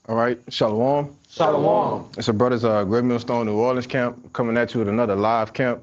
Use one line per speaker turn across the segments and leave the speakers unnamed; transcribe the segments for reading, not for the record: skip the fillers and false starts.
All right, Shalom.
Shalom.
It's a brothers Great Millstone New Orleans camp coming at you with another live camp.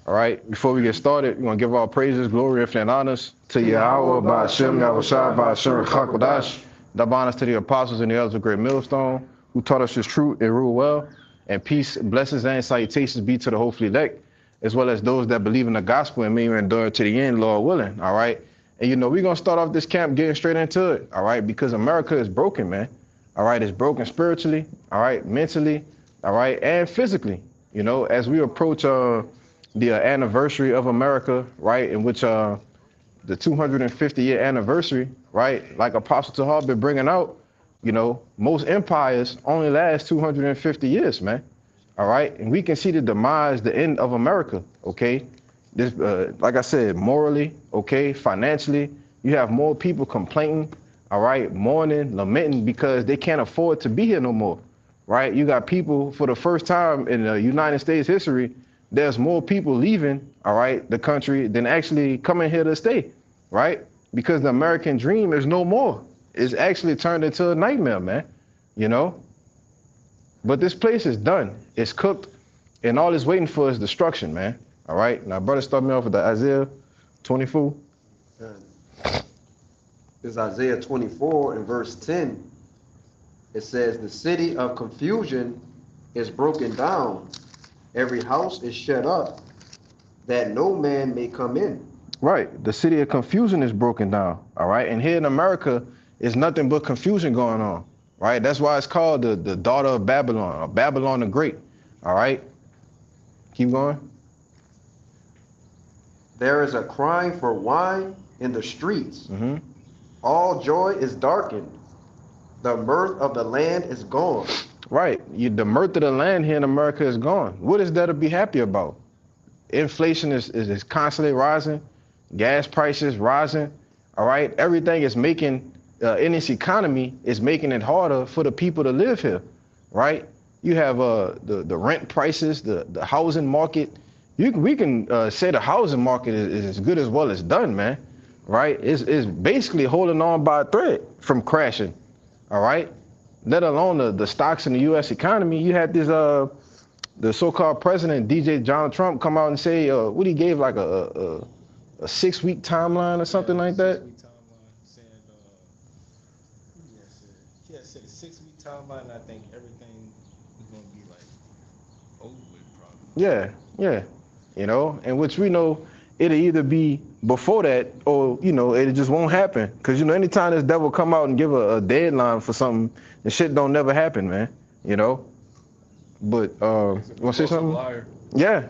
All right, before we get started, we want to give all praises, glory, and honors to Yahweh, Ba'ashem, Yahushua, Ba'ashem, Chakwadash. Double honors to the apostles and the elders of Great Millstone who taught us his truth and rule well. And peace, blessings, and salutations be to the hopefully elect, as well as those that believe in the gospel and may endure to the end, Lord willing. All right, and we're going to start off this camp getting straight into it. All right, because America is broken, man. All right, it's broken spiritually, all right, mentally, all right, and physically. As we approach the anniversary of America, right, in which the 250-year anniversary, right, like Apostle Tahar been bringing out, most empires only last 250 years, man. All right, and we can see the demise, the end of America, okay? This, like I said, morally, okay, financially, you have more people complaining, all right, mourning, lamenting because they can't afford to be here no more, right? You got people, for the first time in the United States history, there's more people leaving, all right, the country than actually coming here to stay, right? Because the American dream is no more. It's actually turned into a nightmare, man, But this place is done. It's cooked, and all it's waiting for is destruction, man. All right? Now, brother, start me off with the Isaiah 24.
This is Isaiah 24 and verse 10. It says, the city of confusion is broken down. Every house is shut up, that no man may come in.
Right. The city of confusion is broken down. All right. And here in America, is nothing but confusion going on. Right. That's why it's called the daughter of Babylon, or Babylon the Great. All right. Keep going.
There is a crying for wine in the streets.
Mm-hmm.
All joy is darkened. The mirth of the land is gone.
Right. The mirth of the land here in America is gone. What is there to be happy about? Inflation is constantly rising. Gas prices rising. All right. Everything is making, in this economy, is making it harder for the people to live here. Right. You have the rent prices, the housing market. We can say the housing market is as good as well as done, man. Right. It's basically holding on by a thread from crashing. All right. Let alone the stocks in the U.S. economy. You had this the so-called president, DJ John Trump, come out and say what he gave, like a 6-week timeline or something like that.
6-week timeline, saying he had said a 6-week timeline, and I think everything is going to be like over with probably.
Yeah. And which we know it'll either be before that or, it just won't happen. Because, anytime this devil come out and give a deadline for something, the shit don't never happen, man, But, you want to say something?
Liar.
Yeah.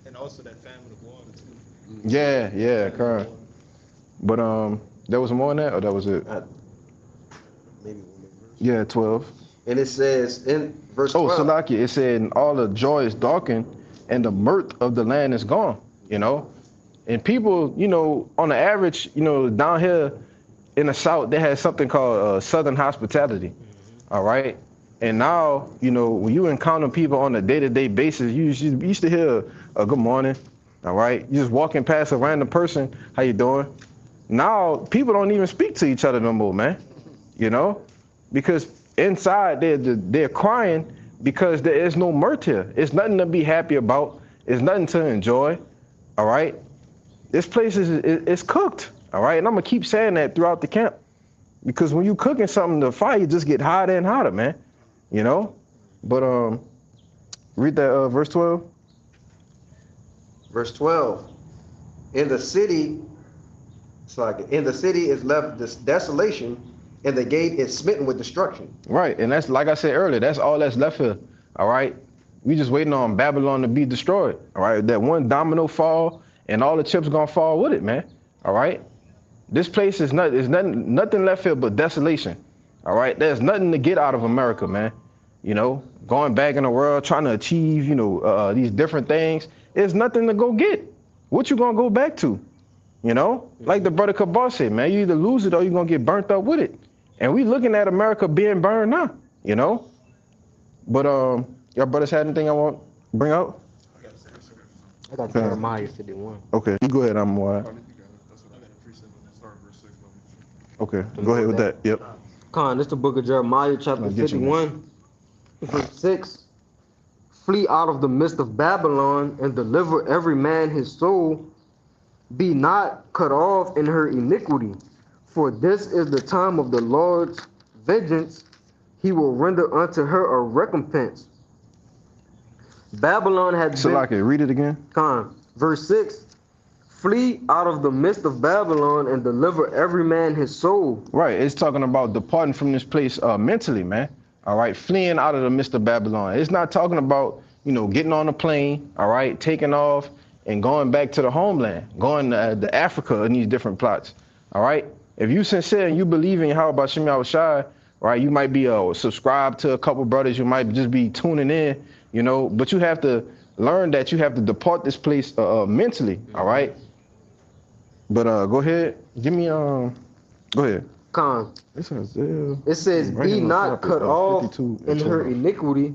And also that famine of water, too.
Yeah, correct. But, there was more than that, or that was it?
Maybe one more verse.
Yeah, 12.
And it says in verse 12.
Oh, Salaki, it said, and all the joy is darkened, and the mirth of the land is gone, And people, on the average, down here in the South, they had something called Southern hospitality,
Mm-hmm.
all right? And now, when you encounter people on a day-to-day basis, you used to hear a good morning, all right? You just walking past a random person, how you doing? Now, people don't even speak to each other no more, man, Because inside, they're crying because there is no mirth here. It's nothing to be happy about. It's nothing to enjoy, all right? This place is cooked, all right? And I'm going to keep saying that throughout the camp. Because when you cooking something, the fire just get hotter and hotter, man. But read that verse 12.
Verse 12. In the city is left this desolation, and the gate is smitten with destruction.
Right, and that's, like I said earlier, that's all that's left here, all right? We just waiting on Babylon to be destroyed, all right? That one domino fall, and all the chips gonna fall with it, man, all right? This place is nothing left here but desolation, all right? There's nothing to get out of America, man. Going back in the world, trying to achieve, these different things. There's nothing to go get. What you gonna go back to? Like the brother Kabar said, man, you either lose it or you're gonna get burnt up with it. And we looking at America being burned now, But y'all brothers had anything I want to bring out?
I got Jeremiah 51.
Okay, you go ahead, I'm
I got a precept on the start of verse 6.
Okay, go ahead with that. Yep.
Con, this the book of Jeremiah, chapter
I'll get you,
51, verse 6. Flee out of the midst of Babylon and deliver every man his soul. Be not cut off in her iniquity, for this is the time of the Lord's vengeance. He will render unto her a recompense. Babylon had
So
been...
like it, read it again.
Con, verse 6. Flee out of the midst of Babylon and deliver every man his soul.
Right, it's talking about departing from this place mentally, man. All right, fleeing out of the midst of Babylon. It's not talking about, you know, getting on a plane, all right, taking off and going back to the homeland, going to Africa in these different plots, all right? If you sincere and you believe in Yahweh Shem Yahushai, right, you might be subscribed to a couple brothers, you might just be tuning in, you know, but you have to learn that you have to depart this place mentally, all right? But go ahead, give me go ahead.
Con,
It says,
be not cut off in her iniquity,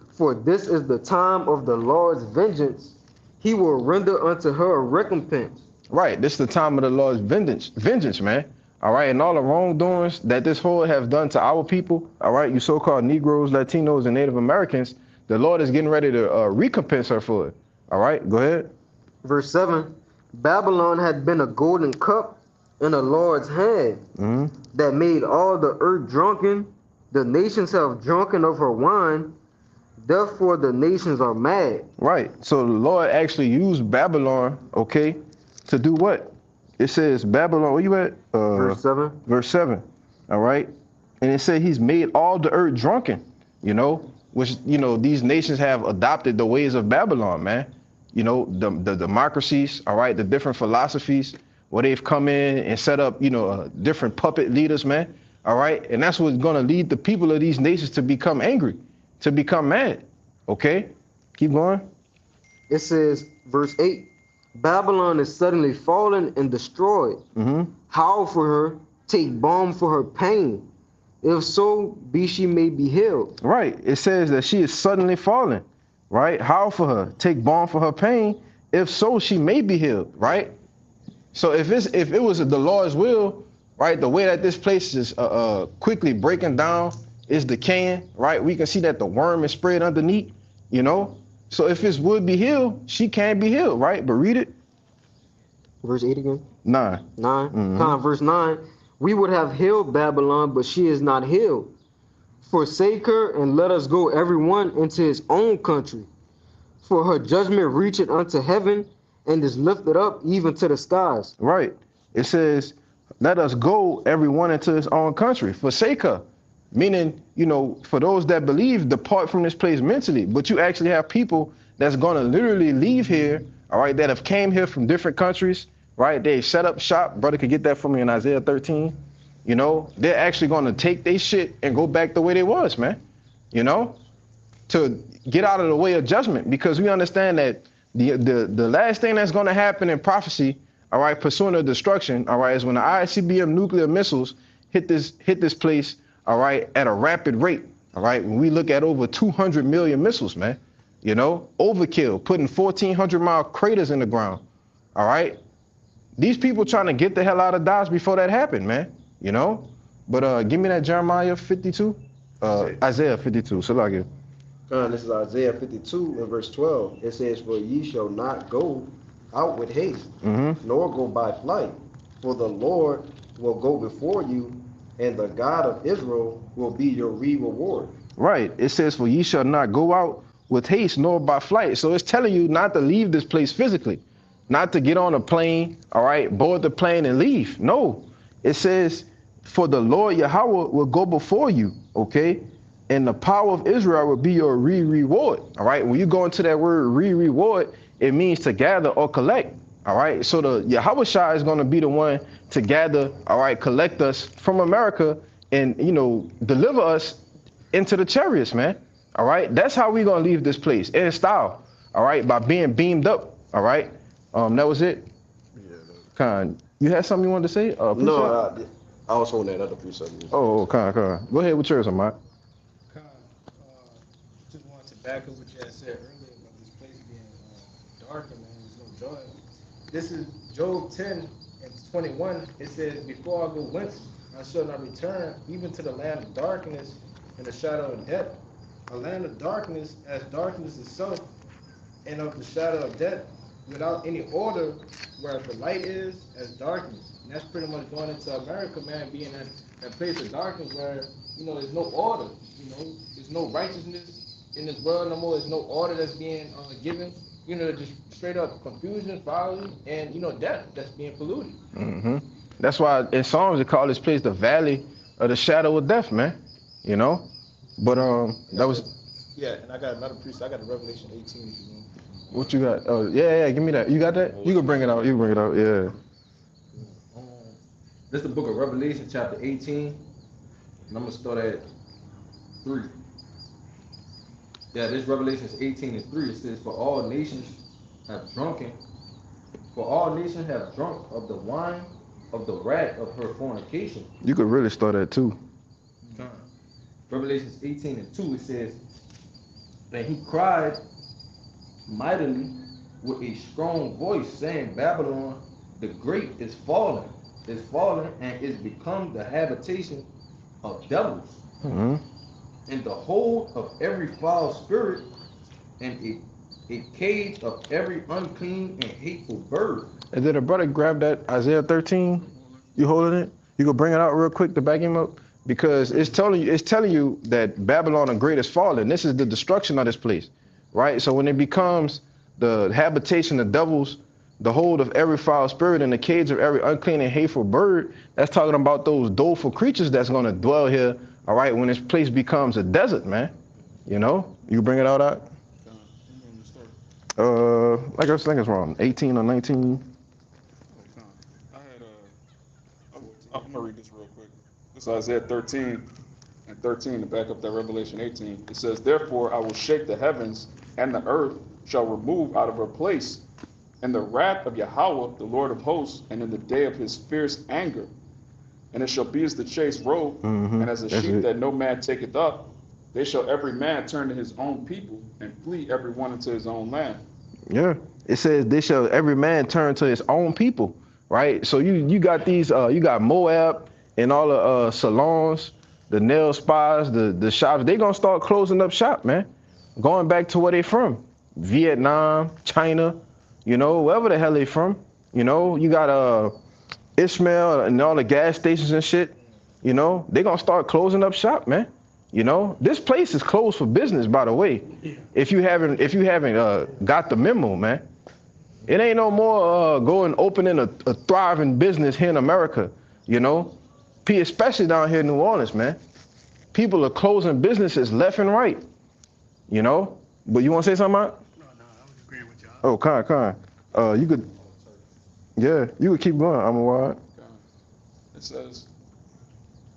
for this is the time of the Lord's vengeance. He will render unto her a recompense.
Right, this is the time of the Lord's vengeance, man. All right, and all the wrongdoings that this whore have done to our people, all right, you so-called Negroes, Latinos, and Native Americans, the Lord is getting ready to recompense her for it. All right, go ahead.
Verse 7. Babylon had been a golden cup in the Lord's hand that made all the earth drunken. The nations have drunken of her wine. Therefore, the nations are mad.
Right. So the Lord actually used Babylon, okay, to do what? It says Babylon, where you at?
Verse 7.
Verse 7. All right. And it said he's made all the earth drunken, you know, which, you know, these nations have adopted the ways of Babylon, man. You know, the democracies, all right, the different philosophies where they've come in and set up, you know, different puppet leaders, man. All right. And that's what's going to lead the people of these nations to become angry, to become mad. Okay. Keep going.
It says, verse 8, Babylon is suddenly fallen and destroyed. Howl for her, take balm for her pain. If so, be she may be healed.
Right. It says that she is suddenly fallen. Right? Howl for her, take balm for her pain. If so, she may be healed. Right? So if it was the Lord's will, right, the way that this place is quickly breaking down, is decaying, right? We can see that the worm is spread underneath, you know. So if it would be healed, she can be healed, right? But read it.
Verse 8 again.
9.
9. Verse 9. We would have healed Babylon, but she is not healed. Forsake her and let us go every one into his own country. For her judgment reacheth unto heaven and is lifted up even to the skies.
Right. It says, let us go every one into his own country. Forsake her. Meaning, you know, for those that believe, depart from this place mentally. But you actually have people that's going to literally leave here, all right, that have came here from different countries, right? They set up shop. Brother could get that for me in Isaiah 13. You know, they're actually going to take their shit and go back the way they was, man. You know, to get out of the way of judgment, because we understand that the last thing that's going to happen in prophecy, all right, pursuing of destruction, all right, is when the ICBM nuclear missiles hit this place, all right, at a rapid rate, all right. When we look at over 200 million missiles, man, you know, overkill, putting 1,400-mile craters in the ground, all right. These people trying to get the hell out of Dodge before that happened, man. You know, but give me that Jeremiah 52, Isaiah 52. So like it.
This is Isaiah 52 and verse 12. It says, for ye shall not go out with haste, nor go by flight, for the Lord will go before you, and the God of Israel will be your reward.
Right. It says, for ye shall not go out with haste, nor by flight. So it's telling you not to leave this place physically, not to get on a plane, all right, board the plane and leave. No. It says, for the Lord Yahweh will go before you, okay? And the power of Israel will be your reward, all right? When you go into that word reward, it means to gather or collect, all right? So the Yahweh Shai is going to be the one to gather, all right, collect us from America and, you know, deliver us into the chariots, man, all right? That's how we're going to leave this place, in style, all right, by being beamed up, all right? That was it. Yeah, you had something you wanted to say?
No, I was holding that other precept.
Oh, Go ahead with yours, Ahmad.
Just wanted to back up what you had said earlier about this place being dark and there's no joy. This is Job 10 and 21. It says, before I go whence, I shall not return even to the land of darkness and the shadow of death. A land of darkness as darkness itself, and of the shadow of death, without any order, where the light is as darkness. And that's pretty much going into America, man, being that place of darkness where, there's no order, there's no righteousness in this world no more, there's no order that's being given, just straight up confusion, folly, and, death that's being polluted.
Hmm. That's why in Psalms they call this place the valley of the shadow of death, man. You know? But that was
Yeah, and I got another priest, I got the Revelation 18 if you want.
what you got? Oh yeah, give me that. You got that? You can bring it out. You can bring it out. Yeah.
This is the book of Revelation, chapter 18, and I'm gonna start at 3. Yeah, this Revelation is 18 and 3. It says, For all nations have drunk of the wine of the wrath of her fornication.
You could really start at 2.
Revelation 18 and 2, it says, that he cried mightily with a strong voice, saying, Babylon the great is fallen, and is become the habitation of devils,
Mm-hmm.
and the hold of every foul spirit, and a cage of every unclean and hateful bird.
And did a brother grab that Isaiah 13? You holding it? You could bring it out real quick to back him up? Because it's telling you that Babylon the great is fallen. This is the destruction of this place, right? So when it becomes the habitation of devils, the hold of every foul spirit, and the cage of every unclean and hateful bird, that's talking about those doleful creatures that's going to dwell here, all right, when this place becomes a desert, man. You bring it out. Like I was thinking it's wrong, 18 or 19.
I'm gonna read this real quick. This is Isaiah 13 and 13 to back up that Revelation 18. It says, Therefore I will shake the heavens, and the earth shall remove out of her place, in the wrath of Yahweh, the Lord of hosts, and in the day of his fierce anger. And it shall be as the chase robe, and as a sheep that no man taketh up. They shall every man turn to his own people, and flee every one into his own land.
Yeah, it says they shall every man turn to his own people, right? So you got these, you got Moab and all the salons, the nail spas, the shops. They gonna start closing up shop, man. Going back to where they from, Vietnam, China, wherever the hell they from. You got Ishmael and all the gas stations and shit. They gonna start closing up shop, man. This place is closed for business, by the way. If you haven't got the memo, man. It ain't no more going opening a thriving business here in America, especially down here in New Orleans, man. People are closing businesses left and right, But you want to say something, Mark?
No, I was agreeing with y'all.
Oh, Con. You could keep going, Amawad.
It says,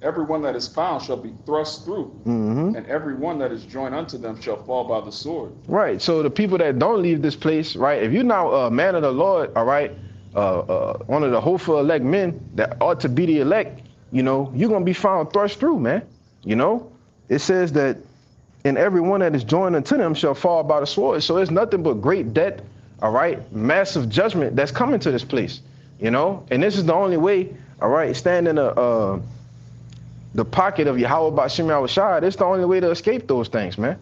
Everyone that is found shall be thrust through,
Mm-hmm.
and every one that is joined unto them shall fall by the sword.
Right. So the people that don't leave this place, right? If you're now a man of the Lord, all right, one of the hopeful elect men that ought to be the elect, you're gonna be found thrust through, man. It says that, and every one that is joined unto them shall fall by the sword. So it's nothing but great debt, all right, massive judgment that's coming to this place, And this is the only way, all right, stand in the pocket of Yahweh Ba'Shem Yahushua. It's the only way to escape those things, man.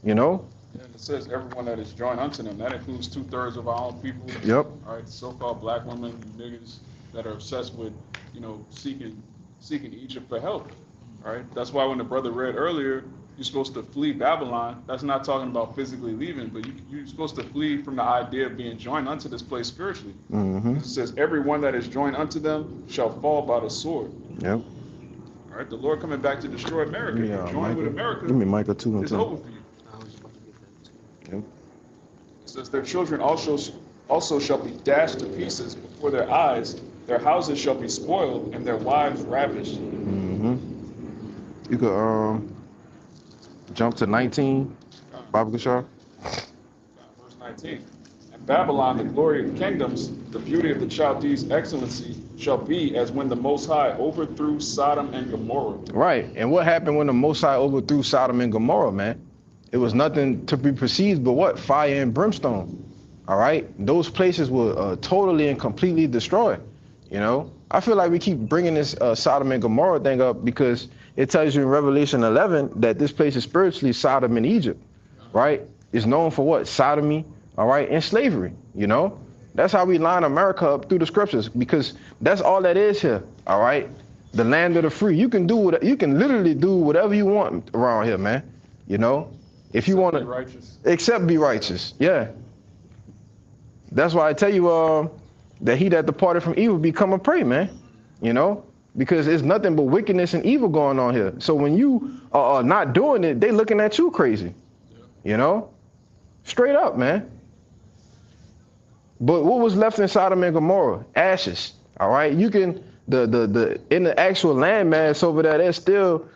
And it says everyone that is joined unto them. That includes 2/3 of our own people.
Yep.
All right, so-called black women, niggas that are obsessed with, seeking Egypt for help. All right. That's why when the brother read earlier, you're supposed to flee Babylon. That's not talking about physically leaving, but you're supposed to flee from the idea of being joined unto this place spiritually.
Mm-hmm.
It says everyone that is joined unto them shall fall by the sword.
Yep.
All right, the Lord coming back to destroy America. If you join with America,
Give me Micah 2 and
it's
10.
over for you.
I was about to get that too.
Yep.
It says their children also shall be dashed to pieces before their eyes. Their houses shall be spoiled, and their wives ravished.
Mm-hmm. You could jump to 19, Baba Gashar.
Verse 19. And Babylon, the glory of kingdoms, the beauty of the Chaldees' excellency, shall be as when the Most High overthrew Sodom and Gomorrah.
Right. And what happened when the Most High overthrew Sodom and Gomorrah, man? It was nothing to be perceived but what? Fire and brimstone. All right. Those places were totally and completely destroyed. I feel like we keep bringing this Sodom and Gomorrah thing up because it tells you in Revelation 11 that this place is spiritually Sodom and Egypt, right? It's known for what? Sodomy, all right, and slavery, you know? That's how we line America up through the scriptures because that's all that is here, all right? The land of the free. You can literally do whatever you want around here, man. You know? If you want to,
righteous.
except be righteous. Yeah. That's why I tell you that he that departed from evil become a prey, man. You know? Because there's nothing but wickedness and evil going on here. So when you are not doing it, they looking at you crazy. You know? Straight up, man. But what was left in Sodom and Gomorrah? Ashes. All right? You can, in the actual landmass over there, there's still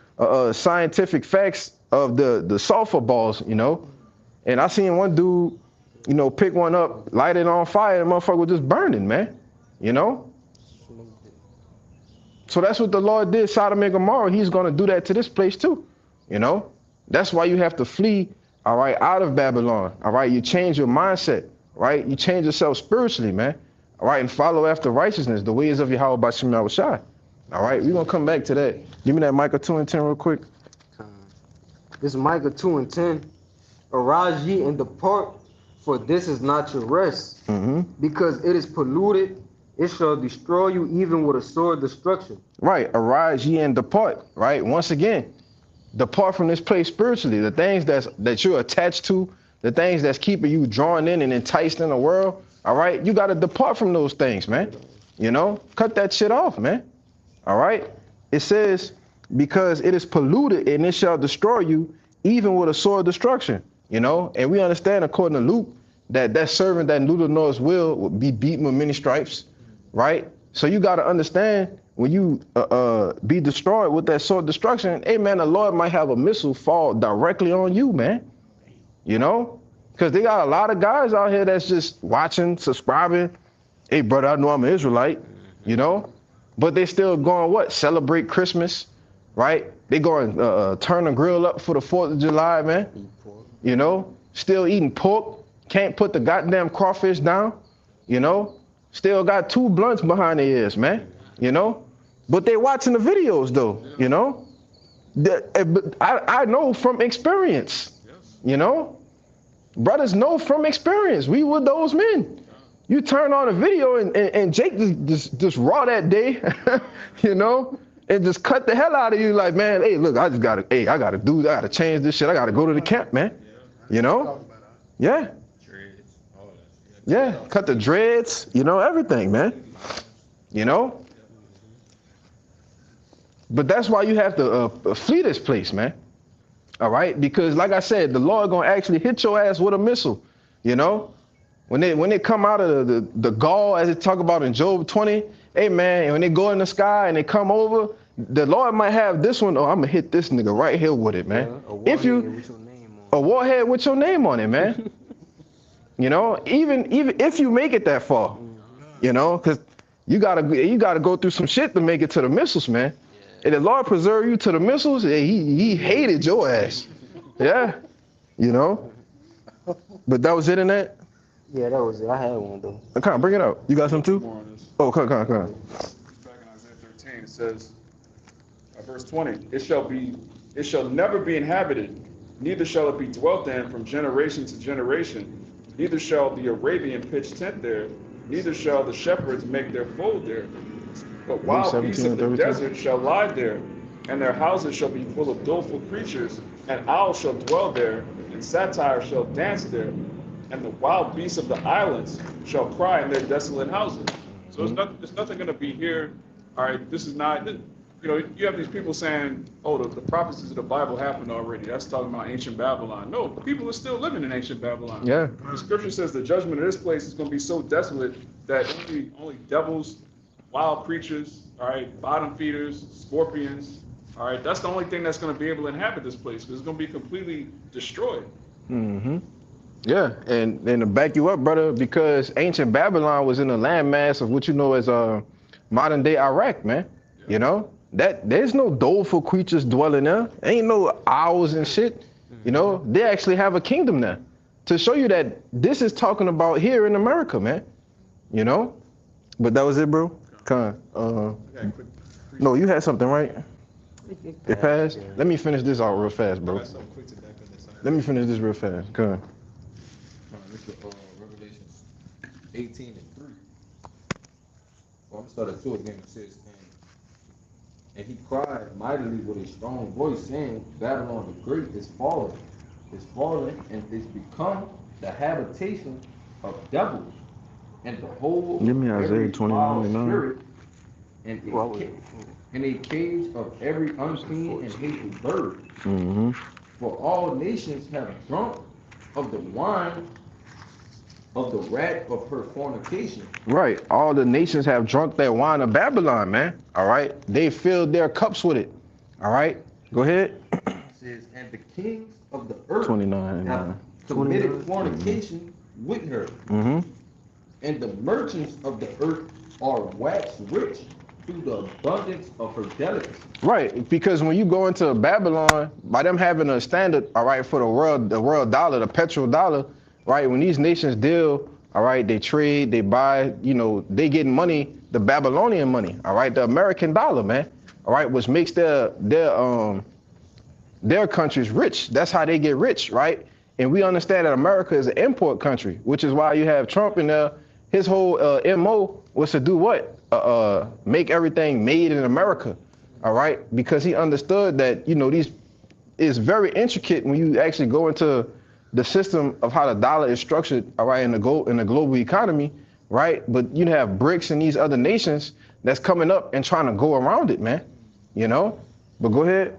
scientific facts of the sulfur balls, you know? And I seen one dude, you know, pick one up, light it on fire, and the motherfucker was just burning, man. You know? So that's what the Lord did, Sodom and Gomorrah. He's going to do that to this place too, you know? That's why you have to flee, all right, out of Babylon, all right? You change your mindset, right? You change yourself spiritually, man, all right? And follow after righteousness, the ways of Yahweh Bashim Yahushai. All right, we're going to come back to that. Give me that Micah 2 and 10 real quick.
This is Micah 2 and 10. Arise ye and depart, for this is not your rest. Because it is polluted, it shall destroy you even with a sword destruction.
Right, arise ye and depart, right? Once again, depart from this place spiritually. The things that you're attached to, the things that's keeping you drawn in and enticed in the world, all right? You got to depart from those things, man. You know, cut that shit off, man. All right? It says, because it is polluted and it shall destroy you even with a sword of destruction, you know? And we understand, according to Luke, that servant that knew the Lord's will be beaten with many stripes, right? So you got to understand, when you be destroyed with that sword of destruction, hey, man, the Lord might have a missile fall directly on you, man. You know? Because they got a lot of guys out here that's just watching, subscribing. Hey, brother, I know I'm an Israelite, you know? But they still going, what? Celebrate Christmas, right? They going turn the grill up for the 4th of July, man. You know? Still eating pork. Can't put the goddamn crawfish down, you know? Still got 2 blunts behind their ears, man. You know? But they watching the videos, though, you know? I know from experience, you know? Brothers know from experience. We were those men. You turn on a video and Jake just raw that day, you know, and just cut the hell out of you like, man, hey, look, I gotta change this shit. I gotta go to the camp, man. You know? Yeah. Yeah, cut the dreads, you know, everything, man. You know? But that's why you have to flee this place, man. All right? Because like I said, the Lord gonna actually hit your ass with a missile, you know? When they come out of the gall, as it talk about in Job 20, hey man, when they go in the sky and they come over, the Lord might have this one. Oh, I'm gonna hit this nigga right here with it, man. A warhead with your name on it, man. You know, even if you make it that far, you know, because you gotta go through some shit to make it to the missiles, man. And the Lord preserve you to the missiles. He hated your ass, yeah, you know. But that was it in that.
Yeah, that was it. I had one though.
Come on, bring it out. You got some too? Oh, come on.
Back in Isaiah 13, it says, verse 20, it shall never be inhabited, neither shall it be dwelt in from generation to generation, neither shall the Arabian pitch tent there, neither shall the shepherds make their fold there. But wild beasts of the desert shall lie there, and their houses shall be full of doleful creatures, and owls shall dwell there, and satyrs shall dance there. And the wild beasts of the islands shall cry in their desolate houses. So there's nothing going to be here. All right, this is not, you know, you have these people saying, oh, the prophecies of the Bible happened already. That's talking about ancient Babylon. No, the people are still living in ancient Babylon.
Yeah.
The scripture says the judgment of this place is going to be so desolate that only devils, wild creatures, all right, bottom feeders, scorpions, all right, that's the only thing that's going to be able to inhabit this place because it's going to be completely destroyed.
Mm-hmm. Yeah, and to back you up, brother, because ancient Babylon was in the landmass of what you know as modern day Iraq, man. Yeah. You know, that there's no doleful creatures dwelling there. Ain't no owls and shit. You know, they actually have a kingdom there to show you that this is talking about here in America, man. You know, but that was it, bro. Con.
I got quick.
No, you had something, right? It passed? Let me finish this out real fast,
I
bro.
got something quick to back up this.
Let me finish this real fast. Con.
Look at Revelation 18 and 3. Well, I'm gonna start at 2 again. It says, and he cried mightily with a strong voice, saying, Babylon the Great is fallen, and is become the habitation of devils, and the whole
Give me
of
Isaiah
every
29
foul
and 9.
spirit, and a cage of every unclean and hateful bird.
Mm-hmm.
For all nations have drunk of the wine of the wrath of her fornication.
Right. All the nations have drunk that wine of Babylon, man. All right. They filled their cups with it. All right. Go ahead.
It says, and the kings of the earth
29
have committed fornication with her.
Mm-hmm.
And the merchants of the earth are waxed rich through the abundance of her delicacy.
Right, because when you go into Babylon, by them having a standard, all right, for the world dollar, the petrol dollar, right, when these nations deal, all right, they trade, they buy, they getting money, the Babylonian money, all right, the American dollar, man, all right, which makes their countries rich. That's how they get rich, right? And we understand that America is an import country, which is why you have Trump in there. His whole MO was to do what? Make everything made in America, all right? Because he understood that, these is very intricate when you actually go into the system of how the dollar is structured, all right, in the global economy, right? But you have BRICS and these other nations that's coming up and trying to go around it, man, But go ahead.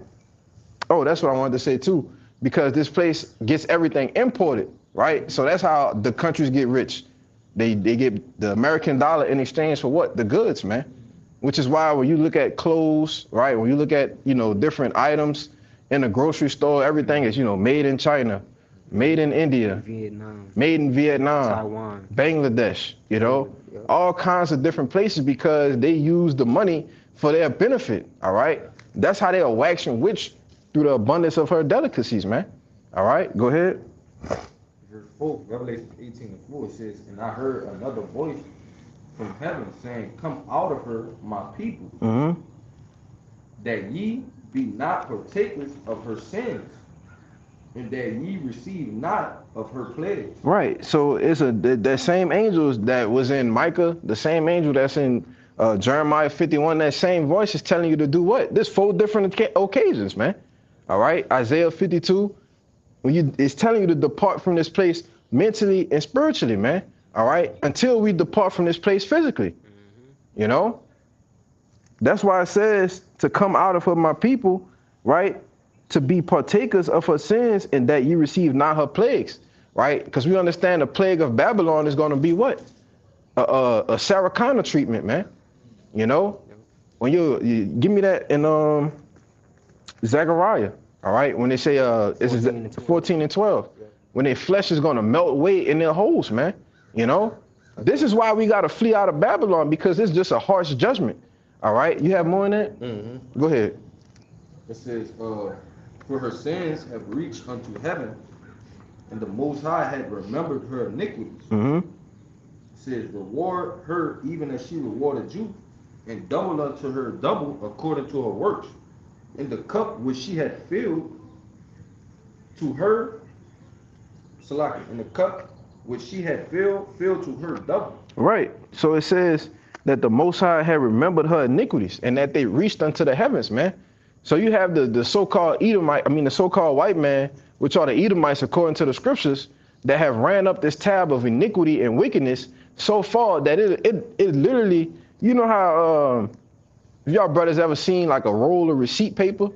Oh, that's what I wanted to say too, because this place gets everything imported, right? So that's how the countries get rich. They get the American dollar in exchange for what? The goods, man. Which is why when you look at clothes, right? When you look at, different items in the grocery store, everything is, made in China, made in India,
Vietnam,
made in Vietnam,
Taiwan,
Bangladesh, all kinds of different places because they use the money for their benefit, all right? That's how they are waxing rich through the abundance of her delicacies, man. All right, go ahead.
Verse 4, Revelation 18 and 4, it says, and I heard another voice from heaven saying, come out of her, my people,
Mm-hmm.
that ye be not partakers of her sins, and that ye receive not of her plagues.
Right. So it's that same angels that was in Micah, the same angel that's in Jeremiah 51, that same voice is telling you to do what? There's 4 different occasions, man. All right. Isaiah 52, it's telling you to depart from this place mentally and spiritually, man. All right. Until we depart from this place physically. That's why it says to come out of her, my people, right? To be partakers of her sins and that you receive not her plagues, right? Because we understand the plague of Babylon is going to be what? A Saracana treatment, man. When you give me that in Zechariah, all right? When they say it's 14 and 12, when their flesh is going to melt away in their holes, man. This is why we got to flee out of Babylon, because it's just a harsh judgment. All right, you have more in that?
Mm-hmm.
Go ahead.
It says, for her sins have reached unto heaven, and the Most High had remembered her iniquities.
Mm-hmm.
It says, reward her even as she rewarded you, and double unto her double according to her works. In the cup which she had filled to her, Salaki, in the cup which she had filled to her double.
Right. So it says that the Most High had remembered her iniquities and that they reached unto the heavens, man. So you have the so-called the so-called white man, which are the Edomites according to the scriptures, that have ran up this tab of iniquity and wickedness so far that it literally, how if y'all brothers ever seen like a roll of receipt paper,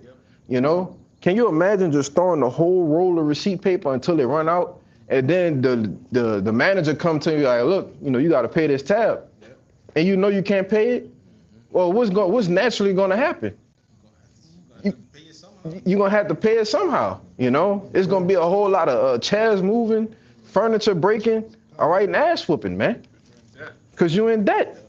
can you imagine just throwing the whole roll of receipt paper until they run out, and then the manager come to you like, look, you got to pay this tab, and you can't pay it. Well, what's naturally going to happen? You're going to have to pay it somehow, It's going to be a whole lot of chairs moving, furniture breaking, all right, and ass whooping, man. Because you're in debt.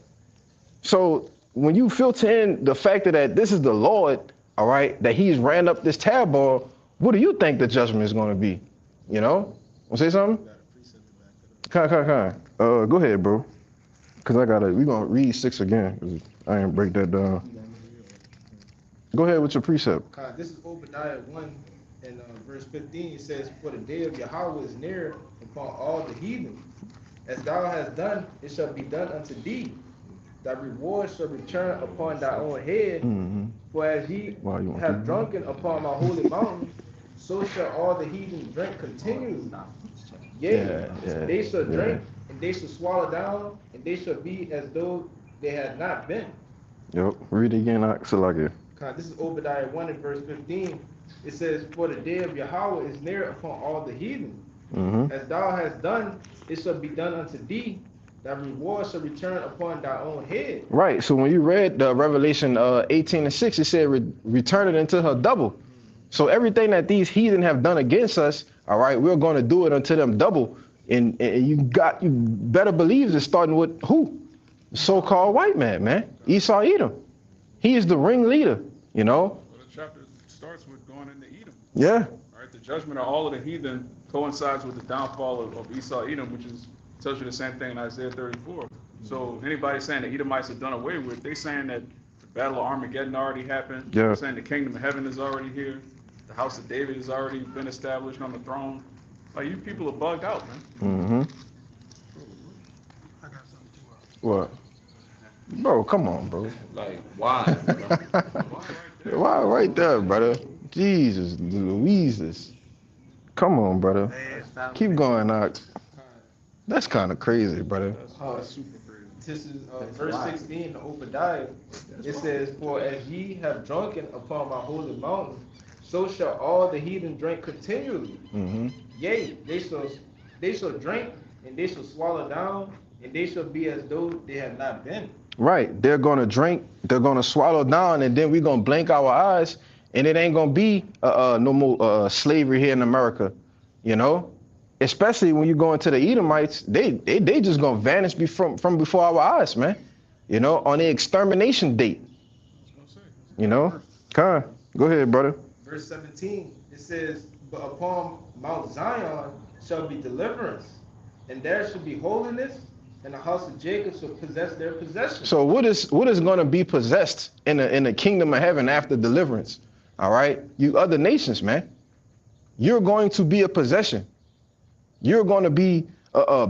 So when you filter in the fact that this is the Lord, all right, that he's ran up this tab on, what do you think the judgment is going to be? Want to say something? Go ahead, bro. Cause we gonna read 6 again. 'Cause I ain't break that down. Go ahead with your precept.
This is Obadiah 1 and verse 15. It says, "For the day of Yahweh is near upon all the heathen. As thou hast done, it shall be done unto thee. Thy reward shall return upon thy own head.
Mm-hmm.
For as ye
Wow, you want
have
to-
drunken upon my holy mountain, so shall all the heathen drink continually. Yea,
Yeah,
they shall
yeah.
drink, and they shall swallow down, and they shall be as though they had not been."
Yep. Read it again, Salaki.
This is Obadiah 1 and verse 15. It says, "For the day of Yahweh is near upon all the heathen.
Mm-hmm.
As thou hast done, it shall be done unto thee. Thy reward shall return upon thy own head."
Right. So when you read the Revelation 18 and 6, it said return it into her double. So everything that these heathen have done against us, all right, we're going to do it unto them double. And you better believe it's starting with who? The so-called white man, Esau Edom. He is the ringleader, you know?
Well, the chapter starts with going into Edom.
Yeah.
All right, the judgment of all of the heathen coincides with the downfall of Esau Edom, which tells you the same thing in Isaiah 34. So anybody saying the Edomites are done away with, they saying that the Battle of Armageddon already happened.
Yeah.
They're saying the kingdom of heaven is already here. The house of David has already been established on the throne. Like, you people are bugged out, man.
Mm-hmm.
I got something too.
What? Bro, come on, bro.
Like, why?
Why right there, brother? Jesus, Louises. Come on, brother. Keep going, Ox. That's kind of crazy, brother.
That's super crazy.
This is verse 16 of Obadiah. It says, "For as ye have drunken upon my holy mountain, so shall all the heathen drink continually.
Mm-hmm.
Yea, they shall drink, and they shall swallow down, and they shall be as though they had not been."
Right. They're going to drink, they're going to swallow down, and then we're going to blink our eyes, and it ain't going to be no more slavery here in America, you know? Especially when you go into the Edomites, they just going to vanish from before our eyes, man. You know, on the extermination date. You know? Come on. Go ahead, brother.
Verse 17, it says, "But upon Mount Zion shall be deliverance, and there shall be holiness, and the house of Jacob shall possess their possession."
So what is going to be possessed in the kingdom of heaven after deliverance? All right, you other nations, man, you're going to be a possession. You're going to be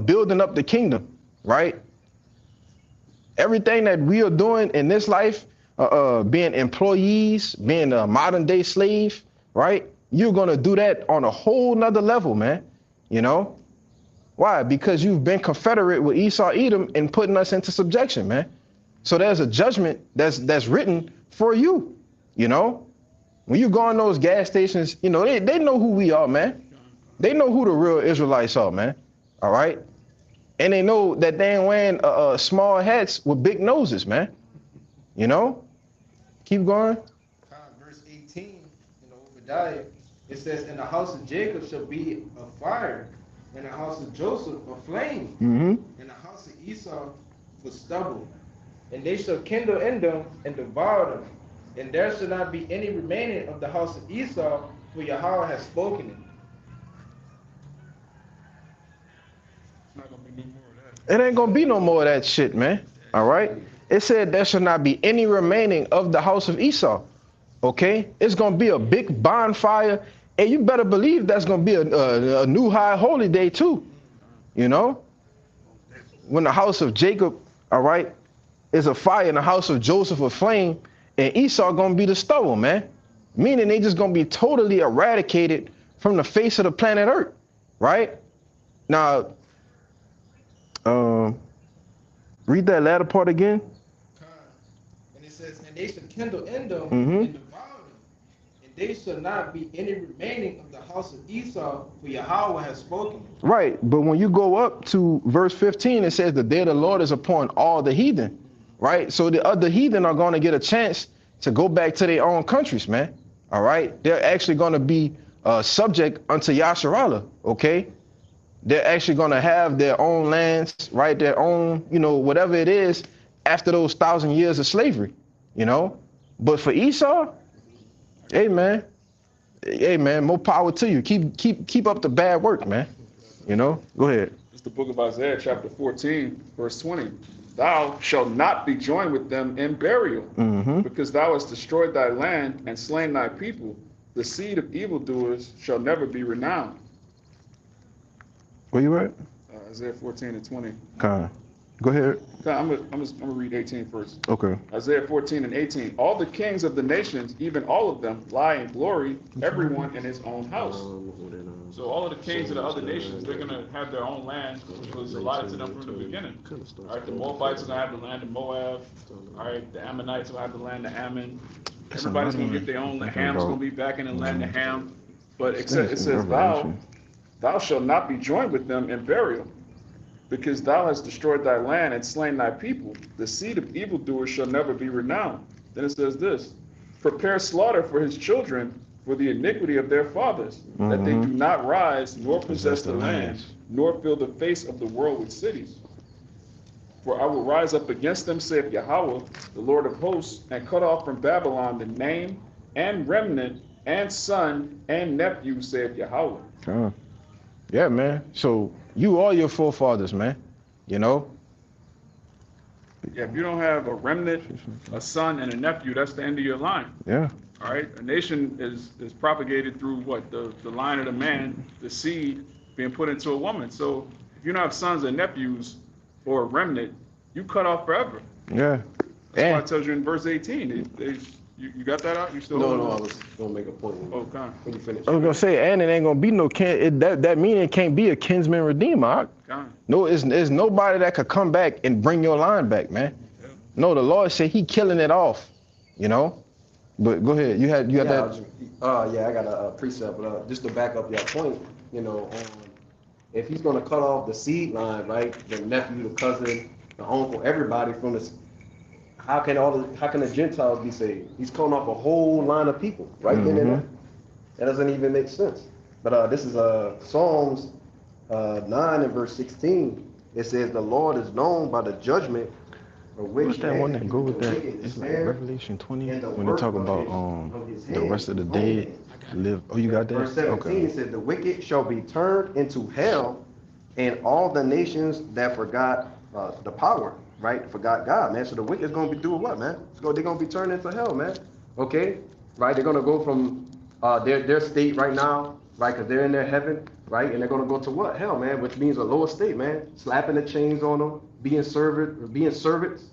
building up the kingdom, right? Everything that we are doing in this life, being employees, being a modern day slave, right? You're going to do that on a whole nother level, man. You know? Why? Because you've been confederate with Esau Edom and putting us into subjection, man. So there's a judgment that's written for you, you know? When you go on those gas stations, you know, they know who we are, man. They know who the real Israelites are, man. All right? And they know that they ain't wearing small hats with big noses, man. You know? Keep going.
Verse 18 in Obadiah, it says, "And the house of Jacob shall be a fire, and the house of Joseph a flame,
Mm-hmm.
and the house of Esau for stubble. And they shall kindle in them and devour them. And there shall not be any remaining of the house of Esau, for Yahweh has spoken it."
It's not going to be no more of that.
It ain't gonna be no more of that shit, man. All right? It said there shall not be any remaining of the house of Esau. Okay? It's gonna be a big bonfire, and you better believe that's gonna be a new high holy day too. You know? When the house of Jacob, all right, is a fire, and the house of Joseph a flame, and Esau gonna be the stubble, man. Meaning they just gonna be totally eradicated from the face of the planet Earth, right? Now, read that latter part again.
And it says, "And they shall kindle in them
Mhm.
and devour them. And they shall not be any remaining of the house of Esau, for Yahweh has spoken it."
Right, but when you go up to verse 15, it says the day of the Lord is upon all the heathen, right? So the other heathen are going to get a chance to go back to their own countries, man. All right, they're actually going to be subject unto Yasharallah, okay? They're actually going to have their own lands, right? Their own, you know, whatever it is after those 1,000 years of slavery, you know? But for Esau, hey, man, more power to you. Keep up the bad work, man. You know? Go ahead.
It's the book of Isaiah, chapter 14, verse 20. thou shalt not be joined with them in burial, because thou hast destroyed thy land and slain thy people. The seed of evildoers shall never be renowned.
Where you at?
Isaiah 14 and 20.
Con. Go ahead.
I'm gonna read 18 first.
Okay.
Isaiah 14 and 18. All the kings of the nations, even all of them, lie in glory, everyone in his own house. So all of the kings of the other nations, they're gonna have their own land, which was allotted to them from the beginning. All right, the Moabites are gonna have the land of Moab. All right, the Ammonites will have the land of Ammon. Everybody's gonna get their own. The Ham's gonna be back in the land of Ham. But it says, thou shalt not be joined with them in burial, because thou hast destroyed thy land and slain thy people. The seed of evildoers shall never be renowned. Then it says this, prepare slaughter for his children for the iniquity of their fathers, that they do not rise nor possess the land, nor fill the face of the world with cities. For I will rise up against them, saith Yahweh, the Lord of hosts, and cut off from Babylon the name and remnant and son and nephew, saith Yahweh.
Yeah, man. So you are your forefathers, man. You know?
Yeah, if you don't have a remnant, a son, and a nephew, that's the end of your line.
Yeah.
All right? A nation is propagated through what? The line of the man, the seed being put into a woman. So if you don't have sons and nephews or a remnant, you cut off forever.
Yeah.
That's why it tells you in verse 18. You got that out? You still
No, I was gonna make a point.
Oh, God.
When you finish.
I was gonna say, and it ain't gonna be no that meaning it can't be a kinsman redeemer.
God.
No, it's nobody that could come back and bring your line back, man.
Yeah.
No, the Lord said He killing it off. You know. But go ahead. You got that.
I got a precept, but just to back up your point, you know, if He's gonna cut off the seed line, right, the nephew, the cousin, the uncle, everybody from this. How can the Gentiles be saved? He's calling off a whole line of people, right? That doesn't even make sense. But this is Psalms 9 and verse 16. It says, the Lord is known by the judgment of which
What's that one that go with that? It's like Revelation 20 when they talk about the rest of the dead live. Oh, you got that?
Verse 17
Okay.
says, the wicked shall be turned into hell, and all the nations that forgot the power. Right, forgot God, man. So the wicked is gonna be doing what, man? They're gonna be turned into hell, man. Okay, right? They're gonna go from their state right now, right? Because they're in their heaven, right? And they're gonna go to what? Hell, man. Which means a lower state, man. Slapping the chains on them, being servants,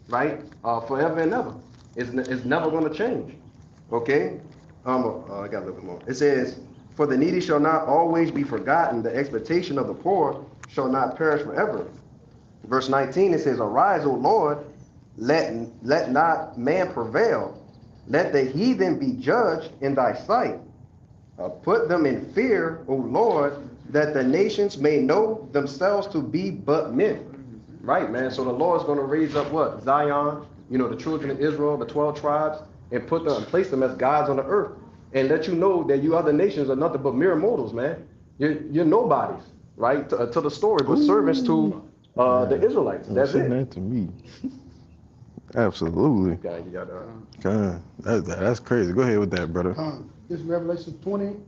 right? Forever and ever. It's never gonna change. Okay. I got a little bit more. It says, for the needy shall not always be forgotten. The expectation of the poor shall not perish forever. Verse 19, it says, arise, O Lord, let not man prevail. Let the heathen be judged in thy sight. Put them in fear, O Lord, that the nations may know themselves to be but men. Right, man. So the Lord's going to raise up what? Zion, you know, the children of Israel, the 12 tribes, and put them and place them as gods on the earth. And let you know that you other nations are nothing but mere mortals, man. You're nobodies, right? To the story, but servants to the Israelites. That's it.
That to me. Absolutely.
Okay, you got
God, that's crazy. Go ahead with that, brother.
This is Revelation 20, and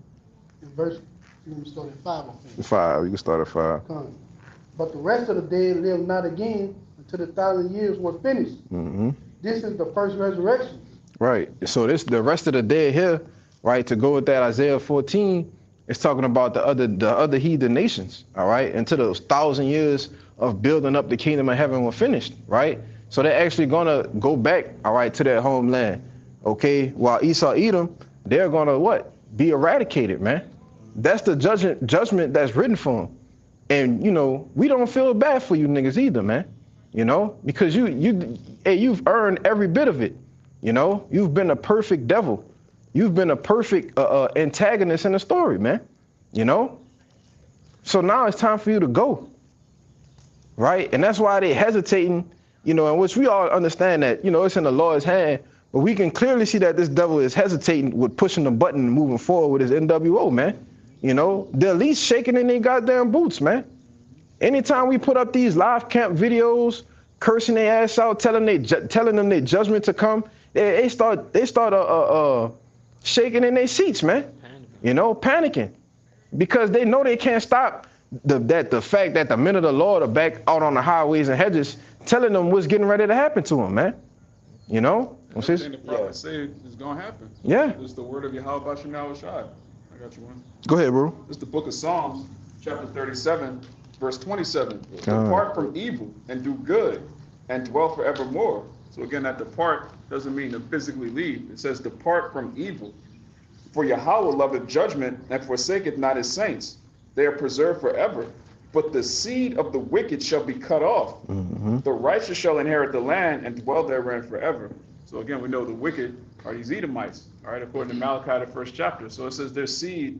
verse, let me start at 5, I think.
5. You can start at 5.
But the rest of the dead live not again until the 1,000 years were finished. This is the first resurrection.
Right. So the rest of the dead here, right, to go with that Isaiah 14, it's talking about the other heathen nations, all right, until those 1,000 years of building up the kingdom of heaven were finished, right? So they're actually gonna go back, all right, to their homeland, okay? While Esau, Edom, they're gonna what? Be eradicated, man. That's the judgment that's written for them. And you know, we don't feel bad for you niggas either, man. You know, because you've earned every bit of it. You know, you've been a perfect devil. You've been a perfect antagonist in the story, man. You know? So now it's time for you to go. Right? And that's why they're hesitating, you know, in which we all understand that, you know, it's in the Lord's hand, but we can clearly see that this devil is hesitating with pushing the button and moving forward with his NWO, man. You know, they're at least shaking in their goddamn boots, man. Anytime we put up these live camp videos, cursing their ass out, telling them their judgment to come, they start shaking in their seats, man. You know, panicking, because they know they can't stop the fact that the men of the Lord are back out on the highways and hedges telling them what's getting ready to happen to them, man. You know?
Everything the prophet said is gonna happen.
Yeah.
It's the word of Yahweh Shemel Shai. I got you one.
Go ahead, bro.
It's the book of Psalms, chapter 37, verse 27.
God.
Depart from evil and do good and dwell forevermore. So again, that depart doesn't mean to physically leave. It says depart from evil. For Yahweh loveth judgment and forsaketh not his saints. They are preserved forever. But the seed of the wicked shall be cut off. The righteous shall inherit the land and dwell therein forever. So again, we know the wicked are these Edomites, all right, according to Malachi, the 1st chapter. So it says their seed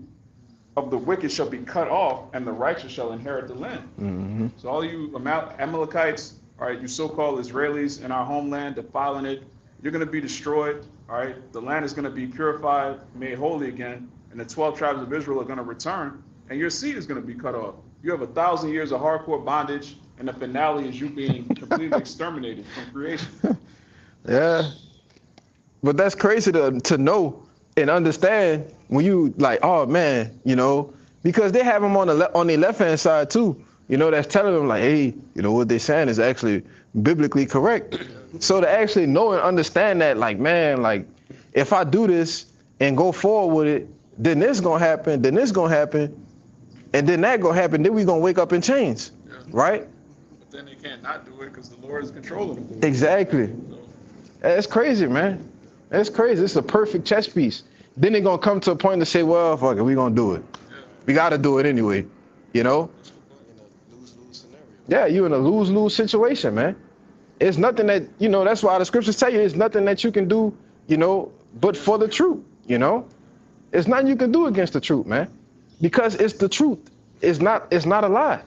of the wicked shall be cut off, and the righteous shall inherit the land. So all you Amalekites, all right, you so-called Israelis in our homeland, defiling it, you're going to be destroyed, all right? The land is going to be purified, made holy again, and the 12 tribes of Israel are going to return, and your seed is going to be cut off. You have 1,000 years of hardcore bondage, and the finale is you being completely exterminated from creation.
Yeah. But that's crazy to know and understand when you like, oh man, you know, because they have them on the left-hand side too, you know, that's telling them like, hey, you know, what they're saying is actually biblically correct. So to actually know and understand that, like, man, like, if I do this and go forward with it, then this gonna happen, then this gonna happen, and then that gonna happen, then we gonna wake up and change, right?
But then they can't not do it because the Lord is controlling them.
Exactly.
So,
That's crazy, man. That's crazy. It's a perfect chess piece. Then they're gonna come to a point to say, well, fuck it, we gonna do it. We gotta do it anyway, you know?
In a lose-lose scenario.
Yeah, you in a lose-lose situation, man. It's nothing that, you know, that's why the scriptures tell you it's nothing that you can do, you know, but for the truth, you know? It's nothing you can do against the truth, man. Because it's the truth. It's not a lie,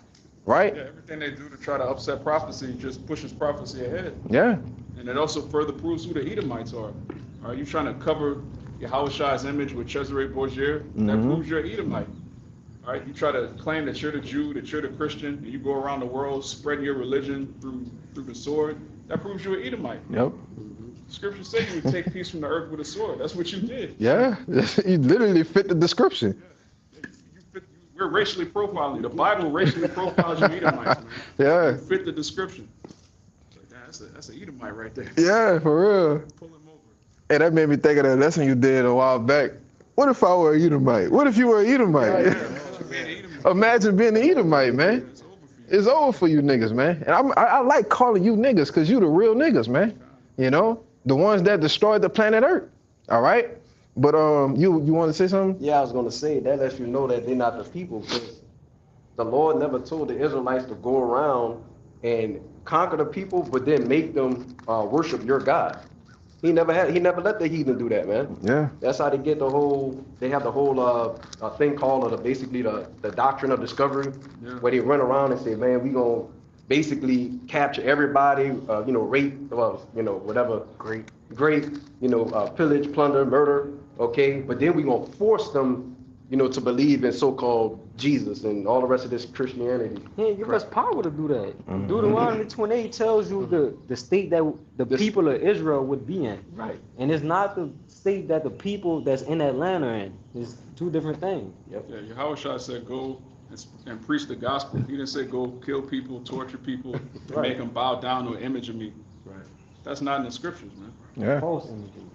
right?
yeah, everything they do to try to upset prophecy just pushes prophecy ahead.
Yeah.
And it also further proves who the Edomites are. Are you trying to cover Yahweh Shai's image with Cesare Borgia? That proves you're an Edomite. All right, you try to claim that you're the Jew, that you're the Christian, and you go around the world spreading your religion through the sword. That proves you're an Edomite.
Yep.
Scripture said you would take peace from the earth with a sword. That's what you did.
Yeah. You literally fit the description.
We're racially profiling you. The Bible racially profiles you Edomites, man.
Yeah.
You fit the description. Like, that's an Edomite right there.
Yeah, for real.
Pull him over.
Hey, that made me think of that lesson you did a while back. What if I were a Edomite? What if you were a Edomite? Imagine being an Edomite, man. It's over for you niggas, man. And I like calling you niggas because you the real niggas, man. You know, the ones that destroyed the planet Earth. All right? But you want to say something?
Yeah, I was going to say, that lets you know that they're not the people, because the Lord never told the Israelites to go around and conquer the people, but then make them worship your God. He never let the heathen do that, man.
Yeah.
That's how they get they have the whole thing called basically the doctrine of discovery, where they run around and say, man, we gonna basically capture everybody, rape, whatever, great, pillage, plunder, murder, okay? But then we gonna force them, to believe in so-called Jesus and all the rest of this Christianity.
He ain't give us power to do that. Deuteronomy 28 tells you the state that the people of Israel would be in.
Right.
And it's not the state that the people that's in Atlanta are in. It's two different things.
Yep.
Yeah, Yahweh Shai said go and preach the gospel. He didn't say go kill people, torture people, and make them bow down to an image of me.
Right.
That's not in the scriptures, man.
Yeah.
False imagery.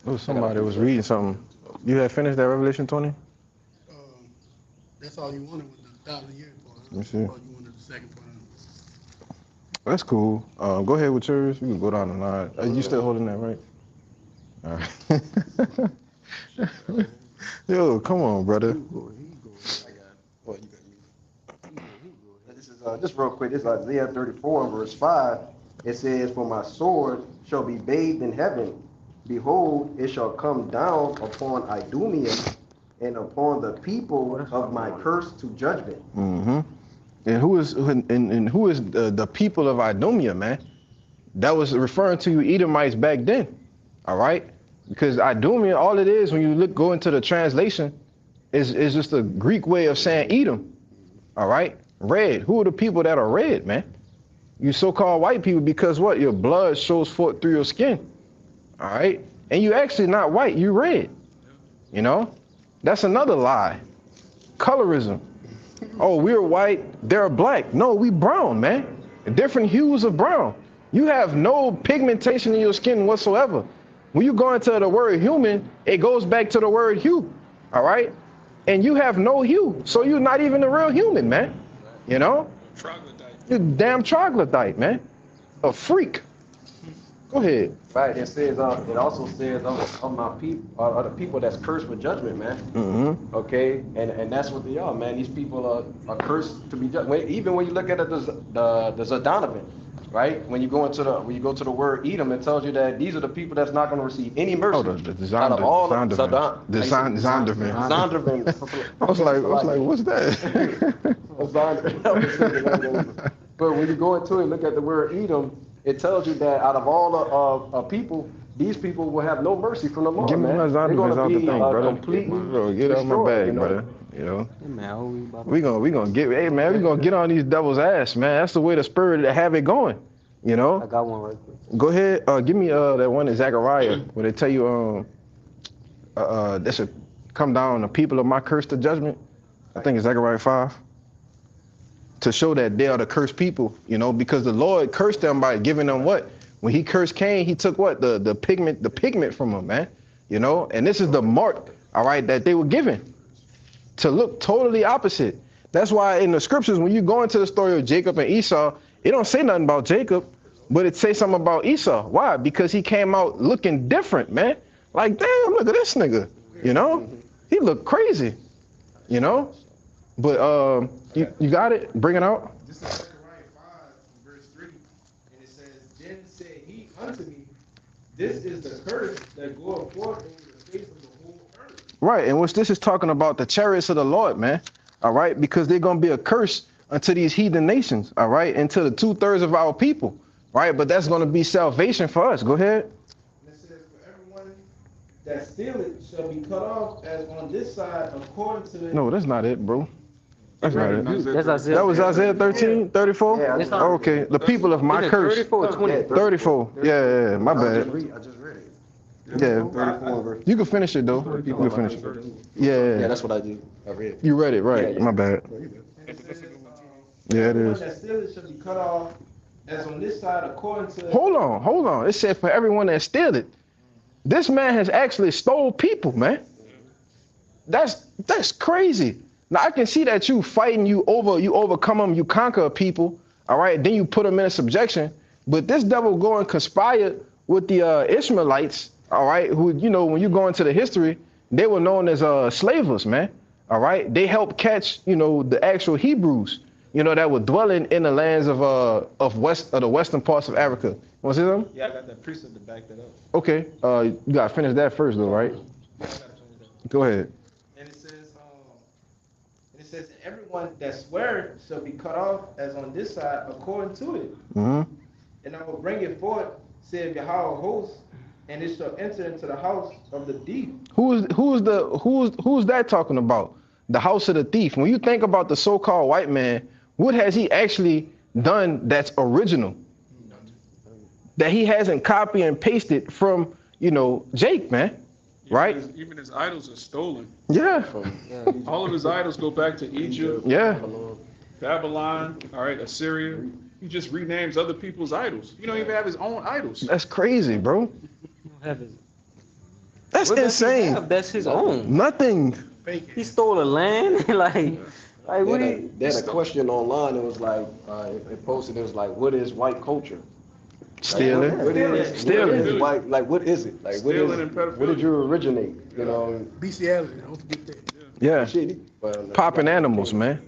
But somebody was reading something. You had finished that Revelation 20?
That's all you wanted was the 1,000 years part.
Let me see.
Or you wanted the second part.
That's cool. Go ahead with yours. You can go down the line. Are you still holding that, right? All right. Yo, come on, brother.
This is just real quick. This is Isaiah 34 and verse 5. It says, "For my sword shall be bathed in heaven. Behold, it shall come down upon Idumea and upon the people of my curse to judgment."
Mm-hmm. And who is the people of Idumea, man? That was referring to you Edomites back then. All right? Because Idumea, all it is when you go into the translation, is just a Greek way of saying Edom. All right? Red. Who are the people that are red, man? You so-called white people, because what? Your blood shows forth through your skin. All right? And you actually not white, you red. You know? That's another lie. Colorism. Oh, we're white, they're black. No, we brown, man. Different hues of brown. You have no pigmentation in your skin whatsoever. When you go into the word human, it goes back to the word hue, all right? And you have no hue, so you're not even a real human, man. You know?
Troglodyte.
You're a damn troglodyte, man. A freak. Go ahead.
Right, it says, it also says on my people, are the people that's cursed with judgment, man.
Mm-hmm.
Okay, and that's what they are, man. These people are cursed to be judged. Even when you look at the Zodonovan, right? When you go to the word Edom, it tells you that these are the people that's not going to receive any mercy.
Oh, the
out of all of
Zondervan. The Zondervan.
Zondervan.
I was like, what's that?
But when you go into it, look at the word Edom, it tells you that out of all the people, these people will have no mercy from the Lord,
Give me
man.
my
They're
Zondervan
gonna
out the
be
thing, brother.
completely
Bro, get out my
destroyed,
bag,
you know?
brother. You know?
Man,
We gonna get, hey man, we gonna get on these devils' ass, man. That's the way the spirit to have it going. You
I
know?
got one right quick.
Go ahead, give me that one in Zechariah where they tell you this should come down the people of my curse to judgment. I think it's Zechariah 5. To show that they are the cursed people, you know, because the Lord cursed them by giving them what? When he cursed Cain, he took what? The pigment from him, man. You know, and this is the mark, all right, that they were given to look totally opposite. That's why in the scriptures, when you go into the story of Jacob and Esau, it don't say nothing about Jacob, but it say something about Esau. Why? Because he came out looking different, man. Like, damn, look at this nigga. You know, he looked crazy. You know, but you got it. Bring it out.
This is Zechariah 5, verse 3. And it says, Then said he unto me, This is the curse that goeth forth over the face of the whole earth.
Right, and which this is talking about the chariots of the Lord, man. All right, because they're gonna be a curse unto these heathen nations. All right, and to the 2/3 of our people. Right, but that's gonna be salvation for us. Go ahead.
And it says, For everyone that stealeth shall be cut off as on this side according to the
No, that's not it, bro. That's not it.
That's Isaiah.
That was Isaiah 13, 34?
Yeah,
It's not-
Okay, the people of my
Is it
curse.
34 or 20?
34. Yeah, my
I
bad.
just read it.
Yeah,
34 verse.
you can finish it though. You can finish it.
Yeah,
Yeah,
that's what I did. I read.
you read it right.
Yeah, yeah.
My bad.
And it says,
Yeah, it
everyone
is.
that stealeth shall be cut off as on this side according to
Hold on. It said for everyone that steal it. This man has actually stole people, man. That's crazy. Now I can see that you fighting, you overcome them, you conquer people, all right? Then you put them in a subjection. But this devil go and conspire with the Ishmaelites, all right? Who, you know, when you go into the history, they were known as slavers, man. All right, they helped catch, you know, the actual Hebrews, you know, that were dwelling in the lands of the western parts of Africa. You want to see them?
Yeah, I got that precept to back that up.
Okay, you gotta finish that first, though, right?
Yeah, I gotta finish that.
Go ahead.
And it says, everyone that sweareth shall be cut off as on this side according to it.
Hmm.
And I will bring it forth, saith Yahweh of hosts, and it shall enter into the house of the deep.
Who's that talking about? The house of the thief. When you think about the so-called white man, what has he actually done that's original? That he hasn't copied and pasted from, you know, Jake, man. Right?
Even his idols are stolen.
Yeah.
All of his idols go back to Egypt,
Yeah.
Babylon, all right, Assyria. He just renames other people's idols. You don't even have his own idols.
That's crazy, bro. That's
What does he
insane.
have? That's his own.
Nothing.
He stole the land. like what do you?
They had a question online. It was like, it posted. It was like, what is white culture?
Stealing.
What is
Stealing.
white? Like, what is it? Like, what
Stealing
is?
and pedophilia.
Where did you originate? You know,
Bestiality, don't forget that.
Yeah.
shit. But,
Popping animals, man.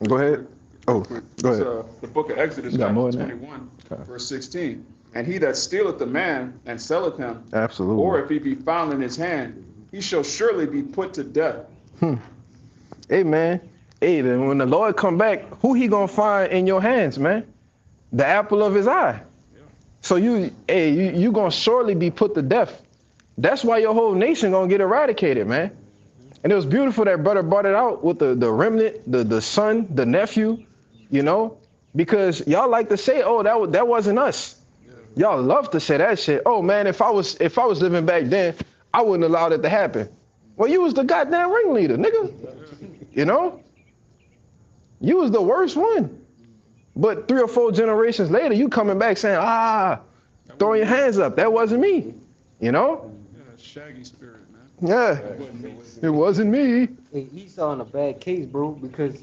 Go ahead. Oh, go
It's,
ahead.
the book of Exodus,
You got more
chapter
than that?
21,
Okay.
verse 16. And he that stealeth a man and selleth him,
Absolutely.
or if he be found in his hand, he shall surely be put to death.
Hey, man. Hey, then when the Lord come back, who he gonna find in your hands, man? The apple of his eye. So you gonna surely be put to death. That's why your whole nation gonna get eradicated, man. And it was beautiful that brother brought it out with the remnant, the son, the nephew, you know, because y'all like to say, oh, that wasn't us. Y'all love to say that shit. Oh man, if I was living back then, I wouldn't allow that to happen. Well, you was the goddamn ringleader, nigga. You know? You was the worst one. But 3 or 4 generations later, you coming back saying, throwing your hands up. That wasn't me. You know?
Yeah, that shaggy spirit, man.
Yeah. It wasn't me.
Hey, Esau in a bad case, bro, because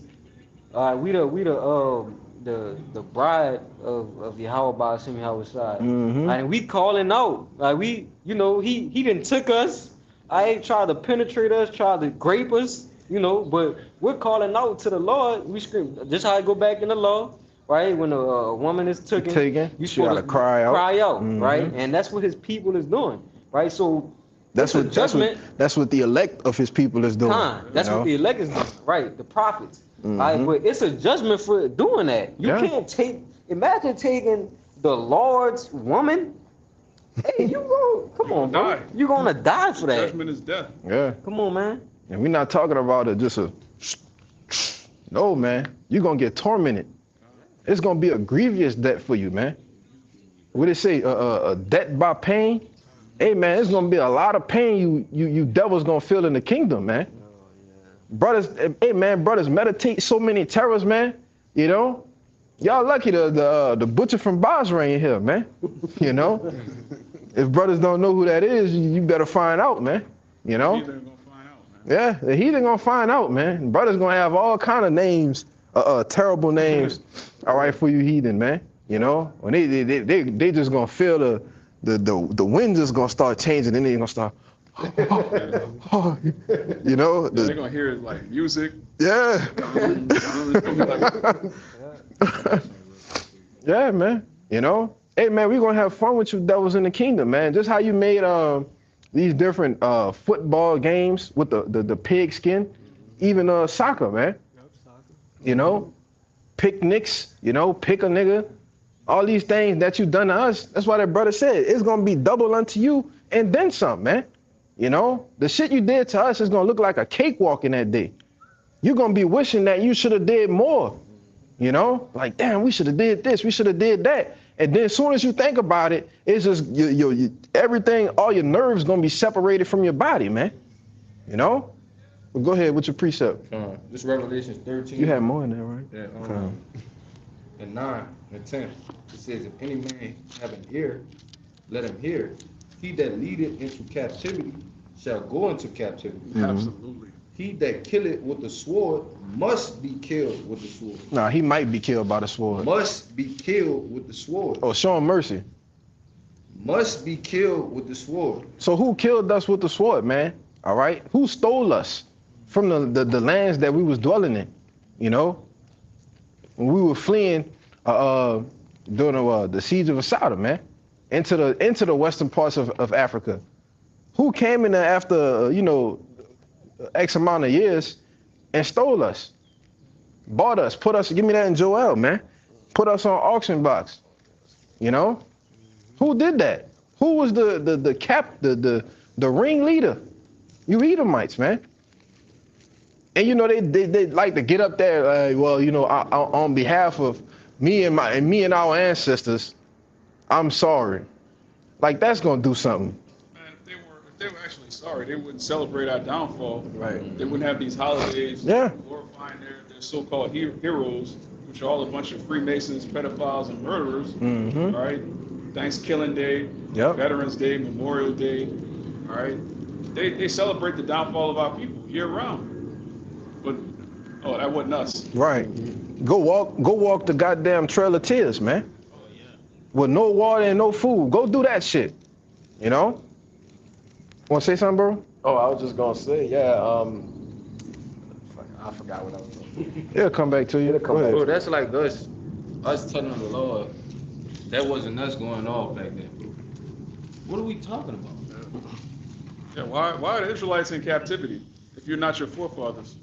we the bride of Yahweh Ba'ashem Yahweh Shai.
Mhm.
And we calling out. Like he didn't took us. I ain't tried to penetrate us, tried to grape us, but we're calling out to the Lord. We scream. Just how I go back in the law, right? When a woman is taken, you
she gotta cry out. Mhm.
Right? And that's what his people is doing, right? So
That's
it's a
what
judgment.
that's what the elect of his people is doing.
That's
you know?
what the elect is doing, right? The prophets.
Mhm.
Right? But it's a judgment for doing that. You
Yeah.
can't imagine taking the Lord's woman. Hey, come on, bro.
die.
You're gonna die for that.
Judgment is death.
Yeah.
Come on, man.
And we're not talking about no, man. You're going to get tormented. It's going to be a grievous debt for you, man. What they say, a debt by pain? Hey, man, it's going to be a lot of pain you devils going to feel in the kingdom, man. Brothers, hey, man, brothers meditate so many terrors, man. You know? Y'all lucky the butcher from Basra ain't here, man. You know? If brothers don't know who that is, you better find out, man. You know?
Heathen gonna find out, man.
Yeah, the heathen gonna find out, man. Brothers gonna have all kind of names, terrible names, all right, for you heathen, man. You know, when they just gonna feel the wind just gonna start changing, and they gonna start, you know.
They're gonna hear it like music.
Yeah. Yeah, man. You know, hey, man, we gonna have fun with you devils in the kingdom, man. Just how you made these different football games with the pig skin, even soccer, man. You know, picnics, you know, pick a nigga, all these things that you done to us. That's why that brother said it's gonna be double unto you and then some, man. You know, the shit you did to us is gonna look like a cakewalk in that day. You're gonna be wishing that you should have did more. You know, like, damn, we should have did this, we should have did that. And then as soon as you think about it, it's just everything, all your nerves gonna be separated from your body, man. You know? Well, go ahead with your precept.
This Revelation 13.
You had more in there, right?
Yeah, and 9 and 10. It says, if any man have an ear, let him hear. He that leadeth into captivity shall go into captivity.
Absolutely.
He that killeth with the sword must be killed with the sword.
Nah, he might be killed by the sword.
Must be killed with the sword.
Oh, show him mercy.
Must be killed with the sword.
So who killed us with the sword, man? All right? Who stole us from the lands that we was dwelling in? You know? When we were fleeing during the siege of Asada, man, into the western parts of Africa. Who came in there after, X amount of years and stole us, bought us, give me that in Joel, man. Put us on auction blocks. You know? Who did that? Who was the ringleader? You Edomites, man. And they like to get up there, on behalf of me and our ancestors, I'm sorry. Like that's gonna do something.
If they were actually sorry, they wouldn't celebrate our downfall.
Right.
They wouldn't have these holidays glorifying their so-called heroes, which are all a bunch of Freemasons, pedophiles, and murderers.
Mm-hmm.
All right. Thanksgiving Day, Veterans Day, Memorial Day. All right. They celebrate the downfall of our people year round. But that wasn't us.
Right. Go walk the goddamn Trail of Tears, man.
Oh yeah.
With no water and no food. Go do that shit. You know? Want to say something, bro?
Oh, I was just gonna say, I forgot what I was saying.
It'll come back to you. Go ahead.
Bro, that's like us telling the Lord that wasn't us going off back then, bro. What are we talking about?
Yeah. Why are the Israelites in captivity if you're not your forefathers?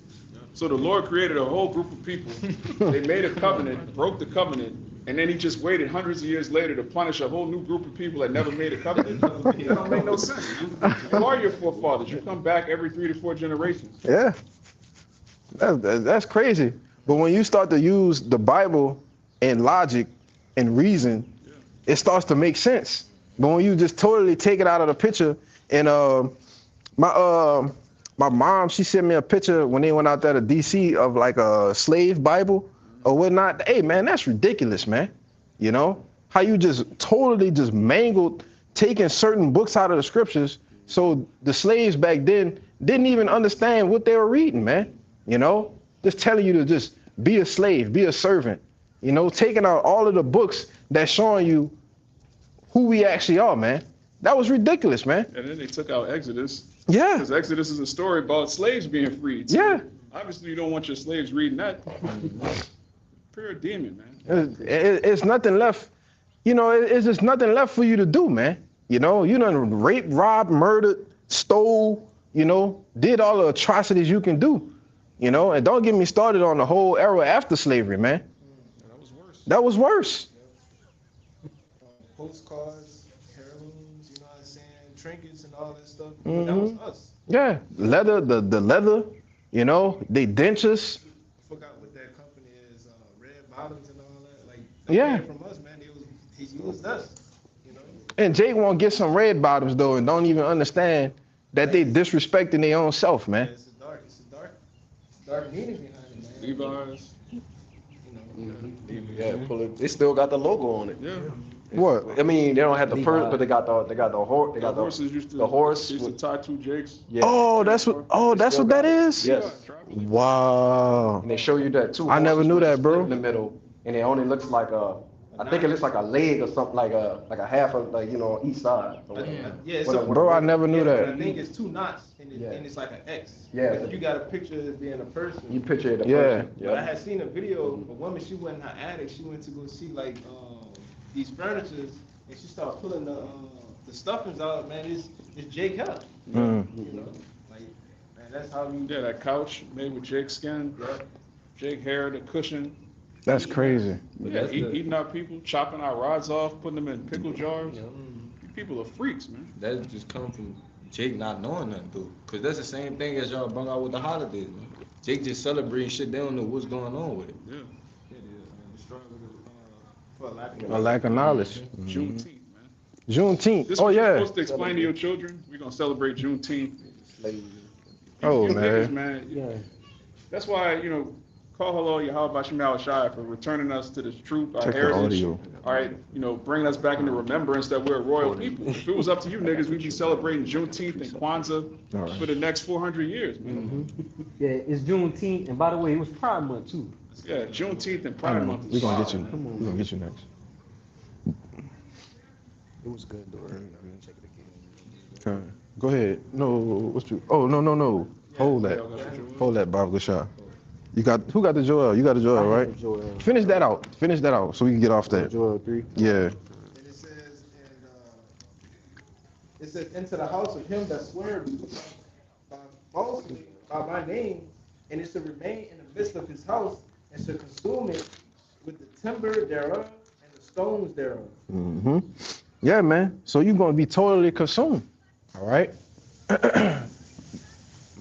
So the Lord created a whole group of people. They made a covenant, broke the covenant, and then he just waited hundreds of years later to punish a whole new group of people that never made a covenant. That don't make no sense. You are your forefathers. You come back every 3 to 4 generations.
Yeah. That's crazy. But when you start to use the Bible and logic and reason, it starts to make sense. But when you just totally take it out of the picture, and My mom, she sent me a picture when they went out there to DC of like a slave Bible or whatnot. Hey man, that's ridiculous, man. You know how you just totally just mangled taking certain books out of the scriptures. So the slaves back then didn't even understand what they were reading, man. You know, just telling you to just be a slave, be a servant. You know, taking out all of the books that's showing you who we actually are, man. That was ridiculous, man.
And then they took out Exodus.
Yeah.
Because Exodus is a story about slaves being freed. So
Yeah.
obviously, you don't want your slaves reading that. Pure demon, man.
It's nothing left. You know, it's just nothing left for you to do, man. You know, you done raped, robbed, murdered, stole, you know, did all the atrocities you can do. You know, and don't get me started on the whole era after slavery, man.
That was worse.
That was worse.
Postcards, heirlooms, you know what I'm saying, trinkets and all that stuff.
Mhm.
That was us.
Yeah, leather, the leather, you know, they dentures.
I forgot what that company is, Red Bottoms and all that. Like, they
Yeah.
came from us, man. He used us, you know.
And Jake won't get some red bottoms though, and don't even understand that they disrespecting their own self, man.
It's a dark meaning behind it, man.
Levi's.
You know,
Yeah, pull it. They still got the logo on it.
Yeah.
What?
I mean, they don't have the purse, but they got the horse. They
The
got
horses used to.
the horse.
Used to
with-
tattoo Jakes.
yeah.
Oh, that's what that is?
Yes.
Wow.
And they show you that too.
I never knew that, bro.
In the middle, and it only looks like I think it looks like a leg or something, like a half of, like, you know, each side. or whatever.
Yeah, it's
Whatever.
Bro, I never knew
but I
that.
think it's two knots,
Yeah.
and it's like an X.
Yeah.
But you got a picture of it being a person.
You picture it.
Yeah.
But I had seen a video of a woman, she went in her attic, she went to go see like these furnitures, and she started pulling the stuffings out, man, it's Jake Hell.
Mm.
You know? Like, man, that's how you
Yeah, that couch made with Jake skin, Jake hair, the cushion.
That's crazy.
Yeah,
That's the-
eating our people, chopping our rods off, putting them in pickle jars.
Yeah.
You people are freaks, man.
That just come from Jake not knowing nothing, though. Because that's the same thing as y'all brought out with the holidays, man. Jake just celebrating shit, they don't know what's going on with it.
Yeah.
It is, man. The struggle for lack
A lack of knowledge.
Juneteenth, man.
Juneteenth.
This
Oh
what you're
yeah.
supposed to explain to your children. We're gonna celebrate Juneteenth.
Oh,
You
man.
niggas, man. That's why, you know, call hello Yahweh Bashim Shai for returning us to this truth, our
Check the
heritage.
audio.
All right, you know, bringing us back into remembrance that we're a royal people. If it was up to you niggas, we'd be celebrating Juneteenth and Kwanzaa
All right.
for the next 400 years, man.
Yeah, it's Juneteenth, and by the way, it was Pride Month too.
Yeah, Juneteenth and Pride Month.
We're gonna get you.
Come on,
We're gonna get you next.
It was good though. I'm gonna check it again.
Okay. Go ahead. No, what's you? Oh no. Hold that. Hold that, Bob Gashah. You got who got the Joel? You got the Joel, right?
Joel.
Finish that out. Finish that out so we can get off that.
Joel 3.
Yeah.
And it says, into the house of him that swear falsely by my name, and it shall remain in the midst of his house, and shall consume it with the timber thereof and the stones thereof.
Mm-hmm. Yeah, man. So you're gonna be totally consumed. All right.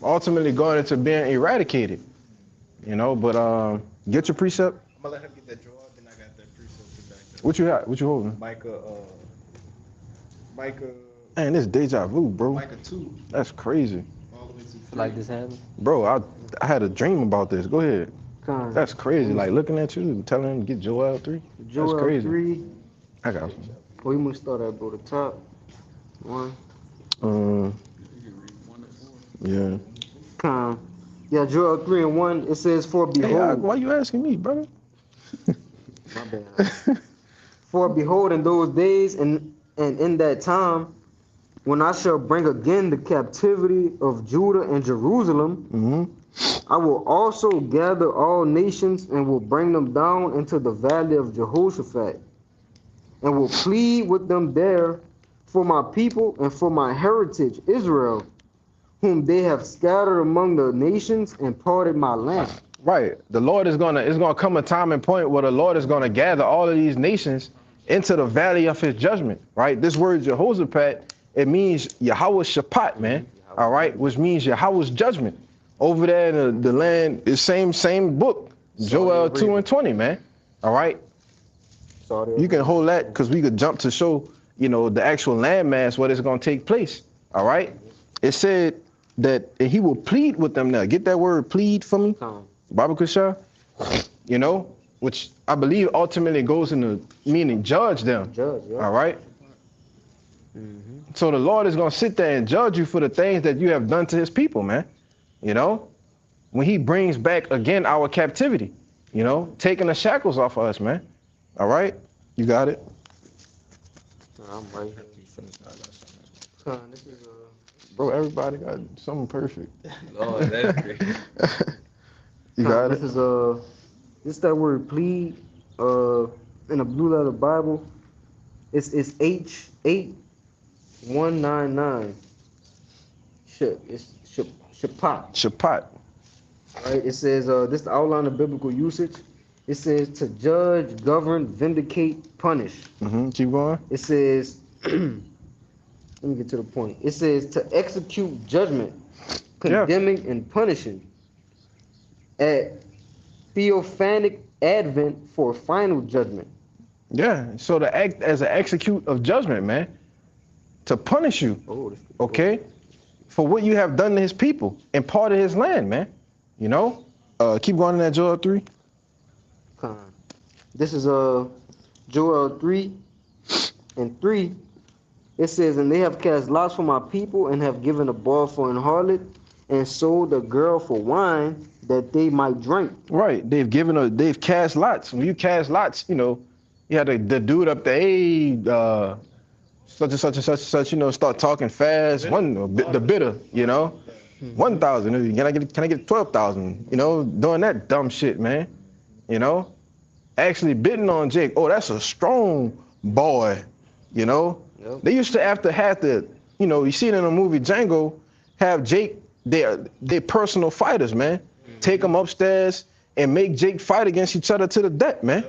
Ultimately going into being eradicated. You know, but get your precept.
I'm gonna let him get that draw, then I got that precept back there.
What you got? What you holding?
Micah
Man, this deja vu, bro.
2,
That's crazy.
all the way to 3.
Like this happened.
Bro, I had a dream about this. Go ahead.
Con.
That's crazy. Like looking at you and telling him to get Joel 3.
Joel
That's crazy.
3.
I got you.
Well, you must start at bro the top. 1.
Yeah.
Con. Yeah, Joel 3 and 1. It says, "For
Hey,
behold."
why you asking me, brother?
My bad. For behold, in those days and in that time, when I shall bring again the captivity of Judah and Jerusalem,
Mm-hmm.
I will also gather all nations and will bring them down into the valley of Jehoshaphat, and will plead with them there for my people and for my heritage Israel, whom they have scattered among the nations and parted my land.
Right. The Lord is gonna come a time and point where the Lord is gonna gather all of these nations into the valley of his judgment. Right? This word Jehoshaphat, it means Yahweh's Shaphat, man. All right, which means Yahweh's judgment. Over there in the land is same book, Joel 2 and 20, man. All right. You can hold that because we could jump to show, you know, the actual landmass where it's gonna take place. All right. It said that he will plead with them now. Get that word plead for me,
Con.
Baba Kushah. You know, which I believe ultimately goes into meaning judge them.
Judge, yeah.
All right.
Mm-hmm.
So the Lord is gonna sit there and judge you for the things that you have done to His people, man. You know, when He brings back again our captivity. You know, taking the shackles off of us, man. All right, you got it.
I'm right here. Con, this is
Bro, everybody got something perfect.
Lord, that's great.
You got
this
it?
is this that word plead in the Blue Letter Bible. It's H8199. It's Shapat.
Shapat.
Right? It says this is the outline of biblical usage. It says to judge, govern, vindicate, punish.
Keep going.
It says let me get to the point. It says to execute judgment, condemning and punishing. At theophanic advent for final judgment.
Yeah. So to act as an execute of judgment, man, to punish you. Okay, for what you have done to His people and part of His land, man. You know. Keep going in that Joel 3.
This is Joel 3:3. It says, and they have cast lots for my people and have given a ball for an harlot and sold a girl for wine that they might drink.
Right. They've cast lots. When you cast lots, you know, you had the dude up there, hey, such and such and such and such, you know, start talking fast. The bidder, you know, 1,000. Can I get 12,000? You know, doing that dumb shit, man. You know, actually bidding on Jake. Oh, that's a strong boy. You know, they used to have to, you know, you see it in the movie Django, have Jake, they're personal fighters, man. Take them upstairs and make Jake fight against each other to the death, man.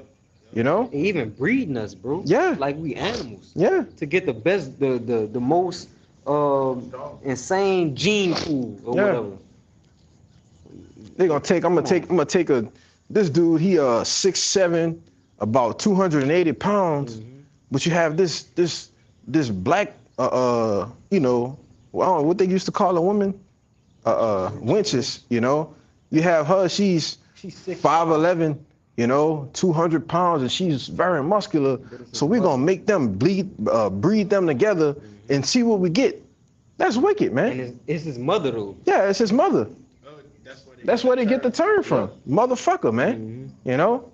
You know?
And even breeding us, bro.
Yeah.
Like we animals.
Yeah.
To get the best, the most insane gene pool or whatever.
They're gonna take, I'm gonna take this dude, he 6'7", about 280 pounds, but you have this black you know, I don't know what they used to call a woman, wenches, you know. You have her, she's 5'11", you know, 200 pounds, and she's very muscular. So we're gonna make them breed them together and see what we get. That's wicked, man.
And it's his mother though.
Yeah, it's his mother. That's where they get the term from. Motherfucker, man. You know?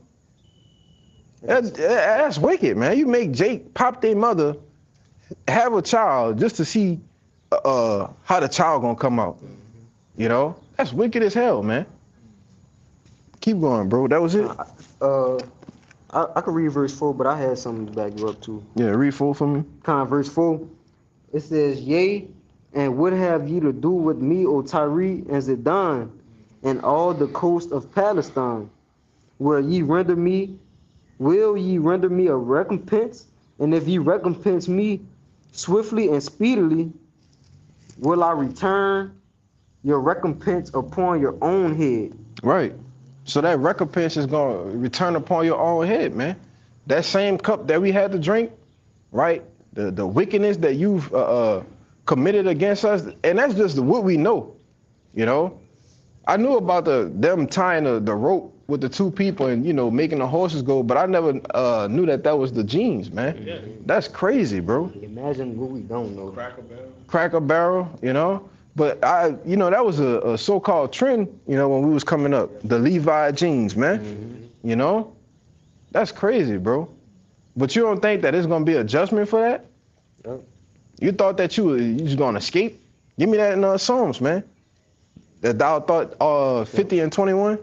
That's wicked, man. You make Jake pop their mother, have a child just to see how the child gonna come out. You know? That's wicked as hell, man. Keep going, bro. That was it?
I could read verse 4, but I had something to back you up too.
Yeah, read 4 for me.
Verse 4. It says, yea, and what have ye to do with me, O Tyre and Zidon, and all the coast of Palestine? Will ye render me a recompense? And if ye recompense me swiftly and speedily, will I return your recompense upon your own head.
Right. So that recompense is going to return upon your own head, man. That same cup that we had to drink, right? The wickedness that you've committed against us, and that's just what we know, you know? I knew about them tying the rope with the two people and, you know, making the horses go, but I never knew that was the genes, man. Yeah. That's crazy, bro.
Imagine what we don't know.
Cracker Barrel, you know? But you know, that was a so-called trend, you know, when we was coming up, the Levi jeans, man. You know? That's crazy, bro. But you don't think that there's going to be adjustment for that?
Yep.
You thought that you was going to escape? Give me that in Psalms, man. That thou thought 50 and 21?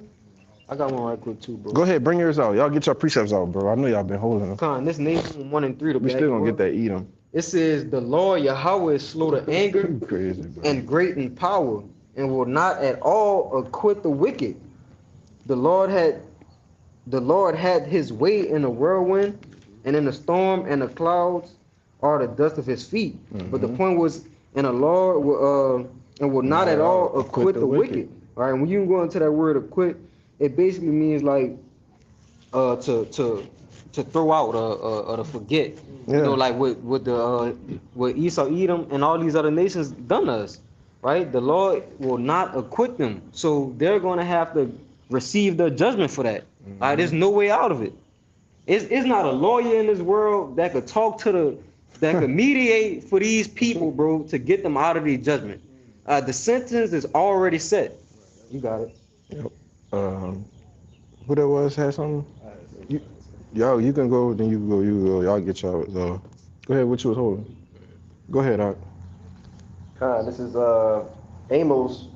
I got one right quick too, bro.
Go ahead, bring yours out. Y'all get your precepts out, bro. I know y'all been holding them.
Con, this Nahum 1 and 3 to
We
back
still
you
gonna
up.
get that Edom.
It says, the Lord Yahweh is slow to anger
Crazy, bro.
and great in power, and will not at all acquit the wicked. The Lord had his way in a whirlwind, and in the storm and the clouds are the dust of his feet. But the point was, and the Lord will not at all acquit the wicked. All right, when you go into that word acquit, it basically means like to throw out or to forget. Yeah. You know, like what Esau, Edom, and all these other nations done to us. right? The Lord will not acquit them. So they're going to have to receive their judgment for that. All right, there's no way out of it. It's not a lawyer in this world that could talk to that could mediate for these people, bro, to get them out of the judgment. The sentence is already set. You got it.
Yep. Who that was had something? You can go, then you can go, Y'all get y'all. Go ahead, what you was holding. Go ahead, Art.
This is Amos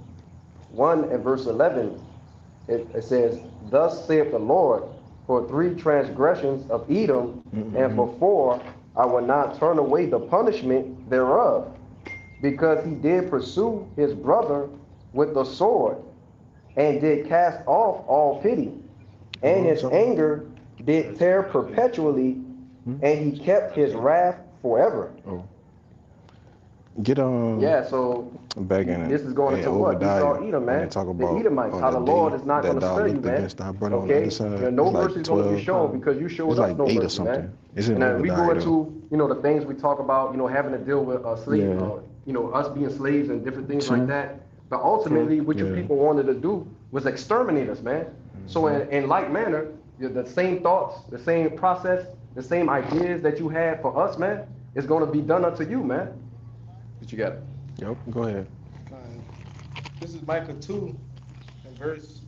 1 and verse 11. It says, "Thus saith the Lord, for 3 transgressions of Edom, and for 4 I will not turn away the punishment thereof, because he did pursue his brother with the sword, and did cast off all pity, and his anger did tear perpetually, and he kept his wrath forever."
Oh. Get on.
Yeah, so
back in
this is going into what? Esau, Edom, man.
Talk about,
the Edomites, how the Lord is not going to spare you, man. Okay? No mercy is going to be shown because you showed us no mercy, man. And we go into, the things we talk about, having to deal with slaves, us being slaves and different things like that. But ultimately, what you people wanted to do was exterminate us, man. So in like manner, the same thoughts, the same process, the same ideas that you had for us, man, is going to be done unto you, man. What you got?
Yep, go ahead.
This is Micah 2, and verse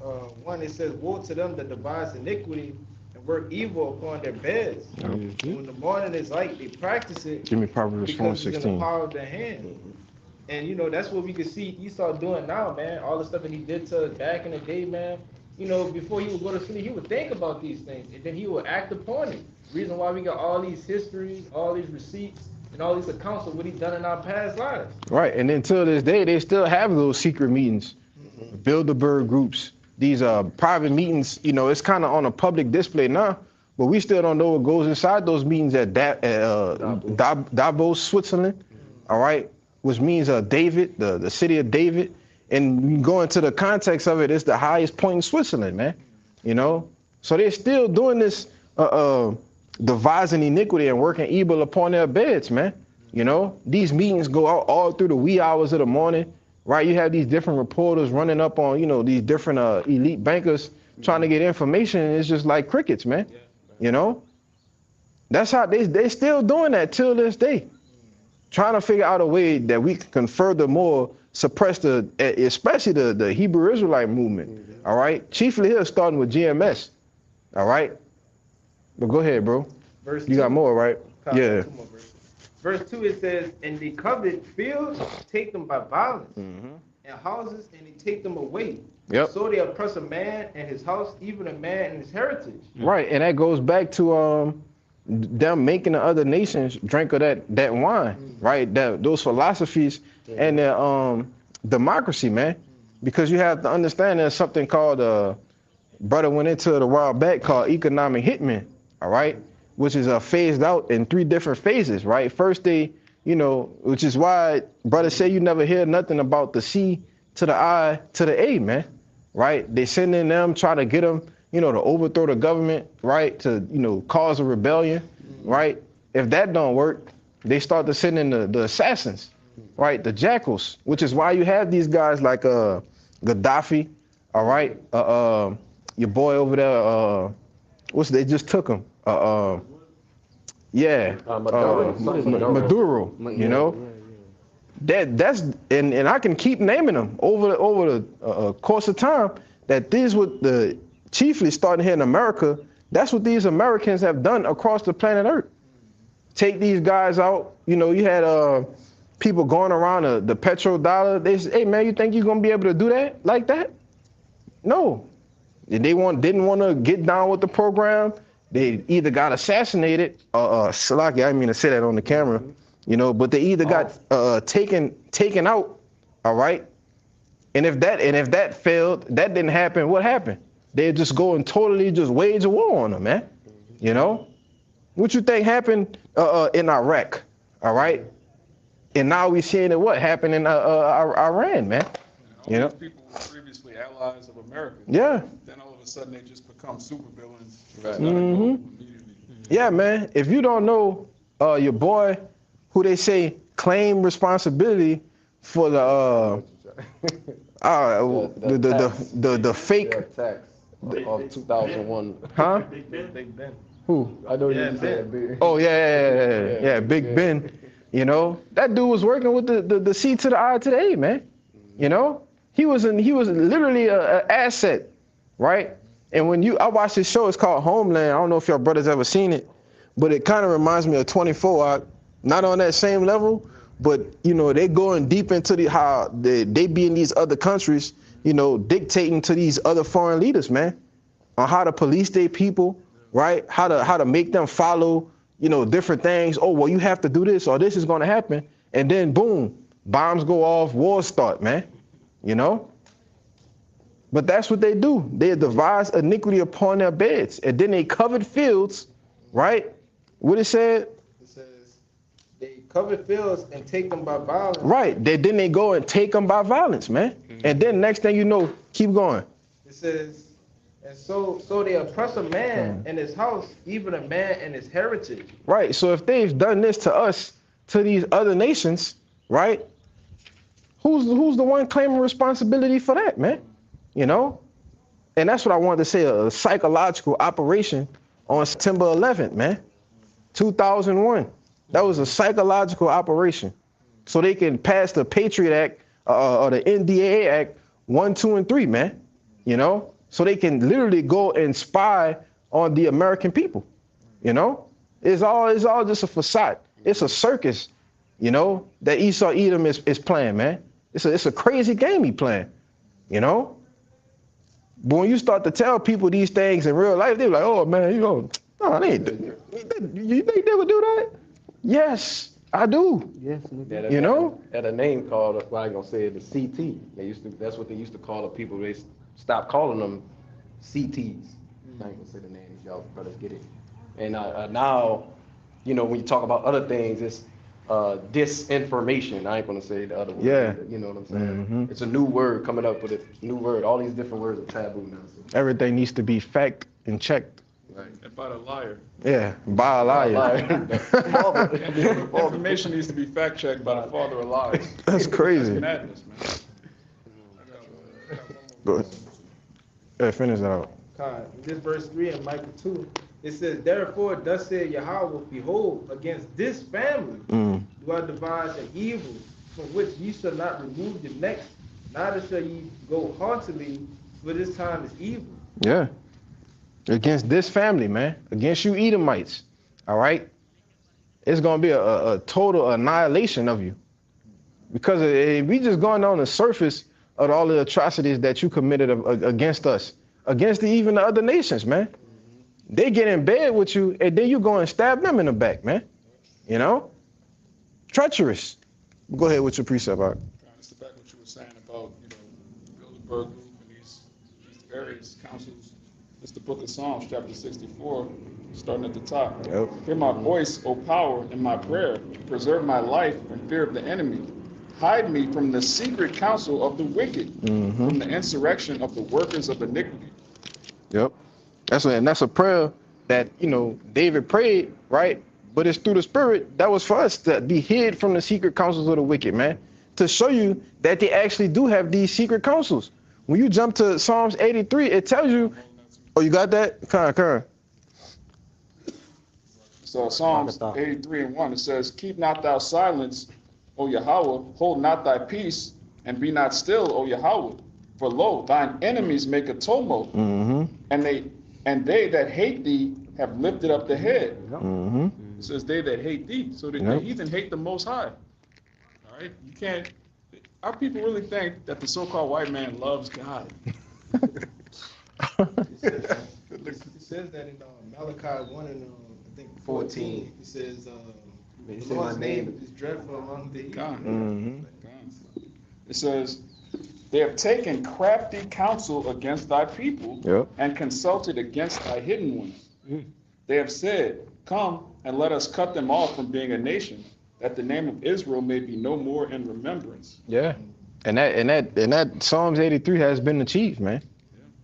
1. It says, "Woe to them that devise iniquity and work evil upon their beds. When the morning is light, they practice it.
Give me Proverbs 4:16.
Because it's in the power of their hand." And that's what we can see Esau doing now, man. All the stuff that he did to us back in the day, man. Before he would go to sleep, he would think about these things, and then he would act upon it. Reason why we got all these histories, all these receipts, and all these accounts of what he's done in our past lives.
Right, and until this day, they still have those secret meetings, Bilderberg groups, these private meetings. It's kind of on a public display now, but we still don't know what goes inside those meetings at Davos, Switzerland. All right, which means David, the city of David. And you go into the context of it, it's the highest point in Switzerland, man. So they're still doing this, devising iniquity and working evil upon their beds, man. These meetings go out all through the wee hours of the morning, right? You have these different reporters running up on, these different elite bankers trying to get information, and it's just like crickets, man. That's how they still doing that till this day, trying to figure out a way that we can furthermore suppress especially the Hebrew Israelite movement. All right, chiefly here starting with GMS. All right, but go ahead, bro.
Verse
you
2,
got more, right? Yeah.
Verse 2, it says, "And they covet fields, take them by violence, and houses, and they take them away.
Yep.
So they oppress a man and his house, even a man and his heritage."
Right, and that goes back to them making the other nations drink of that wine, right? Those philosophies and their democracy, man. Because you have to understand there's something called brother went into it a while back called economic hitman, all right? Which is phased out in 3 different phases, right? First they, which is why brother say you never hear nothing about the C to the I to the A, man, right? They send in them, try to get them, to overthrow the government, right? To, cause a rebellion, right? If that don't work, they start to send in the assassins, right? The jackals, which is why you have these guys like Gaddafi, all right? Your boy over there, they just took him. Maduro, That's and I can keep naming them over the course of time, that these were the chiefly starting here in America. That's what these Americans have done across the planet Earth. Take these guys out. You had people going around the petrodollar. They say, "Hey man, you think you're gonna be able to do that like that?" No. They didn't want to get down with the program. They either got assassinated, Salaki, I didn't mean to say that on the camera, but they either got taken out, all right? And if that failed, that didn't happen, what happened? They'd just go and totally just wage a war on them, man. What you think happened in Iraq, all right? And now we're seeing what happened in Iran, man.
These people were previously allies of America.
Yeah.
Then all of a sudden they just become supervillains.
Right. Yeah, man. If you don't know your boy, who they say claim responsibility for the the fake,
The attacks of 2001.
huh?
Big Ben.
Who?
I know
Yeah,
you said big.
Oh yeah, Big Ben. You know, that dude was working with the C to the I to the A, man. You know, he was literally a asset, right? And when I watched this show, it's called Homeland. I don't know if your brothers ever seen it, but it kind of reminds me of 24. Not on that same level, but you know, they going deep into how they be in these other countries, you know, dictating to these other foreign leaders, man, on how to police their people, right? How to make them follow, you know, different things. Oh, well, you have to do this or this is going to happen. And then boom, bombs go off, wars start, man, you know? But that's what they do. They devise iniquity upon their beds. And then they covered fields, right? What it said?
It says they cover fields and take them by violence.
Right. Then they go and take them by violence, man. And then next thing you know, keep going.
It says, and so they oppress a man in his house, even a man in his heritage.
Right. So if they've done this to us, to these other nations, right? Who's the one claiming responsibility for that, man? You know? And that's what I wanted to say, a psychological operation on September 11th, man. 2001. That was a psychological operation. So they can pass the Patriot Act or the NDAA Act 1, 2, and 3, man. You know? So they can literally go and spy on the American people. You know? It's all just a facade. It's a circus, you know, that Esau Edom is playing, man. It's a crazy game he playing, you know? But when you start to tell people these things in real life, they're like, oh, man, you know, no, they ain't, you think they would do that? Yes, I do.
Yes, nigga.
You know?
Had a name called, well, I ain't gonna say it, the CT. That's what they used to call the people. They stopped calling them CTs. I ain't gonna say the names, y'all brothers get it. And now, you know, when you talk about other things, it's disinformation. I ain't gonna say the other word.
Yeah.
You know what I'm saying? It's a new word coming up with a new word. All these different words are taboo now. So.
Everything needs to be fact and checked.
Right.
About a liar.
Yeah, by a liar.
Information needs to be fact checked by the father of lies.
That's crazy.
Madness, man.
Go ahead. Yeah, finish that out.
This verse 3 in Micah 2, it says, therefore, thus said Yahweh, behold, against this family do I devise an evil, from which ye shall not remove your necks, neither shall ye go haughtily, for this time is evil.
Yeah. Against this family, man. Against you Edomites. All right? It's going to be a total annihilation of you. Because if we just going on the surface of all the atrocities that you committed against us, against even the other nations, man. They get in bed with you, and then you go and stab them in the back, man. You know? Treacherous. Go ahead with your precept, Art.
It's the fact what you were saying about, you know, Bilderberg Group and these various councils. It's the book of Psalms, chapter 64, starting at the top.
Yep.
Hear my voice, O power, in my prayer. Preserve my life from fear of the enemy. Hide me from the secret counsel of the wicked, from the insurrection of the workers of iniquity.
Yep. That's a prayer that, you know, David prayed, right? But it's through the Spirit. That was for us to be hid from the secret counsels of the wicked, man. To show you that they actually do have these secret counsels. When you jump to Psalms 83, it tells you, oh, you got that? Come.
So Psalms 83 and 1, it says, keep not thou silence, O Yahweh, hold not thy peace, and be not still, O Yahweh. For lo, thine enemies make a tumult, and they that hate thee have lifted up the head. It says they that hate thee. So the heathen hate the Most High. All right? You can't, our people really think that the so-called white man loves God.
It says that in Malachi 1 and I think 14. It says, the Lord's name is dreadful among the heathen.
It says, they have taken crafty counsel against thy people and consulted against thy hidden ones. They have said, come and let us cut them off from being a nation, that the name of Israel may be no more in remembrance.
Yeah. And that Psalms 83 has been achieved, man.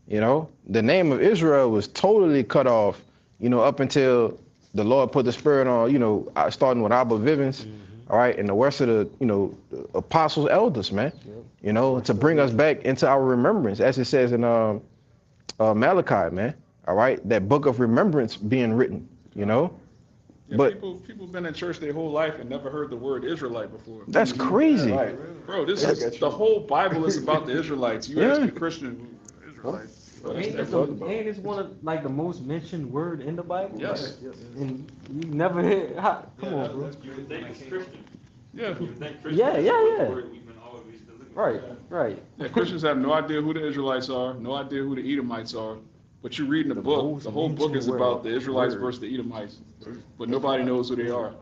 You know, the name of Israel was totally cut off, you know, up until the Lord put the Spirit on, you know, starting with Abba Vivens, all right, and the rest of the, the apostles, elders, man, to bring us back into our remembrance, as it says in Malachi, man, all right, that book of remembrance being written,
Yeah,
but
people been in church their whole life and never heard the word Israelite before.
that's crazy.
Right.
Bro, this is the whole Bible is about the Israelites. You ask a Christian, Israelites.
Ain't this one of like the most mentioned word in the Bible?
Yes.
And you never hear. Come on, bro.
Yeah.
Yeah. Right.
Yeah, Christians have no idea who the Israelites are, no idea who the Edomites are. But you read in the book, the whole book is about the Israelites versus the Edomites. But nobody knows who they are.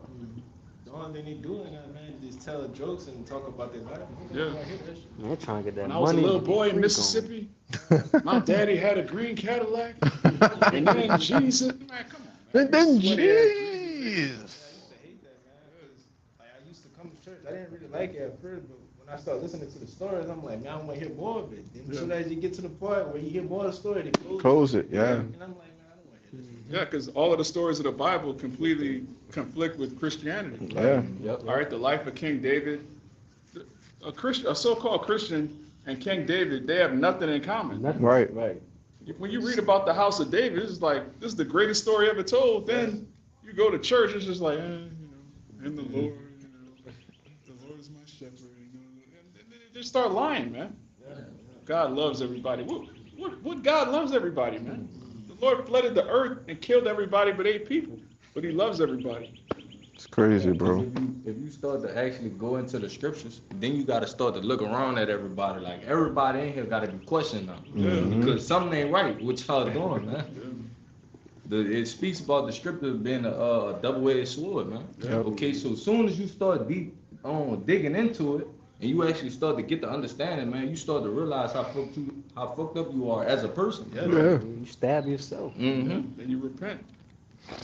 The only thing they do in that, man, is tell jokes and talk about their life.
Yeah.
Man, they're trying to get that
When
money.
I was a little boy in
Freak
Mississippi, my daddy had a green Cadillac, and then Jesus, man, come on, man.
And then
Sweaty ass
jeez.
I used to hate that, man, because like, I used to come to church. I didn't really like it at first, but when I started listening to the stories, I'm like, man, I want to hear more of it. Then as soon as you get to the part where you hear more of the story, they
Close it, yeah.
And I'm like, man, I don't want to hear this.
Yeah, because all of the stories of the Bible completely conflict with Christianity.
Yeah.
All right, the life of King David, a so-called Christian and King David, they have nothing in common.
Right.
When you read about the house of David, it's like, this is the greatest story ever told. Then you go to church, it's just like, and the Lord, the Lord is my shepherd. And they just start lying, man. God loves everybody. What God loves everybody, man? The Lord flooded the earth and killed everybody but 8 people. But he loves everybody.
It's crazy, bro.
If you start to actually go into the scriptures, then you got to start to look around at everybody. Like everybody in here got to be questioning them because something ain't right. What y'all doing, man? It speaks about the scripture being a double-edged sword, man. Okay, so as soon as you start digging into it, and you actually start to get the understanding, man, you start to realize how fucked up you are as a person.
Yeah.
You stab yourself.
Then you repent.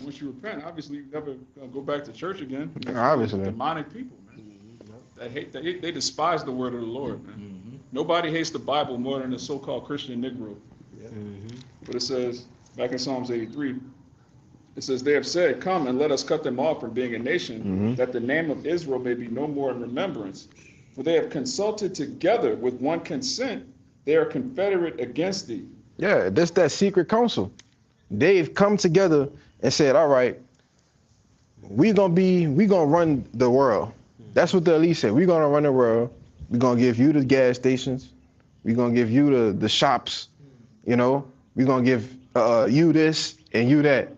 Once you repent, obviously you never go back to church again.
Obviously.
Demonic people, man. They despise the word of the Lord, man. Nobody hates the Bible more than the so-called Christian Negro. But it says, back in Psalms 83, it says, they have said, come and let us cut them off from being a nation, that the name of Israel may be no more in remembrance. For they have consulted together with one consent. They are confederate against thee.
Yeah, that's that secret council. They've come together and said, all right, we're gonna run the world. That's what the elite said. We're gonna run the world. We're gonna give you the gas stations. We're gonna give you the shops. We're gonna give you this and you that.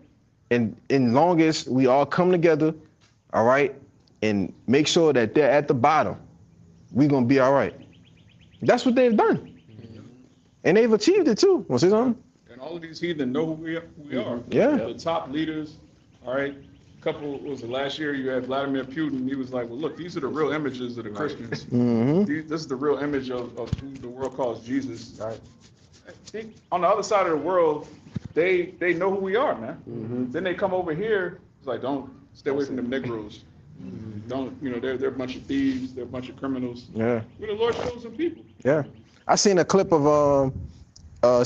And in longest we all come together, all right, and make sure that they're at the bottom, we're gonna be all right. That's what they've done. And they've achieved it too. Want to say something?
And all of these heathen know who we are.
Yeah.
The top leaders, all right. Last year you had Vladimir Putin. He was like, well, look, these are the real images of the Christians. This is the real image of who the world calls Jesus.
Right.
On the other side of the world, they know who we are, man. Then they come over here, it's like, don't stay away from them Negroes. Don't, they're a bunch of thieves, they're a bunch of criminals.
Yeah.
We're the Lord's chosen people.
Yeah. I seen a clip of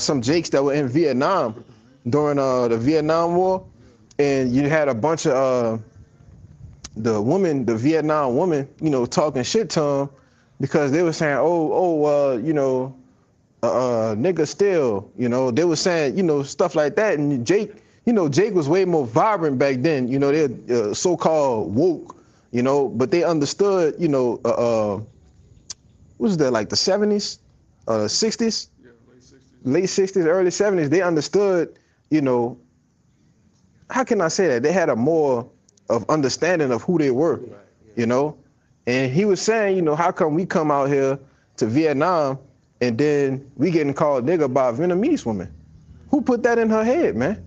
some Jakes that were in Vietnam during the Vietnam War, and you had a bunch of the Vietnam woman, talking shit to them because they were saying, nigga still, they were saying, stuff like that. And Jake was way more vibrant back then, they're so-called woke, but they understood, what was that, like the 70s, 60s?
Yeah,
Late 60s, early 70s, they understood, how can I say that? They had a more of understanding of who they were, And he was saying, how come we come out here to Vietnam and then we getting called nigga by a Vietnamese woman? Who put that in her head, man?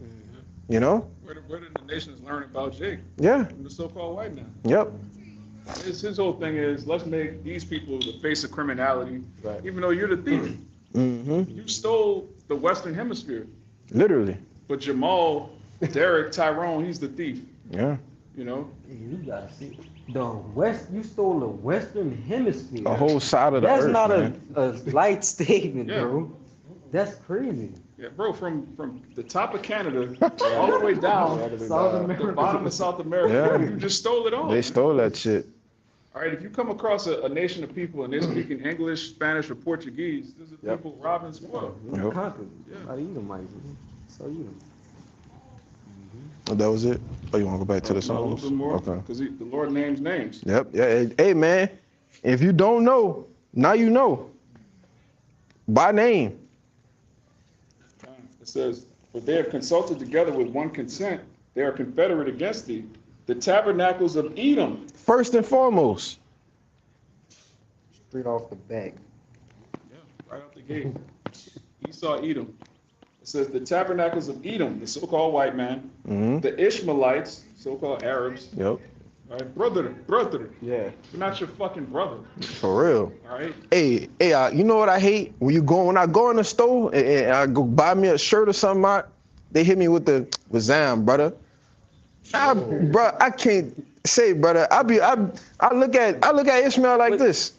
Where did the nations learn about Jake?
Yeah.
From the so-called white man.
Yep.
His whole thing is, let's make these people the face of criminality, even though you're the thief. You stole the Western Hemisphere.
Literally.
But Jamal, Derek, Tyrone, he's the thief.
Yeah.
You gotta see you stole the Western Hemisphere.
A whole side of the
That's
earth.
not
man.
a light statement,
Yeah.
bro. That's crazy.
Yeah, bro, from the top of Canada all the way down
South
the
America.
bottom of South America,
Yeah.
you just stole it all.
They stole that shit.
All right, if you come across a nation of people and they're speaking English, Spanish, or Portuguese, these are
Yep.
people robbing as well.
We conquered. By the Edomites. So you.
Oh, that was it? Oh, you want to go back to the
A little
Psalms?
bit more,
Okay.
because the Lord names names.
Yep. Yeah. Hey, man, if you don't know, now you know. By name.
It says, "For they have consulted together with one consent; they are confederate against thee. The tabernacles of Edom."
First and foremost.
Straight off the back.
Yeah, right out the gate. Esau, Edom. It says the tabernacles of Edom, the so-called white man,
Mm-hmm.
the Ishmaelites, so-called Arabs.
Yep.
All right, brother.
Yeah.
We're not your fucking brother.
For real.
All right.
Hey, you know what I hate? When I go in the store and I go buy me a shirt or something, they hit me with Zam, brother. Bro, I can't say, brother. I look at Ishmael like this,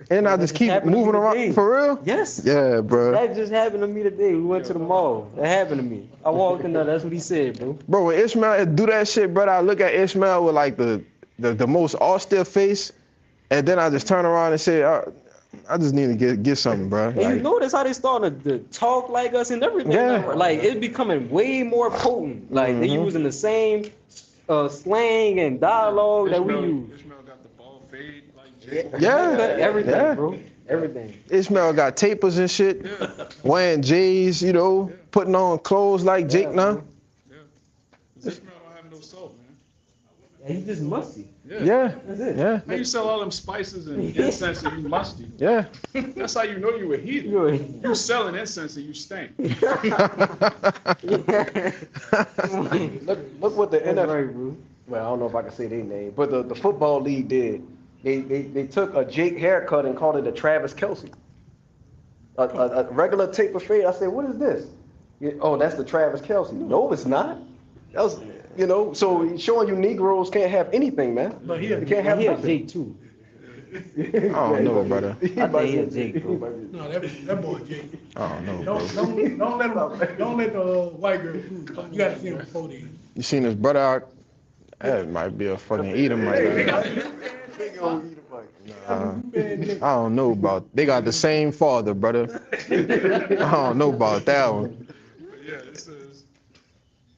and I just keep
happened to
moving
me
around.
today.
For real?
Yes.
Yeah, bro.
That just happened to me today. We went to the mall. That happened to me. I walked in there. That's what he said, bro.
Bro, when Ishmael do that shit, brother, I look at Ishmael with like the most austere face, and then I just turn around and say, I just need to get something, bro.
And you
Like,
notice how they starting to talk like us and everything.
Yeah.
Like it's becoming way more potent. Like they
Mhm.
using the same slang and dialogue that we use.
Ishmael got the ball fade like Jacob.
yeah,
Everything,
yeah.
bro. Everything.
Ishmael got tapers and shit, wearing J's, putting on clothes like Jake now.
Ishmael don't have no soul, man.
Yeah, he just musty.
Yeah,
That's it.
yeah,
How you sell all them spices and incense and you musty?
yeah.
That's how you know you a heathen.
You
You selling incense and you stink.
Look what the
That's
NFL.
right, bro.
Well, I don't know if I can say their name, but the football league did. They took a Jake haircut and called it a Travis Kelsey. A regular taper fade. I said, what is this? Oh, that's the Travis Kelsey. No, it's not. That was, so he's showing you Negroes can't have anything, man.
But he
They can't have
He a
nothing.
Jake too.
I don't know, brother.
I think he a Jake, bro.
No, that boy Jake.
I don't know, bro.
Don't let the white girl fool. You gotta see him before then.
You seen this brother out? That might be a fucking Edomite. Man. I don't know about. They got the same father, brother. I don't know about that one.
Yeah,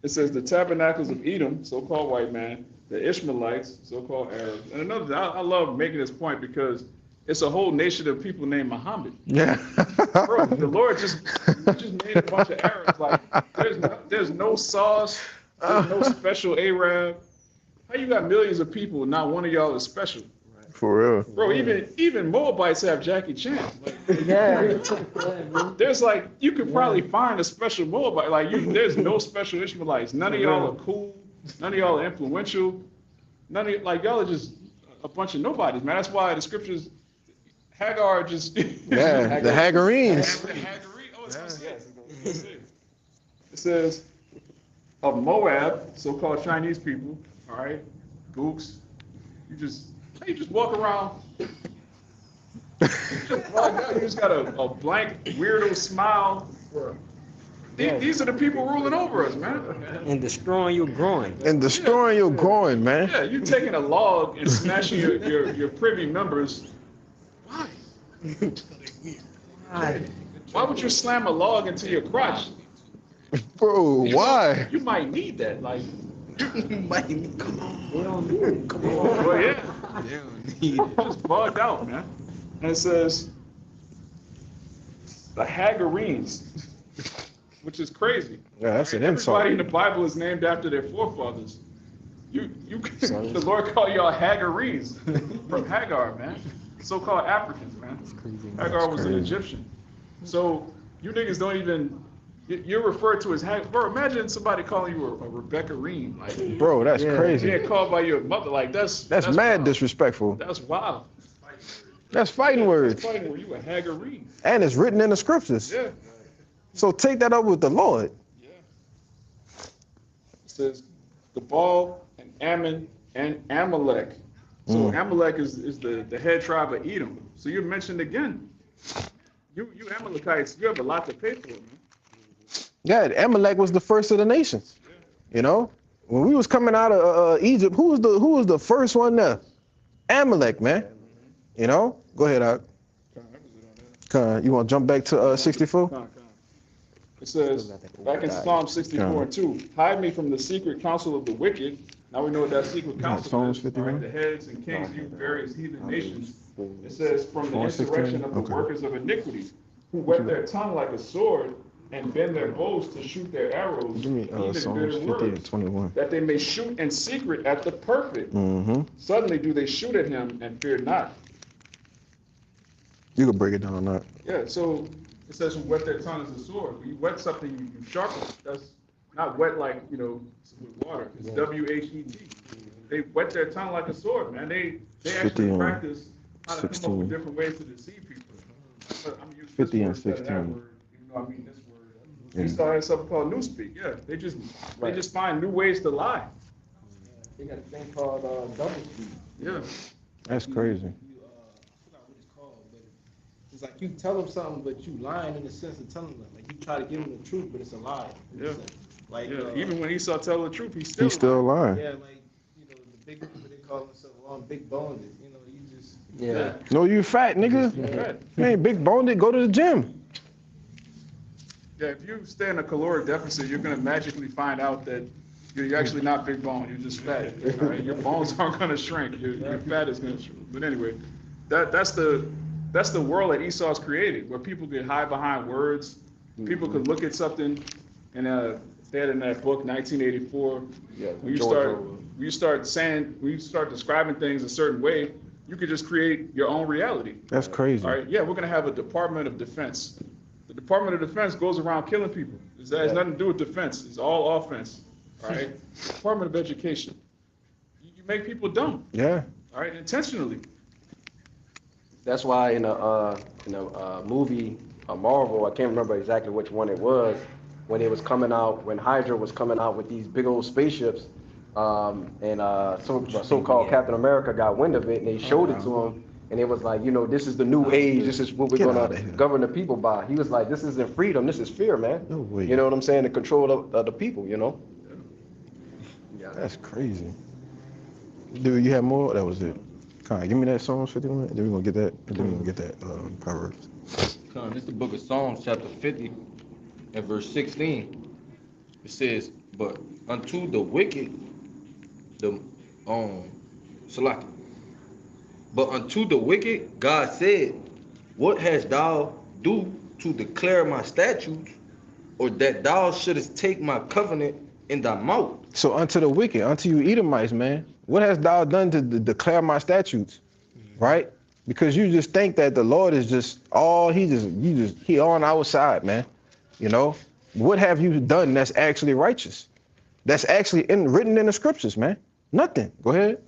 it says the tabernacles of Edom, so-called white man, the Ishmaelites, so-called Arabs. And another thing, I love making this point because it's a whole nation of people named Muhammad.
Yeah.
Bro, the Lord just made a bunch of Arabs. Like, there's no sauce, there's no special Arab. How you got millions of people and not one of y'all is special?
For real.
Bro, even Moabites have Jackie Chan. Like,
Yeah.
there's like, you could probably find a special Moabite. Like, there's no special Ishmaelites. None of y'all are cool. None of y'all are influential. None of like y'all are just a bunch of nobodies, man. That's why the scriptures, Hagar just
Yeah, the Hagarenes.
It says of Moab, so-called Chinese people. All right, gooks. You just walk around. You just got a blank weirdo smile. These are the people ruling over us, man.
And destroying your groin.
And destroying your groin, man.
Yeah, you taking a log and smashing your privy members. Why? Why would you slam a log into your crotch?
Bro, why?
You might need that. Like,
They don't need it.
come on, bro. Yeah. Just bugged out, man. And it says the Hagarenes, which is crazy.
Yeah, that's an insult.
Everybody in the Bible is named after their forefathers. The Lord called y'all Hagarenes from Hagar, man. So-called Africans, man. Hagar was an Egyptian. So you niggas don't even. You're referred to as Hagar. Bro, imagine somebody calling you a Rebecca Reem. Like,
Bro, that's crazy.
being called by your mother. Like, that's
Mad
wild.
disrespectful.
That's wild.
That's fighting words.
Fighting where you a Hagarene.
And it's written in the scriptures.
Yeah.
So take that up with the Lord.
Yeah. It says Gebal and Ammon and Amalek. So Amalek is the head tribe of Edom. So you're mentioned again. You Amalekites, you have a lot to pay for, man.
Yeah, Amalek was the first of the nations. You know, when we was coming out of Egypt, who was the first one there? Amalek, man. You know? Go ahead, Ak. You want to jump back to 64?
It says, back in Psalm 64 and 2, hide me from the secret counsel of the wicked. Now we know what that secret counsel
Psalms
is.
51?
Right? The heads and kings of various heathen nations. It says, from the insurrection of the workers of iniquity, who whet their tongue like a sword and bend their bows to shoot their arrows,
Give me
even
Psalms
bitter
50
words,
and 21.
that they may shoot in secret at the perfect.
Mm-hmm.
Suddenly do they shoot at him and fear not.
You can break it down, Ak.
Yeah, so it says, who whet their tongue as a sword. When you wet something, you sharpen it. That's not wet like, with water. It's W-H-E-T. They wet their tongue like a sword, man. They actually
50
practice how to come up with
16.
different ways to deceive people. But I'm using
50 and
this word instead of that
16.
word, even though I mean this word. We started something called newspeak. Yeah, they just find new ways to lie.
They got a thing called double speak.
Yeah.
That's crazy.
I forgot what it's called, but it's like you tell them something, but you lying in the sense of telling them. Like you try to give them the truth, but it's a lie.
Yeah.
Like
Yeah. Even when Esau tell the truth, he's still
He's still lying.
yeah, like the big people they call themselves big boned. You just
Yeah.
No, you fat, nigga.
Right.
You ain't big boned, go to the gym.
Yeah, if you stay in a caloric deficit, you're gonna magically find out that you're actually not big bone, you're just fat. All right? Your bones aren't gonna shrink. Your fat is gonna shrink. But anyway, that's the world that Esau's created, where people can hide behind words. People could look at something, and they had in that book 1984.
Yeah,
When
George
you start describing things a certain way, you could just create your own reality.
That's crazy.
All right, yeah, we're gonna have a Department of Defense. The Department of Defense goes around killing people. It has nothing to do with defense. It's all offense. All right. Department of Education. You make people dumb.
Yeah.
All right, intentionally.
That's why in a movie, Marvel, I can't remember exactly which one it was, when it was coming out, when Hydra was coming out with these big old spaceships, and so-called Captain America got wind of it, and they showed it to him, and it was like, this is the new age, this is what we're
Get
gonna
outta here.
govern the people by. He was like, this isn't freedom, this is fear, man.
No way.
You know what I'm saying? The control of the people,
That's crazy. Dude, you have more? That was it. Kai, give me that Psalms 51. Then we're gonna get that. And then we're gonna get that Proverbs.
This is the book of Psalms, chapter 50, and verse 16. It says, but unto the wicked, Salaki. But unto the wicked, God said, what hast thou do to declare my statutes, or that thou shouldest take my covenant in thy mouth?
So unto the wicked, unto you Edomites, man, what hast thou done to declare my statutes? Right? Because you just think that the Lord is just he on our side, man. What have you done that's actually righteous? That's actually written in the scriptures, man. Nothing. Go ahead.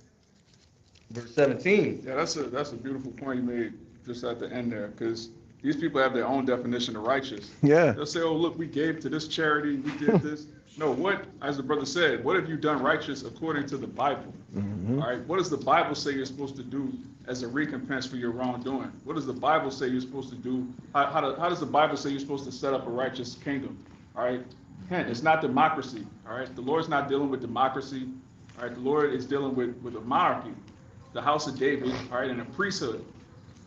Verse 17.
Yeah, that's a beautiful point you made just at the end there, because these people have their own definition of righteous.
Yeah.
They'll say, oh, look, we gave to this charity, we did this. No, what, as the brother said, what have you done righteous according to the Bible?
Mm-hmm.
All right, what does the Bible say you're supposed to do as a recompense for your wrongdoing? What does the Bible say you're supposed to do? How does the Bible say you're supposed to set up a righteous kingdom? All right, hence, it's not democracy. All right, the Lord's not dealing with democracy. All right, the Lord is dealing with a monarchy, the house of David, all right, and a priesthood,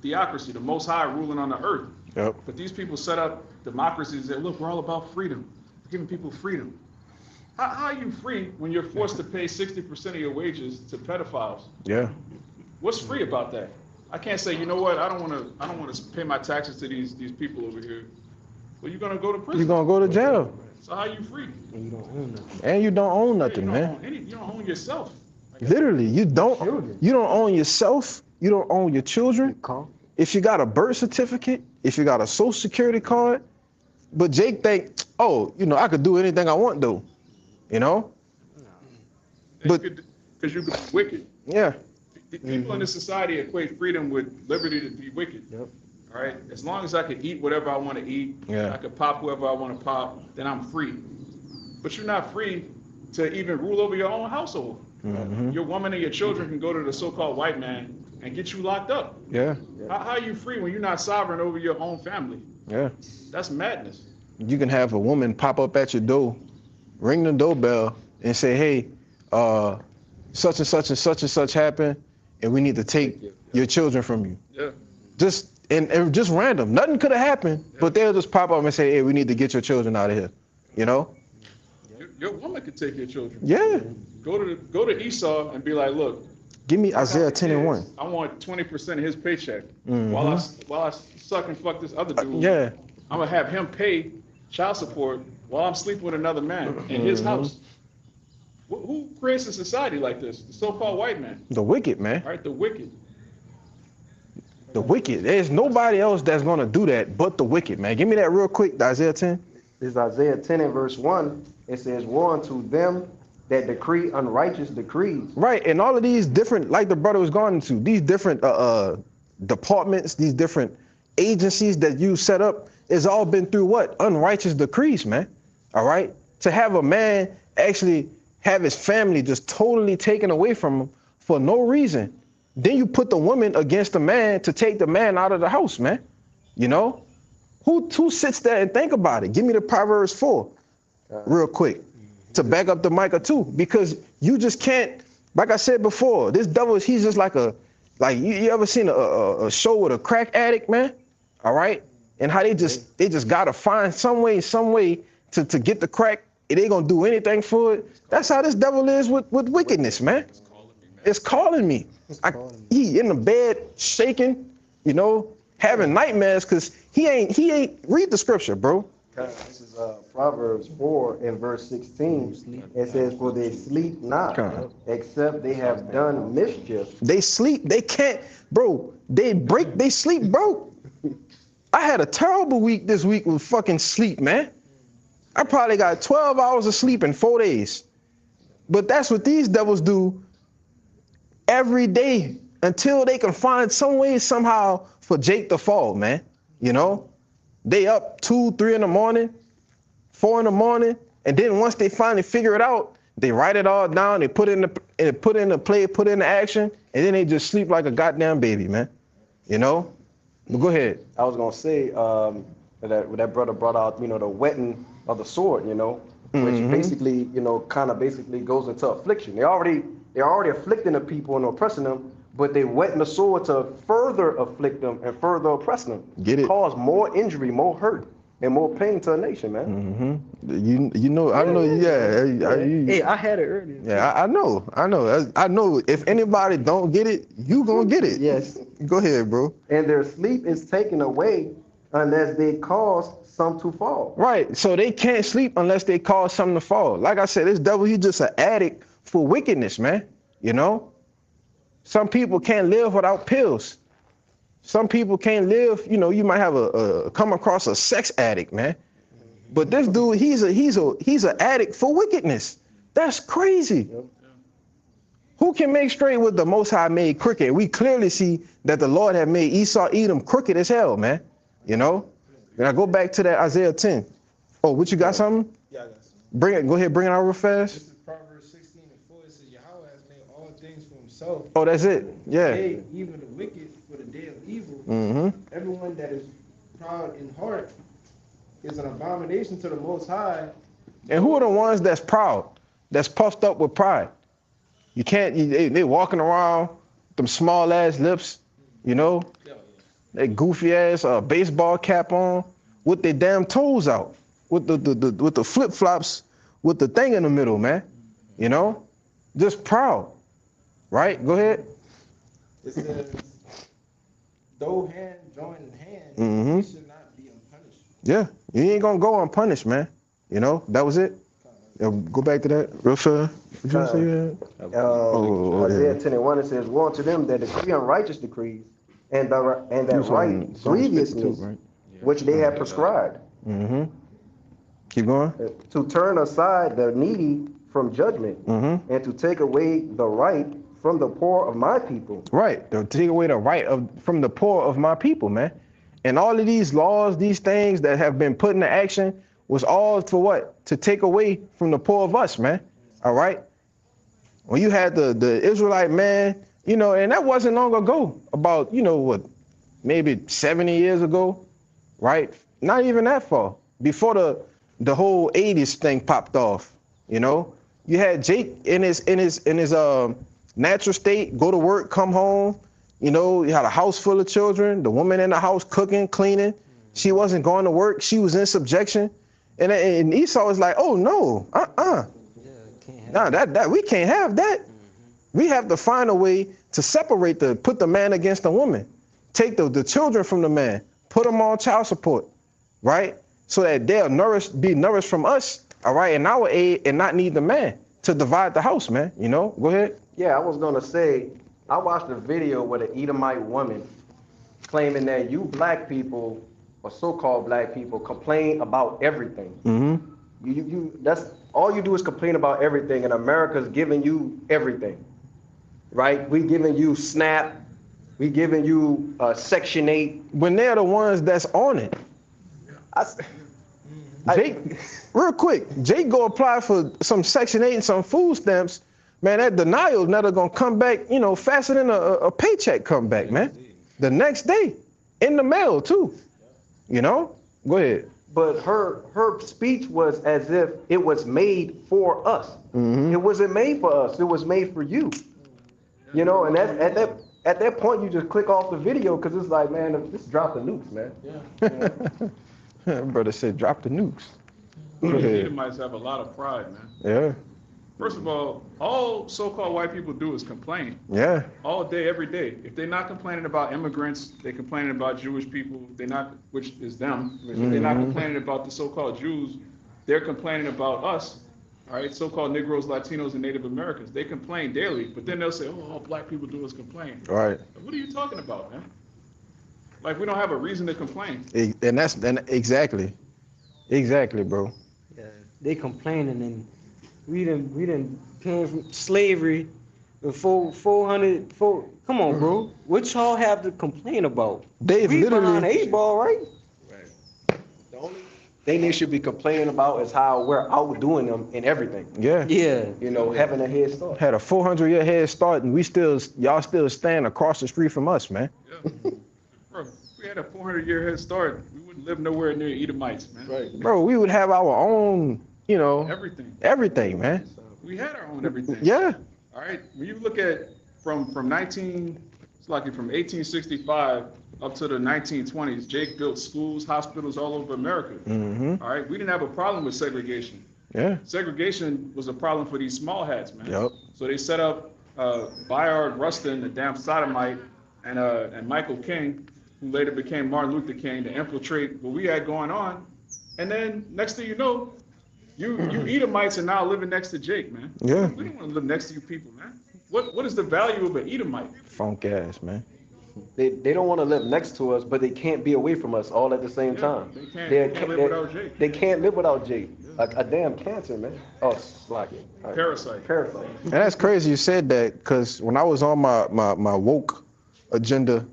theocracy, the Most High ruling on the earth.
Yep.
But these people set up democracies that, look, we're all about freedom. We're giving people freedom. How are you free when you're forced to pay 60% of your wages to pedophiles?
Yeah.
What's free about that? I can't say, you know what, I don't want to pay my taxes to these people over here. Well, you're gonna go to prison.
You're gonna go to jail.
So how are you free?
And you don't own nothing, man.
You don't own yourself.
Literally, you don't own yourself. You don't own your children. If you got a birth certificate, if you got a social security card, but Jake think, oh, I could do anything I want though. But
because you could be wicked.
Yeah.
People in this society equate freedom with liberty to be wicked.
Yep.
All right. As long as I can eat whatever I want to eat,
Yeah.
I can pop whoever I want to pop, then I'm free. But you're not free to even rule over your own household.
Mm-hmm.
Your woman and your children can go to the so-called white man and get you locked up.
Yeah.
How are you free when you're not sovereign over your own family?
Yeah.
That's madness.
You can have a woman pop up at your door, ring the doorbell, and say, hey, such and such and such and such happened, and we need to take your children from you.
Yeah.
Just and just random. Nothing could have happened, but they'll just pop up and say, hey, we need to get your children out of here. You know?
Your woman could take your children.
Yeah.
Go to Esau and be like, look,
Give me Isaiah 10 and 1.
I want 20% of his paycheck. While I suck and fuck this other dude,
Yeah.
I'm gonna have him pay child support while I'm sleeping with another man in his house. Who creates a society like this? The so-called white man,
The wicked, man.
right? The wicked.
The wicked. There's nobody else that's gonna do that but the wicked, man. Give me that real quick, the Isaiah 10.
This is Isaiah 10 and verse 1. It says, woe unto them that decree unrighteous decrees.
Right, and all of these different, like the brother was going into, these different departments, these different agencies that you set up, it's all been through what? Unrighteous decrees, man. All right? To have a man actually have his family just totally taken away from him for no reason. Then you put the woman against the man to take the man out of the house, man. You know? Who sits there and think about it? Give me the Proverbs 4 real quick to back up the Micah 2, because you just can't, like I said before, this devil, he's just like you ever seen a show with a crack addict, man? All right? And how they just gotta find some way to get the crack. They gonna do anything for it. That's how this devil is with wickedness, man. It's calling me. He in the bed shaking, you know, having nightmares because he ain't read the scripture, bro.
This is Proverbs 4 and verse 16. It says, for they sleep not, except they have done mischief.
They sleep, they can't, bro. They sleep, bro. I had a terrible week this week with fucking sleep, man. I probably got 12 hours of sleep in 4 days. But that's what these devils do every day until they can find some way somehow for Jake to fall, man. You know? They up 2, 3 in the morning, 4 in the morning, and then once they finally figure it out, they write it all down, they put it in the play, put it in the action, and then they just sleep like a goddamn baby, man. You know? But go ahead.
I was gonna say that brother brought out, you know, the whetting of the sword, you know, which basically, you know, kind of basically goes into affliction. They're already afflicting the people and oppressing them, but they whetting the sword to further afflict them and further oppress them.
Get it?
Cause more injury, more hurt, and more pain to a nation, man.
You know, I know,
Hey, I had it earlier.
Yeah, I know. I know if anybody don't get it, you gonna get it.
Yes.
Go ahead, bro.
And their sleep is taken away unless they cause some to fall.
Right, so they can't sleep unless they cause something to fall. Like I said, this devil, he's just an addict for wickedness, man. You know? Some people can't live without pills. Some people can't live, you know, you might have come across a sex addict, man. But this dude, he's an addict for wickedness. That's crazy. Yep. Who can make straight with the Most High made crooked? We clearly see that the Lord had made Esau, Edom crooked as hell, man. You know? And I go back to that Isaiah 10. Oh, what you got something?
Yeah, I got something.
Go ahead, bring it out real fast.
This is Proverbs 16 and 4. It says, Yahweh has made all things for himself.
Oh, that's it. Yeah.
Yea, even the wicked for the day of evil. Everyone that is proud in heart is an abomination to the Most High.
And who are the ones that's proud, that's puffed up with pride? You can't, they walking around, them small ass lips, you know, they goofy ass baseball cap on, with their damn toes out, with the flip flops, with the thing in the middle, man. You know, just proud, right? Go ahead.
It says, though hand join in hand, he should not be unpunished.
Yeah, you ain't gonna go unpunished, man. You know, that was it. Go back to that real fast. Did you say that?
Isaiah 10 and 1, it says, woe unto them that decree unrighteous decrees, and that right grievousness which they have prescribed.
Keep going.
To turn aside the needy from judgment, and to take away the right from the poor of my people.
Right, to take away the right from the poor of my people, man. And all of these laws, these things that have been put into action was all for what? To take away from the poor of us, man. All right? When you had the Israelite man, you know, and that wasn't long ago, about, you know, what, maybe 70 years ago, right? Not even that far. Before the whole 80s thing popped off, you know? You had Jake in his natural state, go to work, come home. You know, you had a house full of children, the woman in the house cooking, cleaning. She wasn't going to work. She was in subjection. And Esau was like, oh, no, nah, that we can't have that. We have to find a way to separate put the man against the woman. Take the children from the man, put them on child support, right? So that they'll be nourished from us, all right, in our aid and not need the man to divide the house, man. You know, go ahead.
Yeah, I was gonna say, I watched a video with an Edomite woman claiming that you black people, or so-called black people, complain about everything. That's all you do is complain about everything, and America's giving you everything, right? We giving you SNAP, we giving you Section 8.
When they're the ones that's on it. Jake, real quick, Jake go apply for some Section 8 and some food stamps. Man, that denial is never gonna come back, you know, faster than a paycheck come back, man. The next day, in the mail too, you know? Go ahead.
But her speech was as if it was made for us. It wasn't made for us, it was made for you. You know, and at that point, you just click off the video because it's like, man, just drop the nukes, man.
Brother said, drop the nukes.
The Edomites have a lot of pride, man.
Yeah.
First of all so-called white people do is complain.
Yeah.
All day, every day. If they're not complaining about immigrants, they're complaining about Jewish people. Which is them. If they're not complaining about the so-called Jews, they're complaining about us. All right, so-called Negroes, Latinos, and Native Americans. They complain daily, but then they'll say, oh, all black people do is complain.
All right.
What are you talking about, man? Like, we don't have a reason to complain.
And exactly, bro.
Yeah, they complaining, and we done came from slavery with 400. Come on, bro. What y'all have to complain about?
They've
we
literally
behind 8 ball, right?
The only thing they should be complaining about is how we're outdoing them in everything.
Yeah.
Yeah.
You know, having a head start.
Had a 400-year head start, and y'all still stand across the street from us, man.
Yeah. Bro, if we had a 400-year head start, we wouldn't live nowhere near Edomites, man.
Right.
Bro, we would have our own, you know,
Everything,
man.
We had our own everything.
Yeah.
All right. When you look at from 1865 up to the 1920s, Jake built schools, hospitals all over America. All right. We didn't have a problem with segregation.
Yeah.
Segregation was a problem for these small hats, man.
Yep.
So they set up Bayard Rustin, the damn sodomite, and Michael King, who later became Martin Luther King, to infiltrate what we had going on. And then next thing you know, you Edomites are now living next to Jake, man.
Yeah.
We don't want to live next to you people, man. What is the value of an Edomite?
Funk ass, man.
They don't want to live next to us, but they can't be away from us all at the same time.
They can't live without Jake.
They can't live without Jake. A damn cancer, man. Oh, slack it. Right.
Parasite.
And that's crazy you said that, because when I was on my woke agenda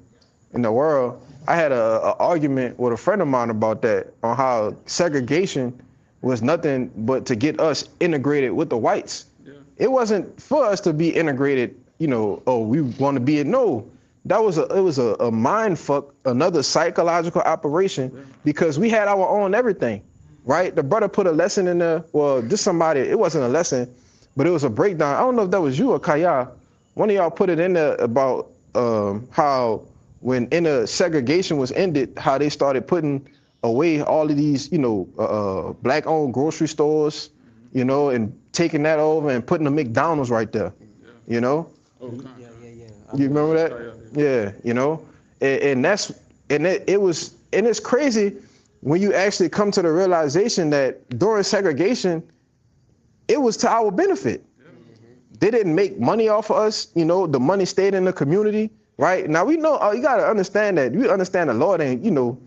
in the world, I had a argument with a friend of mine about that, on how segregation was nothing but to get us integrated with the whites.
Yeah.
It wasn't for us to be integrated, you know, oh, we want to be it. No, it was a mind fuck, another psychological operation, because we had our own everything, right? The brother put a lesson in there. Well, it wasn't a lesson, but it was a breakdown. I don't know if that was you or Kaya. One of y'all put it in there about how when inner segregation was ended, how they started putting away all of these, you know, black-owned grocery stores, you know, and taking that over and putting a McDonald's right there, you know?
Yeah.
You remember that? Yeah, you know? And it's crazy when you actually come to the realization that during segregation, it was to our benefit. They didn't make money off of us, you know, the money stayed in the community, right? Now we know, you gotta understand that. You understand the Lord ain't, you know,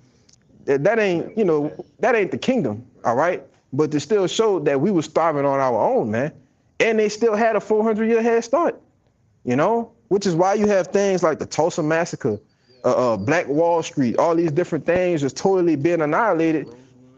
that ain't the kingdom, all right? But they still showed that we were starving on our own, man. And they still had a 400-year head start, you know? Which is why you have things like the Tulsa Massacre, Black Wall Street, all these different things just totally being annihilated.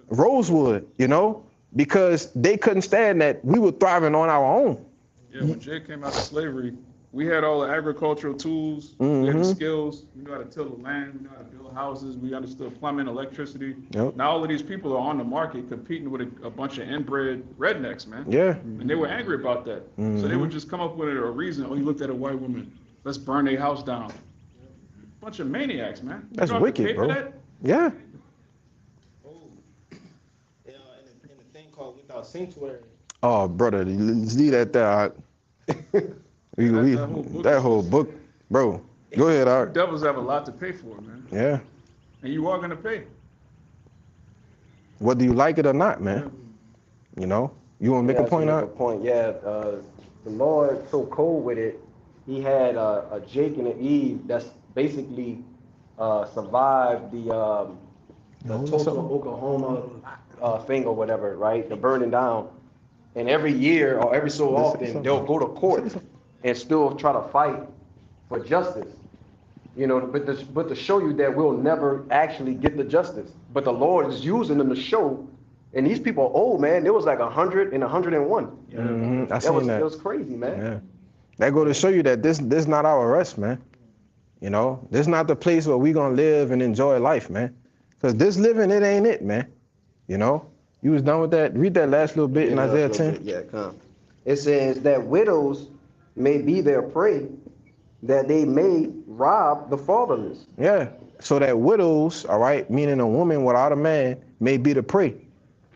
Rosewood, you know? Because they couldn't stand that we were thriving on our own.
Yeah, when Jake came out of slavery, We had all the agricultural tools, we had the
Mhm.
skills, we knew how to till the land, we knew how to build houses, we understood plumbing, electricity.
Yep.
Now all of these people are on the market competing with a bunch of inbred rednecks, man.
Yeah.
And they were angry about that. So they would just come up with a reason, oh, you looked at a white woman, let's burn their house down. Bunch of maniacs, man. You
That's
don't have to
wicked,
pay for
bro.
that?
Yeah.
Oh, yeah, and a thing called Without Sanctuary.
Oh, brother, let's leave that there. That whole book, bro. Go ahead, Art.
Devils have a lot to pay for, man.
Yeah.
And you are gonna pay.
Whether you like it or not, man. You know? You want to make a point,
Make a
Art?
point, yeah. The Lord so cold with it, he had a Jake and an Eve that's basically survived the Tulsa, Oklahoma thing or whatever, right? The burning down. And every year or every so often, they'll go to court and still try to fight for justice. You know, but to show you that we'll never actually get the justice. But the Lord is using them to show, and these people are old, man. It was like 100 and 101.
Mm-hmm. I seen that.
It was crazy, man.
Yeah. That go to show you that this not our rest, man. You know, this not the place where we gonna live and enjoy life, man. Cause this living, it ain't it, man. You know, you was done with that. Read that last little bit in Isaiah 10.
Yeah, come. It says that widows may be their prey, that they may rob the fatherless.
Yeah. So that widows, all right, meaning a woman without a man, may be the prey,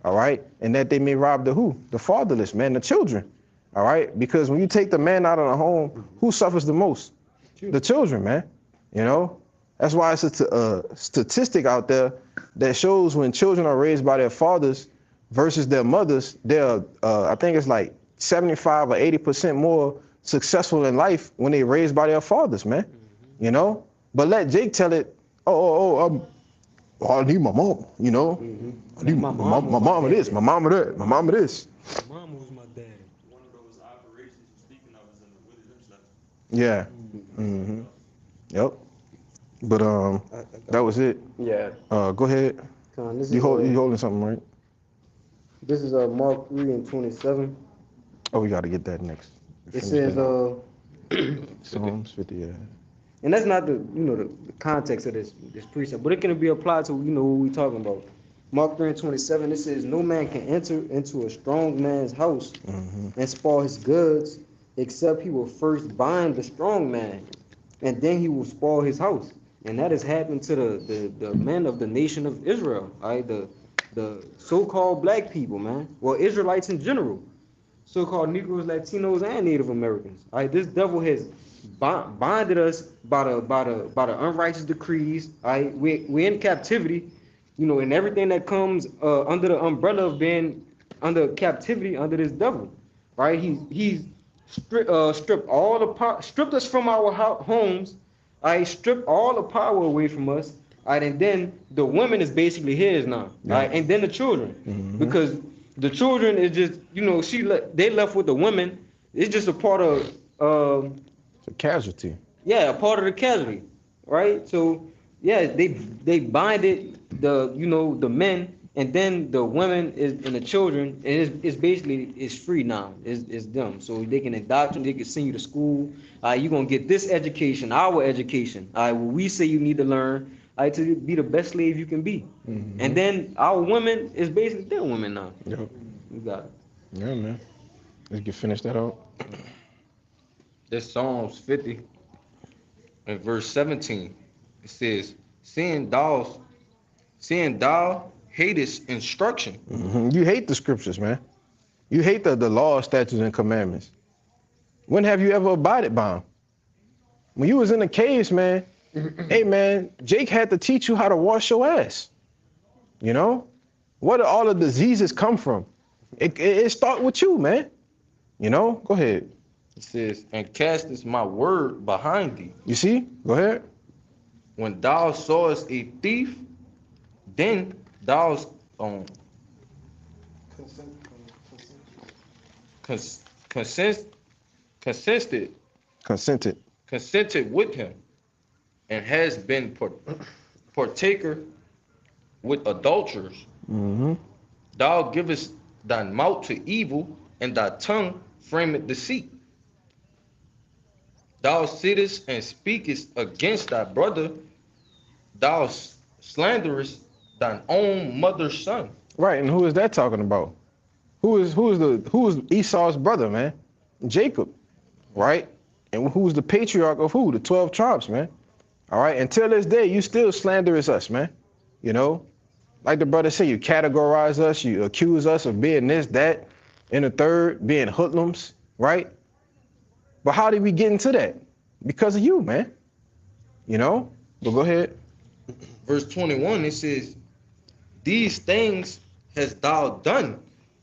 all right, and that they may rob the who? The fatherless, man, the children, all right. Because when you take the man out of the home, who suffers the most? The children, man. You know, that's why it's a statistic out there that shows when children are raised by their fathers versus their mothers, they're, I think it's like 75 or 80% more successful in life when they're raised by their fathers, man. You know, but let Jake tell it, I need my mom, you know. I need my mama this, my mama that, my mama this.
Mama was my dad.
One of those operations you're speaking of is in the Willie Lynch letter.
Yeah. Mm-hmm. Yep. But that was it.
Yeah.
Go ahead.
This
You
is,
holding something, right?
this is Mark 3:27.
Oh, we got to get that next.
It says,
Psalms 50. Yeah.
and that's not the the context of this precept, but it can be applied to what we're talking about. Mark 3:27. It says, "No man can enter into a strong man's house and spoil his goods, except he will first bind the strong man, and then he will spoil his house." And that has happened to the men of the nation of Israel, right? The so-called black people, man. Well, Israelites in general, so-called Negroes, Latinos, and Native Americans. All right, this devil has bonded us by the unrighteous decrees. All right, we're in captivity, and everything that comes under the umbrella of being under captivity under this devil. Right? He's stripped us from our homes. I stripped all the power away from us. Right, and then the women is basically his now. Right, and then the children, because the children is just they left with the women. It's just a part of
It's a casualty.
a part of the casualty, right? So yeah, they binded the men, and then the women and the children, and it's basically free now. It's them, so they can indoctrinate, they can send you to school. You're gonna get this education, our education. What we say you need to learn. To be the best slave you can be. And then our women is basically their women now.
Yep.
You got it.
Yeah, man. Let's get finish that out.
That's Psalms 50 and verse 17. It says, seeing thou hatest instruction.
You hate the scriptures, man. You hate the law, statutes, and commandments. When have you ever abided by them? When you was in the caves, man, hey, man, Jake had to teach you how to wash your ass. You know? Where do all the diseases come from? It start with you, man. You know? Go ahead.
It says, and castest my word behind thee.
You see? Go ahead.
When thou sawest a thief, then thou consented with him, and has been partaker with adulterers. Thou givest thy mouth to evil, and thy tongue frameth deceit. thou sittest and speakest against thy brother, thou slanderest thine own mother's son.
Right, and who is that talking about? Who is Esau's brother, man? Jacob, right? And who's the patriarch of who? The 12 tribes, man. All right, until this day, you still slanderous us, man. You know, like the brother said, you categorize us, you accuse us of being this, that, and the third, being hoodlums, right? But how did we get into that? Because of you, man. You know? But go ahead.
Verse 21, it says, these things hast thou done,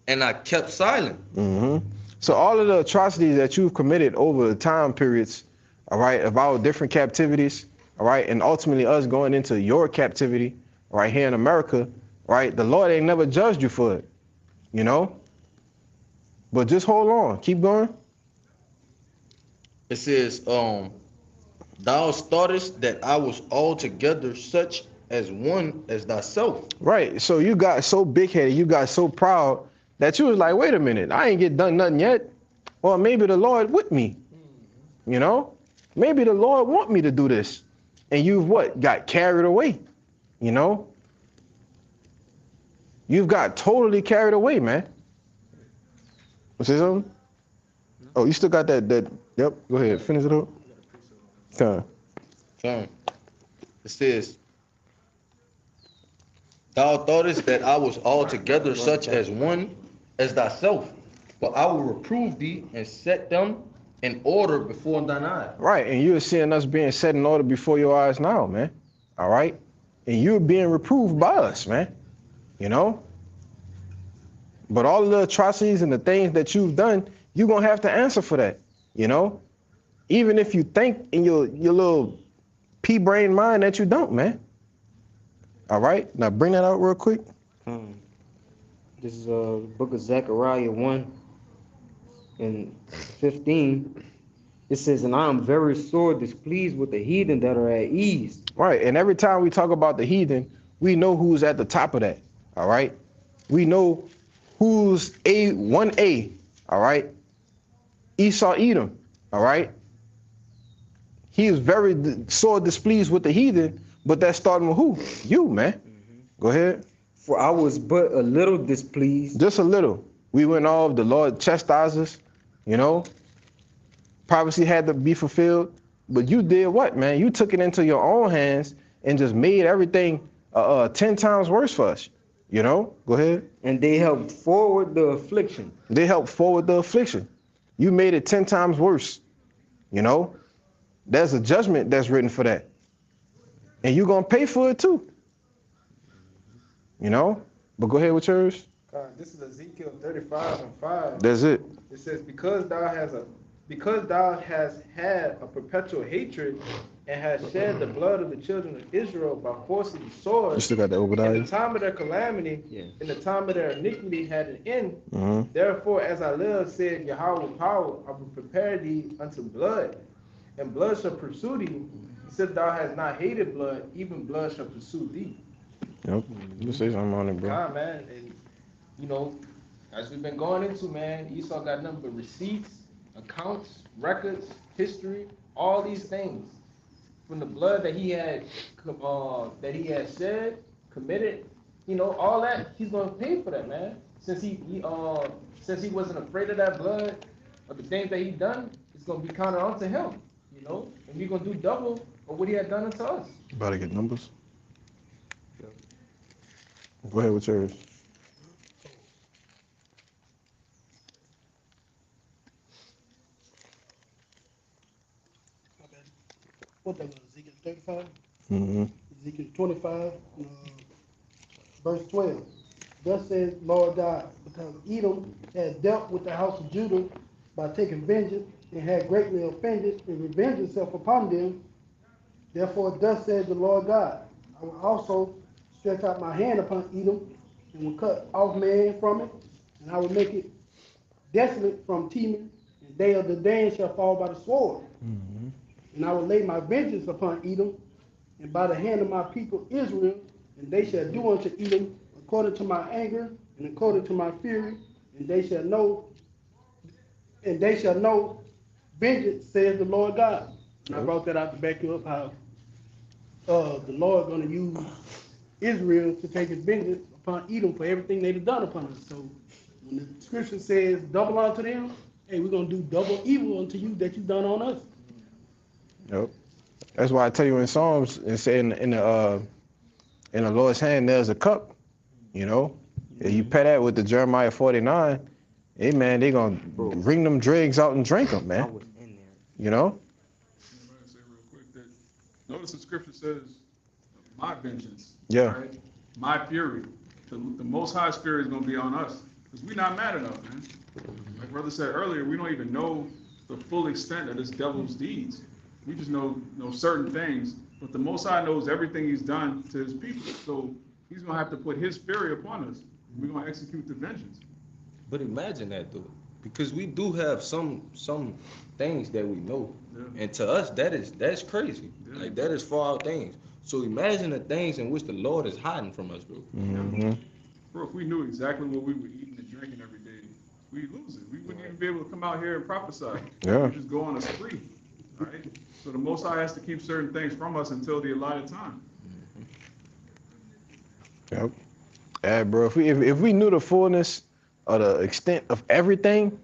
and I kept silent.
Mm-hmm. So all of the atrocities that you've committed over the time periods, all right, of our different captivities, all right, and ultimately us going into your captivity, right here in America, right, the Lord ain't never judged you for it, you know? But just hold on, keep going.
It says, thou thoughtest that I was altogether such as one as thyself.
Right, so you got so big-headed, you got so proud that you was like, wait a minute, I ain't done nothing yet. Or maybe the Lord with me, you know? Maybe the Lord want me to do this. And you've what? Got carried away, you know? You've got totally carried away, man. Want to say something? Oh, you still got that, yep, go ahead, finish it up. Come.
It says, thou thoughtest that I was altogether such as one as thyself, but I will reprove thee and set them in order before thine eyes.
Right, and you're seeing us being set in order before your eyes now, man. All right? And you're being reproved by us, man. You know? But all of the atrocities and the things that you've done, you're going to have to answer for that, you know? Even if you think in your little pea-brain mind that you don't, man. All right? Now bring that out real quick.
This is book of Zechariah 1 and 15. It says, and I am very sore displeased with the heathen that are at ease.
Right, and every time we talk about the heathen, we know who's at the top of that, all right? We know who's A1A, all right? Esau Edom, all right? He is very sore displeased with the heathen, but that's starting with who? You, man. Go ahead.
For I was but a little displeased.
Just a little. We went off, the Lord chastised us, you know? Prophecy had to be fulfilled, but you did what, man? You took it into your own hands and just made everything 10 times worse for us, you know? Go ahead.
And they helped forward the affliction.
They helped forward the affliction. You made it 10 times worse, you know? There's a judgment that's written for that. And you're going to pay for it too, you know? But go ahead with yours.
This is Ezekiel 35 and 5.
That's it.
It says, because thou hast had a perpetual hatred and hast shed the blood of the children of Israel by force of the sword,
You still got that
in
Obadiah?
the time of their calamity,
Yeah.
in the time of their iniquity had an end.
Mm-hmm.
Therefore, as I live, said Yahweh power, I will prepare thee unto blood, and blood shall pursue thee. Since thou hast not hated blood, even blood shall pursue thee.
Yep. You say something on it, bro.
God, man, and you know, as we've been going into, man, Esau got nothing but receipts, accounts, records, history, all these things from the blood that he had shed, committed, you know, all that. He's gonna pay for that, man. Since he wasn't afraid of that blood or the things that he done, it's gonna be counted onto him, you know, and we're gonna do double of what he had done unto us.
About to get numbers. Go ahead with yours.
What that was, Ezekiel 35?
Mm-hmm.
Ezekiel 25, verse 12. Thus says Lord God, because Edom had dealt with the house of Judah by taking vengeance and had greatly offended and revenged itself upon them. Therefore, thus says the Lord God, I will also stretch out my hand upon Edom and will cut off man from it, and I will make it desolate from Teman, and they of the Dan shall fall by the sword.
Mm-hmm.
And I will lay my vengeance upon Edom, and by the hand of my people Israel, and they shall do unto Edom according to my anger and according to my fury, and they shall know vengeance, says the Lord God. And I brought that out to back you up how the Lord gonna use Israel to take his vengeance upon Edom for everything they've done upon us. So when the scripture says double unto them, hey, we're gonna do double evil unto you that you've done on us.
Yep. That's why I tell you in Psalms and say in the Lord's hand there's a cup. You know, if you pair that with the Jeremiah 49, hey man, they gonna bring them dregs out and drink them,
I
man.
was in there.
You know.
I'm gonna say real quick that notice the scripture says, "My vengeance,
Yeah.
right? My fury." The Most High Spirit is gonna be on us because we're not mad enough, man. Like brother said earlier, we don't even know the full extent of this devil's deeds. We just know certain things, but the Most High knows everything he's done to his people. So he's gonna have to put his fury upon us. We're gonna execute the vengeance.
But imagine that though, because we do have some things that we know,
Yeah.
and to us that's crazy.
Yeah.
Like that is far out things. So imagine the things in which the Lord is hiding from us, bro.
Mm-hmm.
Bro, if we knew exactly what we were eating and drinking every day, we'd lose it. We wouldn't even be able to come out here and prophesy.
Yeah.
We'd just go on a spree, right? So the Most High has to keep certain things from us until the allotted time.
Yep. Yeah, bro. If we knew the fullness of the extent of everything,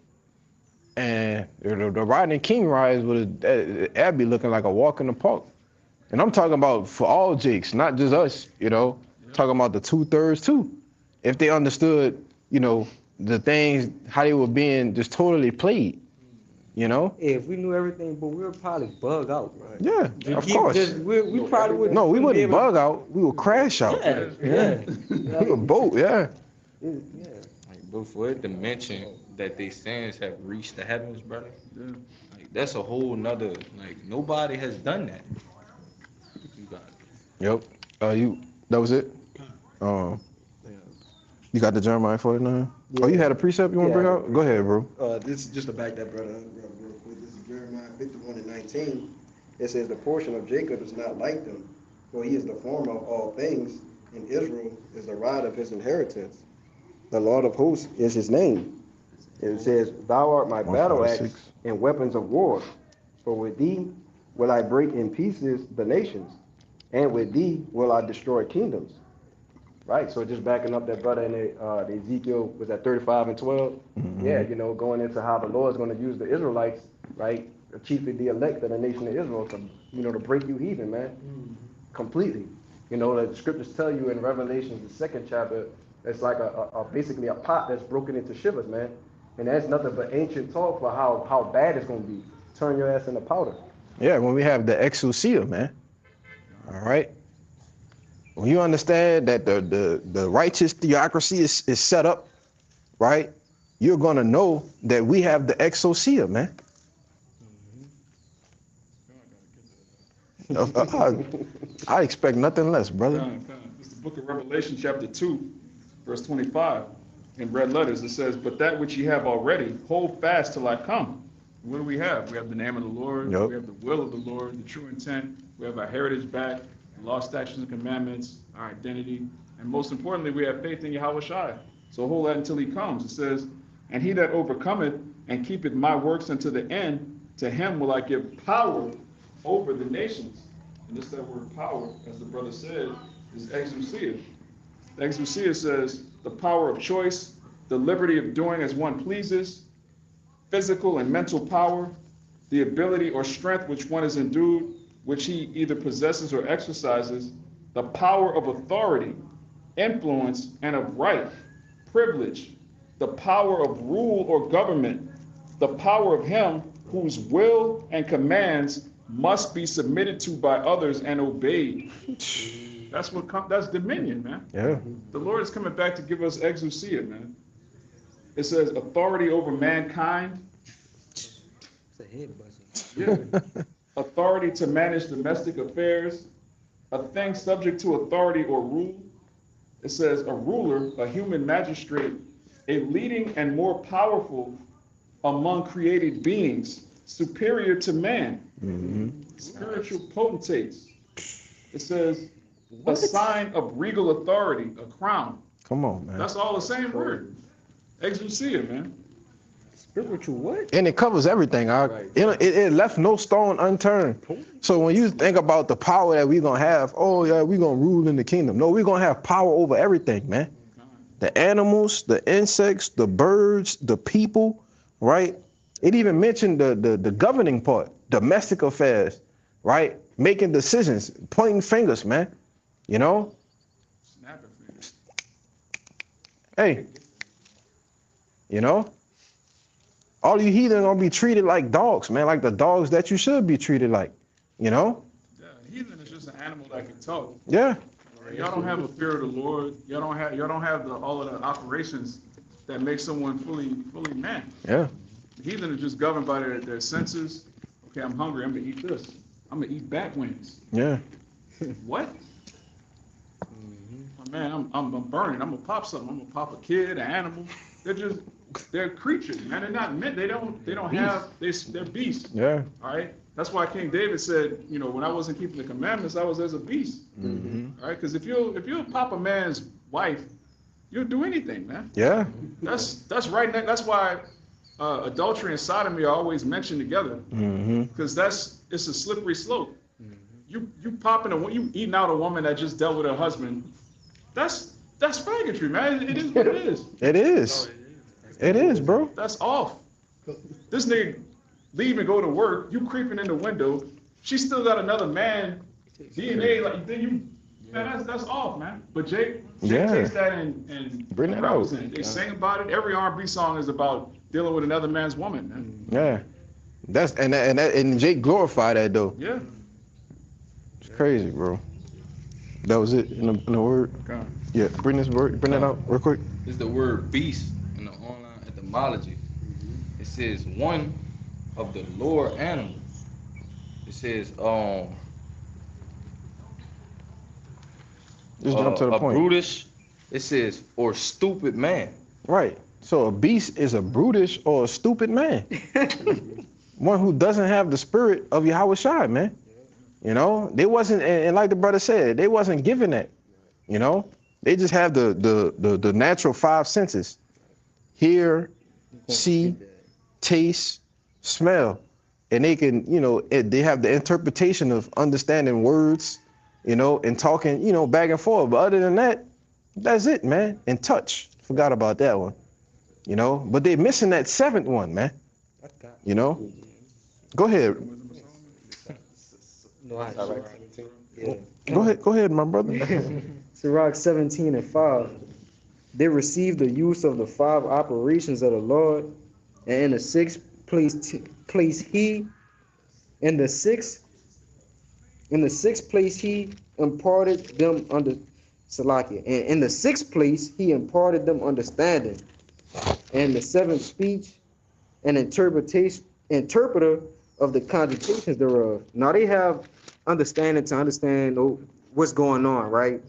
and the riding king rides that'd be looking like a walk in the park. And I'm talking about for all Jakes, not just us. You know, talking about the 2/3 too. If they understood, you know, the things how they were being just totally played. You know.
Yeah, if we knew everything, but we would probably bug out. Right?
Yeah,
To
of
keep
course.
we probably would.
No, we
be
wouldn't
able to-
bug out. We would crash out.
Yeah.
We would boat. Yeah.
Yeah.
Like, but for it to mention that they sins have reached the heavens, brother,
Yeah.
like that's a whole nother. Like nobody has done that. You got it.
Yep. That was it. You got the Jeremiah 49? Oh, you had a precept you want to bring out? Go ahead, bro.
This is just to back that brother up real quick. This is Jeremiah 51:19. It says, "The portion of Jacob is not like them, for he is the former of all things, and Israel is the rod of his inheritance. The Lord of hosts is his name." And it says, "Thou art my battle axe
146.
and weapons of war. For with thee will I break in pieces the nations, and with thee will I destroy kingdoms." Right, so just backing up that brother in the Ezekiel, was that 35:12? Yeah, you know, going into how the Lord's going to use the Israelites, right, chiefly the elect of the nation of Israel to, you know, to break you heathen, man, completely. You know, the scriptures tell you in Revelation, the 2nd chapter, it's like basically a pot that's broken into shivers, man. And that's nothing but ancient talk for how bad it's going to be. Turn your ass into powder.
Yeah, when we have the exousia, man. All right. When you understand that the righteous theocracy is set up, right, you're going to know that we have the exousia, man. I expect nothing less, brother.
It's the book of Revelation, chapter 2, verse 25. In red letters, it says, "But that which ye have already, hold fast till I come." What do we have? We have the name of the Lord.
Yep.
We have the will of the Lord, the true intent. We have our heritage back, the law, statutes, and commandments, our identity. And most importantly, we have faith in Yahweh Shai. So hold that until he comes. It says, "And he that overcometh and keepeth my works unto the end, to him will I give power over the nations." And this that word power, as the brother said, is exousia. The exousia says the power of choice, the liberty of doing as one pleases, physical and mental power, the ability or strength which one is endued, which he either possesses or exercises, the power of authority, influence, and of right, privilege, the power of rule or government, the power of him whose will and commands must be submitted to by others and obeyed. That's dominion, man.
Yeah.
The Lord is coming back to give us exousia, man. It says authority over mankind.
It's a head buzzing.
Yeah. Authority to manage domestic affairs. A thing subject to authority or rule. It says a ruler, a human magistrate, a leading and more powerful among created beings, superior to man. Spiritual potentates. It says a sign of regal authority, a crown.
Come on, man.
That's all the same word. Exousia, man.
Spiritual what?
And it covers everything.
Right.
It left no stone unturned. So when you think about the power that we're going to have, oh, yeah, we're going to rule in the kingdom. No, we're going to have power over everything, man. The animals, the insects, the birds, the people, right? It even mentioned the governing part, domestic affairs, right? Making decisions, pointing fingers, man. You know?
Snapping fingers.
Hey. You know? All you heathen gonna be treated like dogs, man, like the dogs that you should be treated like, you know?
Yeah, heathen is just an animal that can talk.
Yeah.
Y'all don't have a fear of the Lord. Y'all don't have all of the operations that make someone fully man.
Yeah.
The heathen is just governed by their senses. Okay, I'm hungry. I'm gonna eat this. I'm gonna eat bat wings.
Yeah.
What? Oh, man, I'm burning. I'm gonna pop something. I'm gonna pop a kid, an animal. They're creatures, man. They're not meant. They're beasts.
Yeah.
All right. That's why King David said, when I wasn't keeping the commandments, I was as a beast.
Mm-hmm.
All right. Because if you'll pop a man's wife, you'll do anything, man.
Yeah.
That's right. That's why adultery and sodomy are always mentioned together. Because it's a slippery slope. You you eating out a woman that just dealt with her husband. That's faggotry, man. It is what it is.
It is. It is, bro.
That's off. This nigga leave and go to work. You creeping in the window. She still got another man DNA. Like then you, man, that's off, man. But Jake takes that and
bring that out.
They sing about it. Every R&B song is about dealing with another man's woman, man.
Yeah. And Jake glorified that though.
Yeah.
It's crazy, bro. That was it in the word.
Okay.
Yeah. Bring that out real quick.
It's the word beast in the online etymology. It says one of the lower animals. It says
Just jump to the point.
Brutish. It says or stupid man.
Right. So a beast is a brutish or a stupid man. One who doesn't have the spirit of Yahweh Shai, man. You know, they wasn't, and like the brother said, they wasn't given that. You know, they just have the natural five senses: hear, see, taste, smell, and they can, they have the interpretation of understanding words, and talking, back and forth. But other than that, that's it, man. And touch, forgot about that one. But they're missing that seventh one, man. Go ahead. Go ahead, my brother.
Sirach 17:5. They received the use of the five operations of the Lord, and in the sixth place he imparted them under Salakia. And in the sixth place he imparted them understanding. And the seventh speech, an interpreter of the conjurations thereof. Now they have understanding to understand what's going on, right? You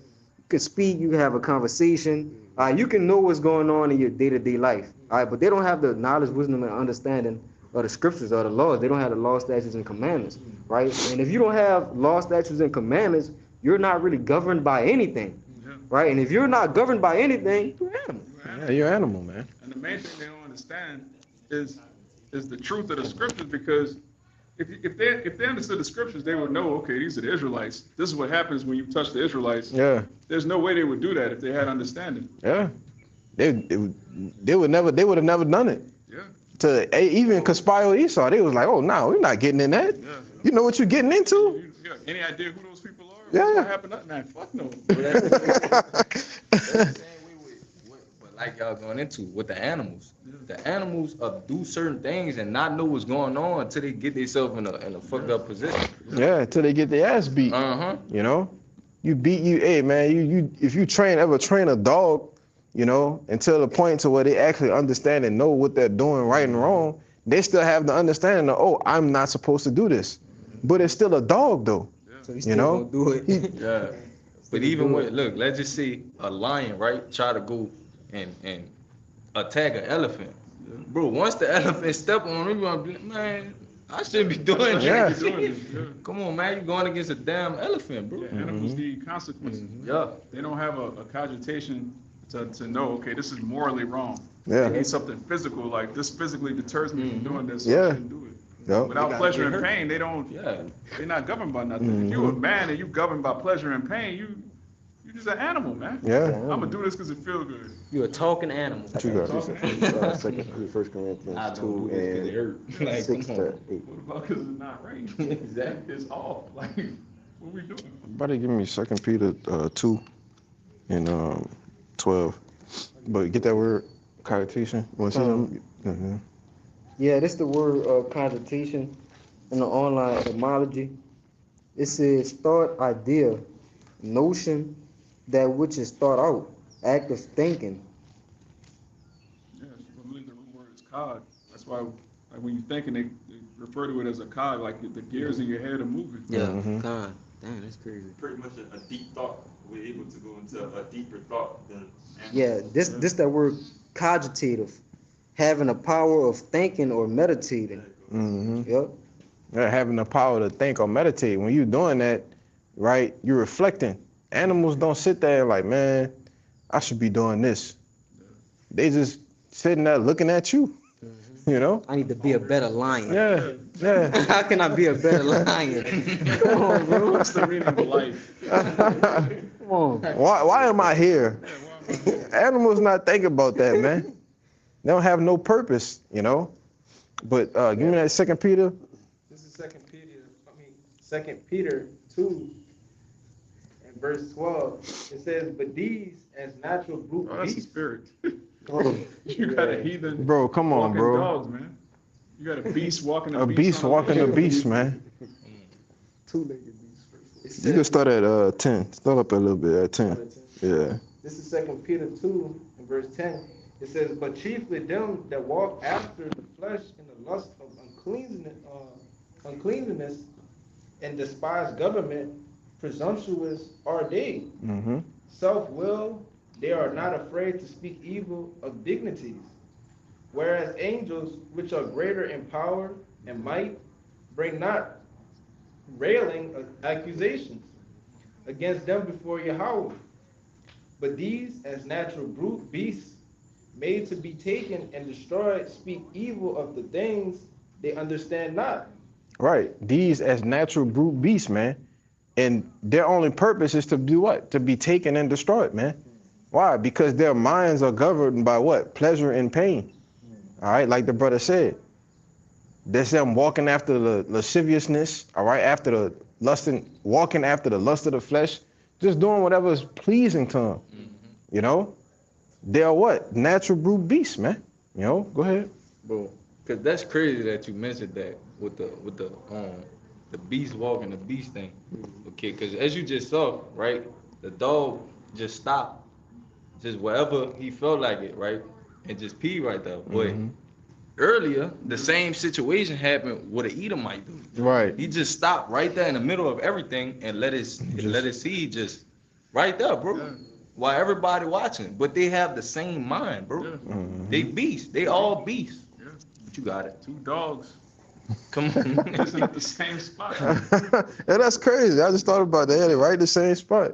can speak, you can have a conversation, you can know what's going on in your day-to-day life, all right? But they don't have the knowledge, wisdom, and understanding of the scriptures or the laws. They don't have the law, statutes, and commandments, right? And if you don't have law, statutes, and commandments, you're not really governed by anything, right? And if you're not governed by anything, you're an animal.
Yeah, you're an animal, man.
And the main thing they don't understand is the truth of the scriptures, because if they understood the scriptures, they would know, okay, these are the Israelites. This is what happens when you touch the Israelites.
Yeah.
There's no way they would do that if they had understanding.
Yeah. They would have never done it.
Yeah.
To even conspire Esau, they was like, oh no, we're not getting in that.
Yeah.
You know what you're getting into?
You got any idea who those people are?
Yeah.
What happened? Man, fuck no.
But like y'all going into with the animals. The animals do certain things and not know what's going on until they get themselves in a fucked up position.
Yeah, until they get their ass beat. Hey man, you if you ever train a dog, until the point to where they actually understand and know what they're doing right and wrong, they still have the understanding of, oh, I'm not supposed to do this. But it's still a dog though.
So he still gonna do it.
Yeah. But even with, look, let's just say a lion, right, try to go and attack an elephant. Bro, once the elephant step on him, you're gonna be like, man, I shouldn't be doing this.
Yeah.
Come on, man, you're going against a damn elephant, bro.
Yeah, animals need consequences.
Yeah.
They don't have a cogitation to know, okay, this is morally wrong.
Yeah.
I need something physical, like this physically deters me from doing this, so
Yeah.
I shouldn't do it.
Yep.
Without pleasure and pain, they don't,
Yeah.
they're not governed by nothing. If you're a man and you governed by pleasure and pain, you're just an animal, man.
Yeah.
I'm gonna do this because it feels good.
You're a talking animal.
What you got?
First Corinthians
I
2
don't do this 'cause it
and
hurt. Like,
6
come
to
on.
8.
What about because it's not right?
Exactly.
It's off. Like, what we doing?
Everybody give me 2 Peter 2 and 12. But get that word, connotation. You want to see them? Mm-hmm.
Yeah, this the word connotation in the online etymology. It says thought, idea, notion, that which is thought out, active thinking.
Yeah, I believe the root word is cog. That's why, like, when you're thinking, they refer to it as a cog, like the gears in your head are moving.
Yeah,
Mhm.
God, damn, that's crazy.
Pretty much a deep thought. We're able to go into a deeper thought than.
Yeah, this that word cogitative, having a power of thinking or meditating.
Mm-hmm.
Yep.
Yeah, having the power to think or meditate. When you're doing that, right, you're reflecting. Animals don't sit there like, man, I should be doing this. They just sitting there looking at you, you know?
I need to be a better lion.
Yeah, yeah.
How can I be a better lion? Come on, bro.
What's the meaning of life?
Come on.
Why am I here?
Yeah, why am I here?
Animals not thinking about that, man. They don't have no purpose, you know? But give me that 2 Peter.
This is Second Peter 2 and verse 12. It says, but these as natural brute
Oh, that's the
beasts.
spirit. You got a heathen
Bro, come on,
walking
bro.
dogs, man. You got a beast walking
A beast walking a beast, man.
Two-legged beast.
It
You can
says-
start at 10. Start up a little bit at 10. Yeah.
This is 2 Peter 2 and verse 10. It says, but chiefly them that walk after the flesh in the lust of uncleanness and despise government, presumptuous are they.
Mm-hmm.
Self-willed, they are not afraid to speak evil of dignities. Whereas angels, which are greater in power and might, bring not railing accusations against them before Yahweh. But these, as natural brute beasts, made to be taken and destroyed, speak evil of the things they understand not.
Right. These as natural brute beasts, man. And their only purpose is to do what? To be taken and destroyed, man. Why? Because their minds are governed by what? Pleasure and pain. All right, like the brother said. That's them walking after the lasciviousness, all right, after the walking after the lust of the flesh, just doing whatever is pleasing to them. You know? They are what? Natural brute beasts, man. You know, go ahead.
Bro, because that's crazy that you mentioned that with the beast walking the beast thing. Okay, because as you just saw, right, the dog just stopped, just wherever he felt like it, right, and just pee right there. But earlier, the same situation happened with an Edomite dude.
Right.
He just stopped right there in the middle of everything and let his seed just right there, bro.
Yeah.
While everybody watching, but they have the same mind, bro.
Yeah.
They beasts. They all beasts.
Yeah.
But you got it.
Two dogs
Come on.
listen at the same spot.
Yeah, that's crazy. I just thought about that. They're right in the same spot.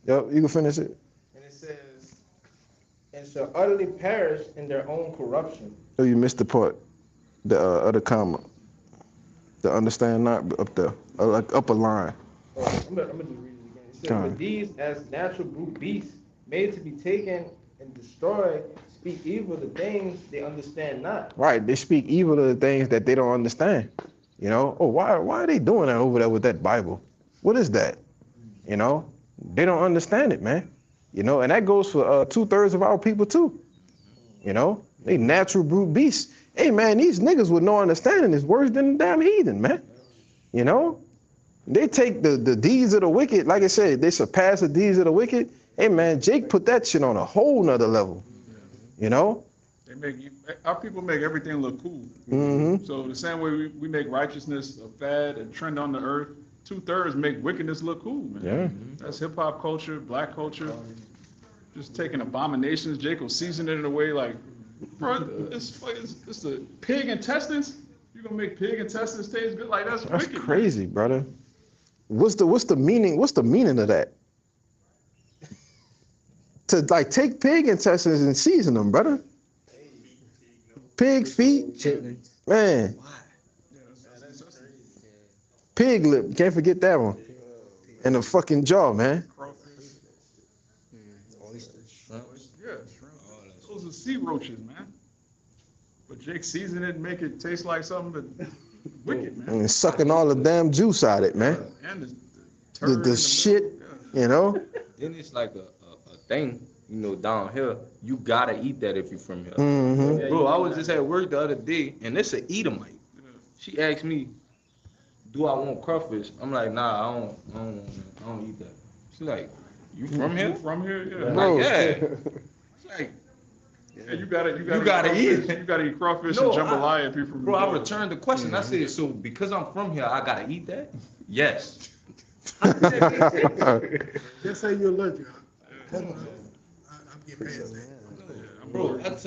Yep, you can finish it.
And it says, and shall utterly perish in their own corruption.
Oh, you missed the part. The other comma. The understand not up there. Like upper line.
I'm gonna just read it again. It says,
Come.
but these as natural brute beasts, made to be taken and destroyed, speak evil of the things they understand not.
Right. They speak evil of the things that they don't understand. You know? Oh, why are they doing that over there with that Bible? What is that? You know? They don't understand it, man. You know, and that goes for 2/3 of our people too. You know? They natural brute beasts. Hey man, these niggas with no understanding is worse than the damn heathen, man. You know? They take the deeds of the wicked, like I said, they surpass the deeds of the wicked. Hey man, Jake put that shit on a whole nother level. You know?
Our people make everything look cool.
Mm-hmm.
So the same way we make righteousness a fad, a trend on the earth, 2/3 make wickedness look cool, man.
Yeah.
That's hip hop culture, black culture. Just taking abominations. Jake will season it in a way like, bro, it's the pig intestines. You gonna make pig intestines taste good? Like that's wicked.
Crazy, brother. What's the meaning? What's the meaning of that? to like take pig intestines and season them, brother. Pig feet,
Chitlins.
man. Pig lip, can't forget that one. And the fucking jaw, man.
Yeah, those are sea roaches, man. But Jake seasoned it and make it taste like something that wicked, man.
And sucking all the damn juice out of it, man.
And the
The,
turd in
the
the
shit,
middle.
you know?
Then it's like a thing, you know, down here. You gotta eat that if you're from here.
Mm-hmm.
Bro, I was just at work the other day, and it's an Edomite. She asked me, "Do I want crawfish?" I'm like, "Nah, I don't eat that." She's like, "You from here?"
From here, yeah.
I'm
Bro.
like, yeah. She's like,
Yeah, you gotta
You gotta
crawfish.
eat it.
You gotta eat crawfish
No,
and jambalaya if you're from
bro, I
New York.
returned the question. I said, "So because I'm from here, I gotta eat that?" Yes.
Just say you're allergic. I'm getting past that.
Bro, that's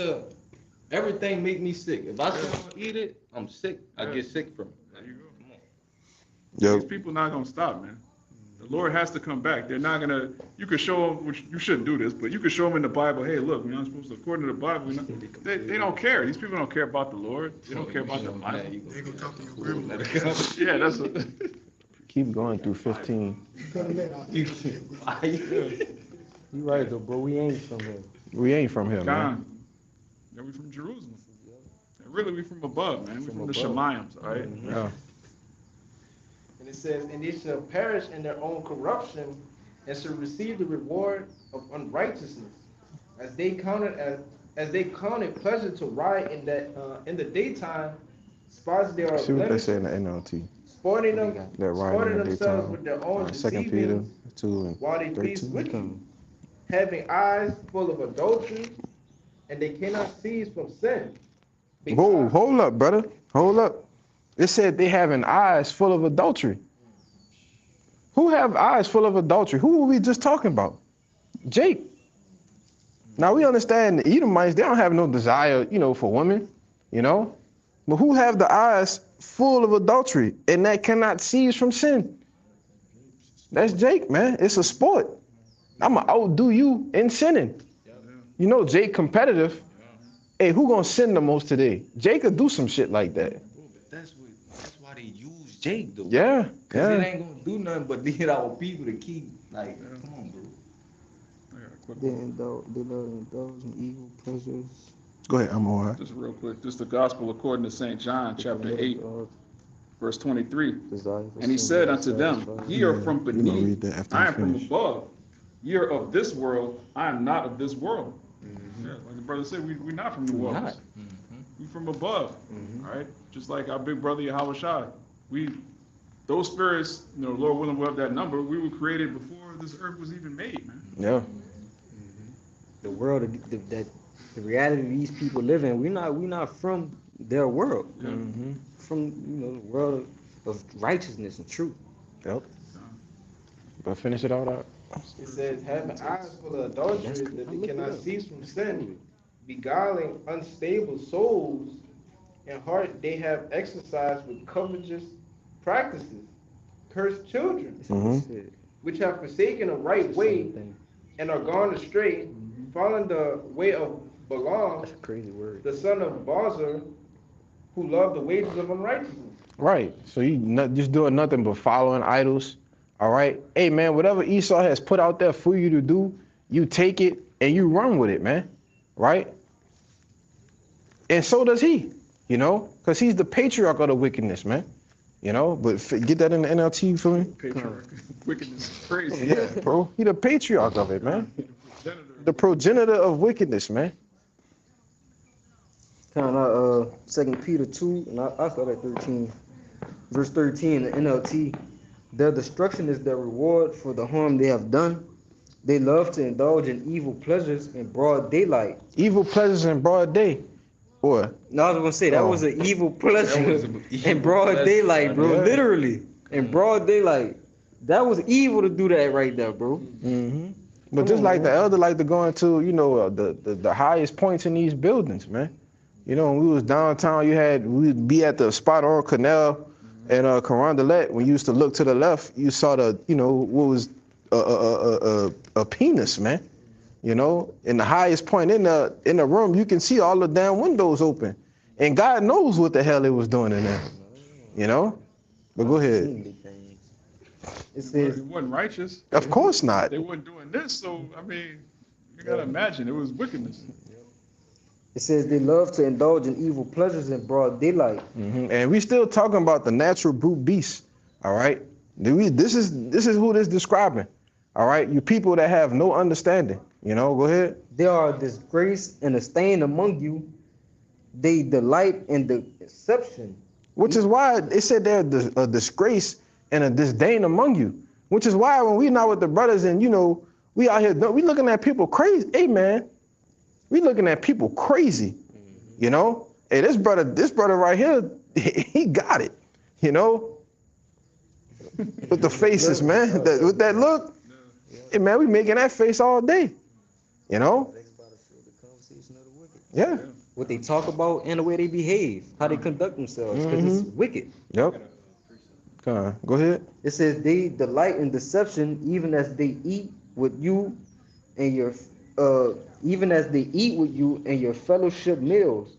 everything make me sick. If I say I'm gonna eat it, I'm sick. I get sick from it.
There you go.
Come on.
Yo,
These people not gonna stop, man. The Lord has to come back. They're not gonna. You could show them, which you shouldn't do this, but you could show them in the Bible. Hey, look, we're not supposed to. According to the Bible, they don't care. These people don't care about the Lord. They don't care about the Bible.
They gonna talk to your grandma.
Yeah, that's a.
keep going through 15.
Tell them that.
You right though, bro. We ain't from here.
We ain't from here, man.
Gone. Yeah, we from Jerusalem. And really, we from above, man. We from the Shemaims, all right?
Yeah.
And it says, and they shall perish in their own corruption, and shall receive the reward of unrighteousness, as they counted pleasure to ride in the daytime, spots they are
See what they
blemish,
say in the NLT.
sporting
That right in the
themselves
daytime.
with their own
2 Peter
deceiving,
2 and
while they feast
13.
wickedly, having eyes full of adultery, and they cannot cease from sin.
Whoa, hold up, brother. Hold up. It said they having eyes full of adultery. Who have eyes full of adultery? Who were we just talking about? Jake. Now we understand the Edomites, they don't have no desire, for women, But who have the eyes full of adultery and that cannot cease from sin? That's Jake, man. It's a sport. I'ma outdo you in sinning. Jake competitive. Hey, who gonna sin the most today? Jake could do some shit like that.
That's why they use Jake though.
Yeah,
Cause
yeah.
it ain't gonna do nothing but lead our people to keep like, come on, bro.
They love indulge in evil pleasures.
Go ahead, I'm all right.
Just real quick, just the gospel according to St. John, chapter 8, verse 23. And he said unto them, ye are from
You gonna
beneath,
read that after
I
you
am from
finish.
above. Ye are of this world, I am not of this world. Yeah, like the brother said, we're not from the world. We from above, all right? Just like our big brother Yahweh Shai. Those spirits, Lord willing, we'll have that number. We were created before this earth was even made, man.
Yeah.
The world that the reality these people live in, we're not from their world.
Yeah.
From the world of righteousness and truth.
Yep. But finish it all out.
It says, having eyes full of adultery, that they cannot cease from sin, beguiling unstable souls, and heart they have exercised with covetous practices, cursed children,
Mhm.
which have forsaken the right way and are gone astray, following the way of Balaam,
That's a crazy word.
the son of Bozrah, who loved the wages of unrighteousness.
Right. So you not just doing nothing but following idols. All right. Hey man, whatever Esau has put out there for you to do, you take it and you run with it, man. Right? And so does he, because he's the patriarch of the wickedness, man. But get that in the NLT, you feel me?
Patriarch. Wickedness is crazy.
Yeah, bro. He the patriarch of it, man. The progenitor of wickedness, man.
Kind of 2 Peter 2, and I start at 13. Verse 13, the NLT. Their destruction is their reward for the harm they have done. They love to indulge in evil pleasures in broad daylight.
Evil pleasures in broad day. Boy.
No, I was gonna say that was an evil pleasure
was an evil
in broad
pleasure,
daylight, bro.
yeah.
Literally, in broad daylight. That was evil to do that right there, bro.
Mm-hmm. But just like the elder like to go into, the highest points in these buildings, man. When we was downtown, we'd be at the spot on Canal and Carondelet. When you used to look to the left, you saw what was a penis, man. You know, in the highest point in the room, you can see all the damn windows open, and God knows what the hell they was doing in there. You know, but go ahead.
It says,
It wasn't righteous.
Of course not.
They weren't doing this, so I mean, you gotta imagine it was wickedness.
it says they love to indulge in evil pleasures in broad daylight.
And we still talking about the natural brute beast. All right, this is who this describing. All right, you people that have no understanding. You know, go ahead.
They are a disgrace and a stain among you. They delight in the deception.
Which is why they said they're a disgrace and a disdain among you. Which is why when we not with the brothers and, you know, we out here, we looking at people crazy. Hey, man, we looking at people crazy, you know? Hey, this brother right here, he got it, you know? With the faces, man, with that look. Hey, man, we making that face all day, you know? Yeah.
What they talk about and the way they behave, how they conduct themselves, because it's wicked.
Yep. Come on, go ahead.
It says they delight in deception, even as they eat with you and your fellowship meals.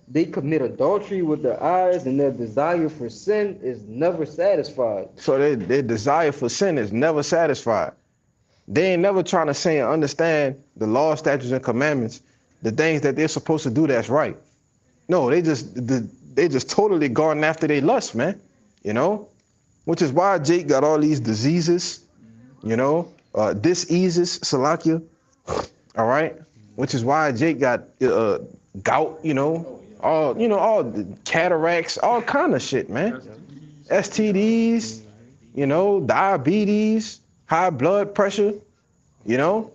They commit adultery with their eyes, and their desire for sin is never satisfied.
So their desire for sin is never satisfied. They ain't never trying to say and understand the law, statutes, and commandments, the things that they're supposed to do that's right. No, they just totally gone after their lust, man. You know, which is why Jake got all these diseases, you know, diseases, Salakia, all right, which is why Jake got gout, you know, all the cataracts, all kind of shit, man. STDs, you know, diabetes, high blood pressure, you know.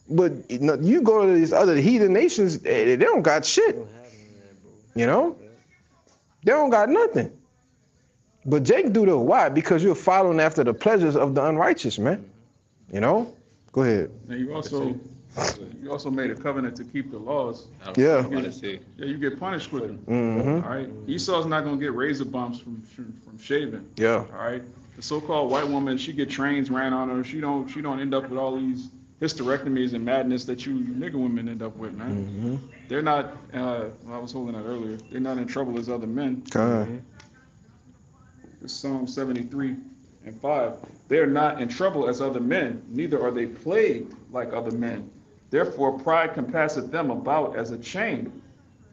But you go to these other heathen nations, they don't got shit, you know. They don't got nothing. But Jake do though. Why? Because you're following after the pleasures of the unrighteous, man. You know? Go ahead.
And you also made a covenant to keep the laws.
Yeah.
You get punished with them.
Mm-hmm.
All right. Esau's not gonna get razor bumps from shaving.
Yeah.
All right. The so-called white woman, she get trains ran on her. She don't end up with all these hysterectomies and madness that you nigga women end up with, man.
Mm-hmm.
They're not. I was holding that earlier. They're not in trouble as other men.
Okay.
It's Psalm 73:5. They are not in trouble as other men, neither are they plagued like other men. Therefore, pride compasseth them about as a chain.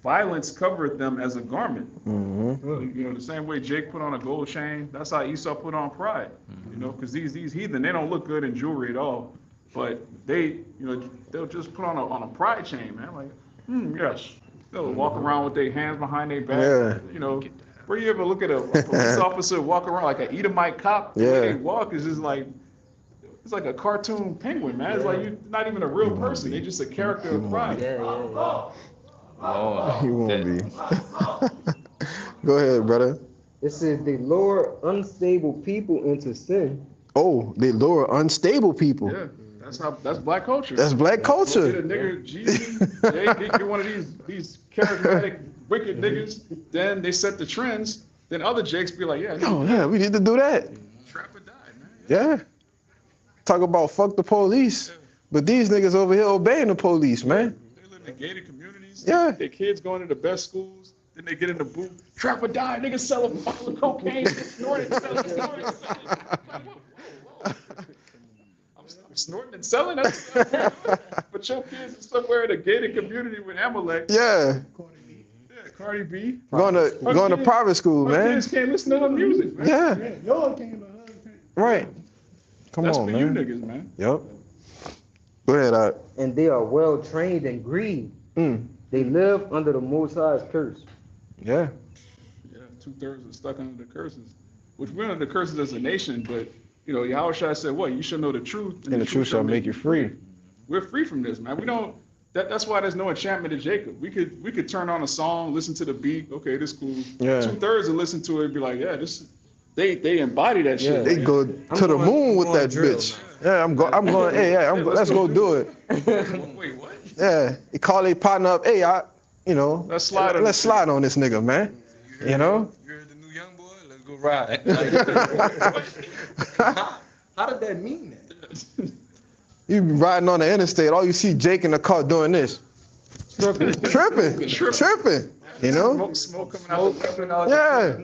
Violence covereth them as a garment.
Mm-hmm.
You know, the same way Jake put on a gold chain, that's how Esau put on pride. You know, because these heathen, they don't look good in jewelry at all. But they'll just put on a pride chain, man. Like, yes. They'll walk around with their hands behind their back.
Yeah.
You know, where you ever look at a police officer walk around like an Edomite cop? The way they walk is just like, it's like a cartoon penguin, man. It's like you're not even a real person. They're just a character of pride.
You won't be. Go ahead, brother.
It says they lure unstable people into sin.
Oh, they lure unstable people.
Yeah. That's black culture.
That's black culture.
Get a nigga, Jesus, get one of these charismatic, wicked niggas. Then they set the trends. Then other Jakes be like,
we need to do that.
Trap or die, man.
Yeah. Talk about fuck the police. But these niggas over here obeying the police, man.
They live in gated communities.
Yeah.
Their kids going to the best schools. Then they get in the booth. Trap or die. Niggas sell a bottle of cocaine. Snort it, sell it, snort it, sell it. I'm snorting and selling that. But your kids are somewhere in a gated community with Amalek.
Yeah.
Yeah, Cardi B.
Going to private school,
My
man.
kids can't listen to her music, man.
Yeah.
Yours came to her.
Right. Come
That's
on,
for
man.
you niggas, man.
Yep. Go ahead, Art.
And they are well trained in greed. They live under the Most High's curse.
Yeah.
Yeah, 2/3 are stuck under the curses. Which we're under the curses as a nation, but you know, Yahushua said, what? You shall know the truth.
And the truth shall make you free.
We're free from this, man. We don't, that's why there's no enchantment in Jacob. We could turn on a song, listen to the beat. Okay, this cool.
Yeah.
2/3 will listen to it and be like, yeah, they embody that shit.
They go to the moon with that bitch. Yeah, I'm going, hey, let's go do it.
Wait, what?
Yeah. He call their partner up, hey, let's slide on this nigga, man. You know?
You're the new young boy, let's go ride.
How did that mean that?
You be riding on the interstate, all you see Jake in the car doing this. Tripping. You know?
Smoke coming out the window.
Yeah.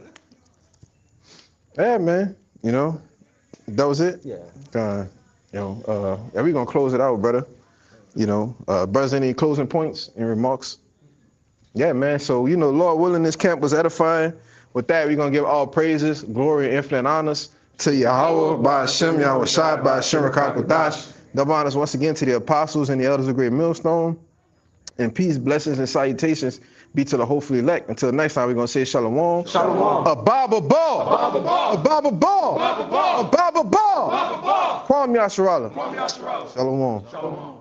Yeah, man. You know, that was it.
Yeah.
Yeah, we gonna close it out, brother. You know, brothers, any closing points and remarks? Yeah, man. So, you know, Lord willing, this camp was edifying. With that, we're gonna give all praises, glory, and infinite honors to Yahweh, by Hashem, Yahweh Shai, by Hashem, Rakakwadash. Double honors once again to the apostles and the elders of Great Millstone. And peace, blessings, and salutations be to the hopefully elect. Until next time, we're going to say shalom.
Shalom.
A Baba Ball.
Baba Ball.
A Baba Ball.
Baba Ball.
A Baba Ball.
Baba Ball.
Kwam Yasharala.
Kwame Yasharala.
Shalom.
Shalom.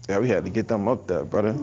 Yeah, we had to get them up there, brother.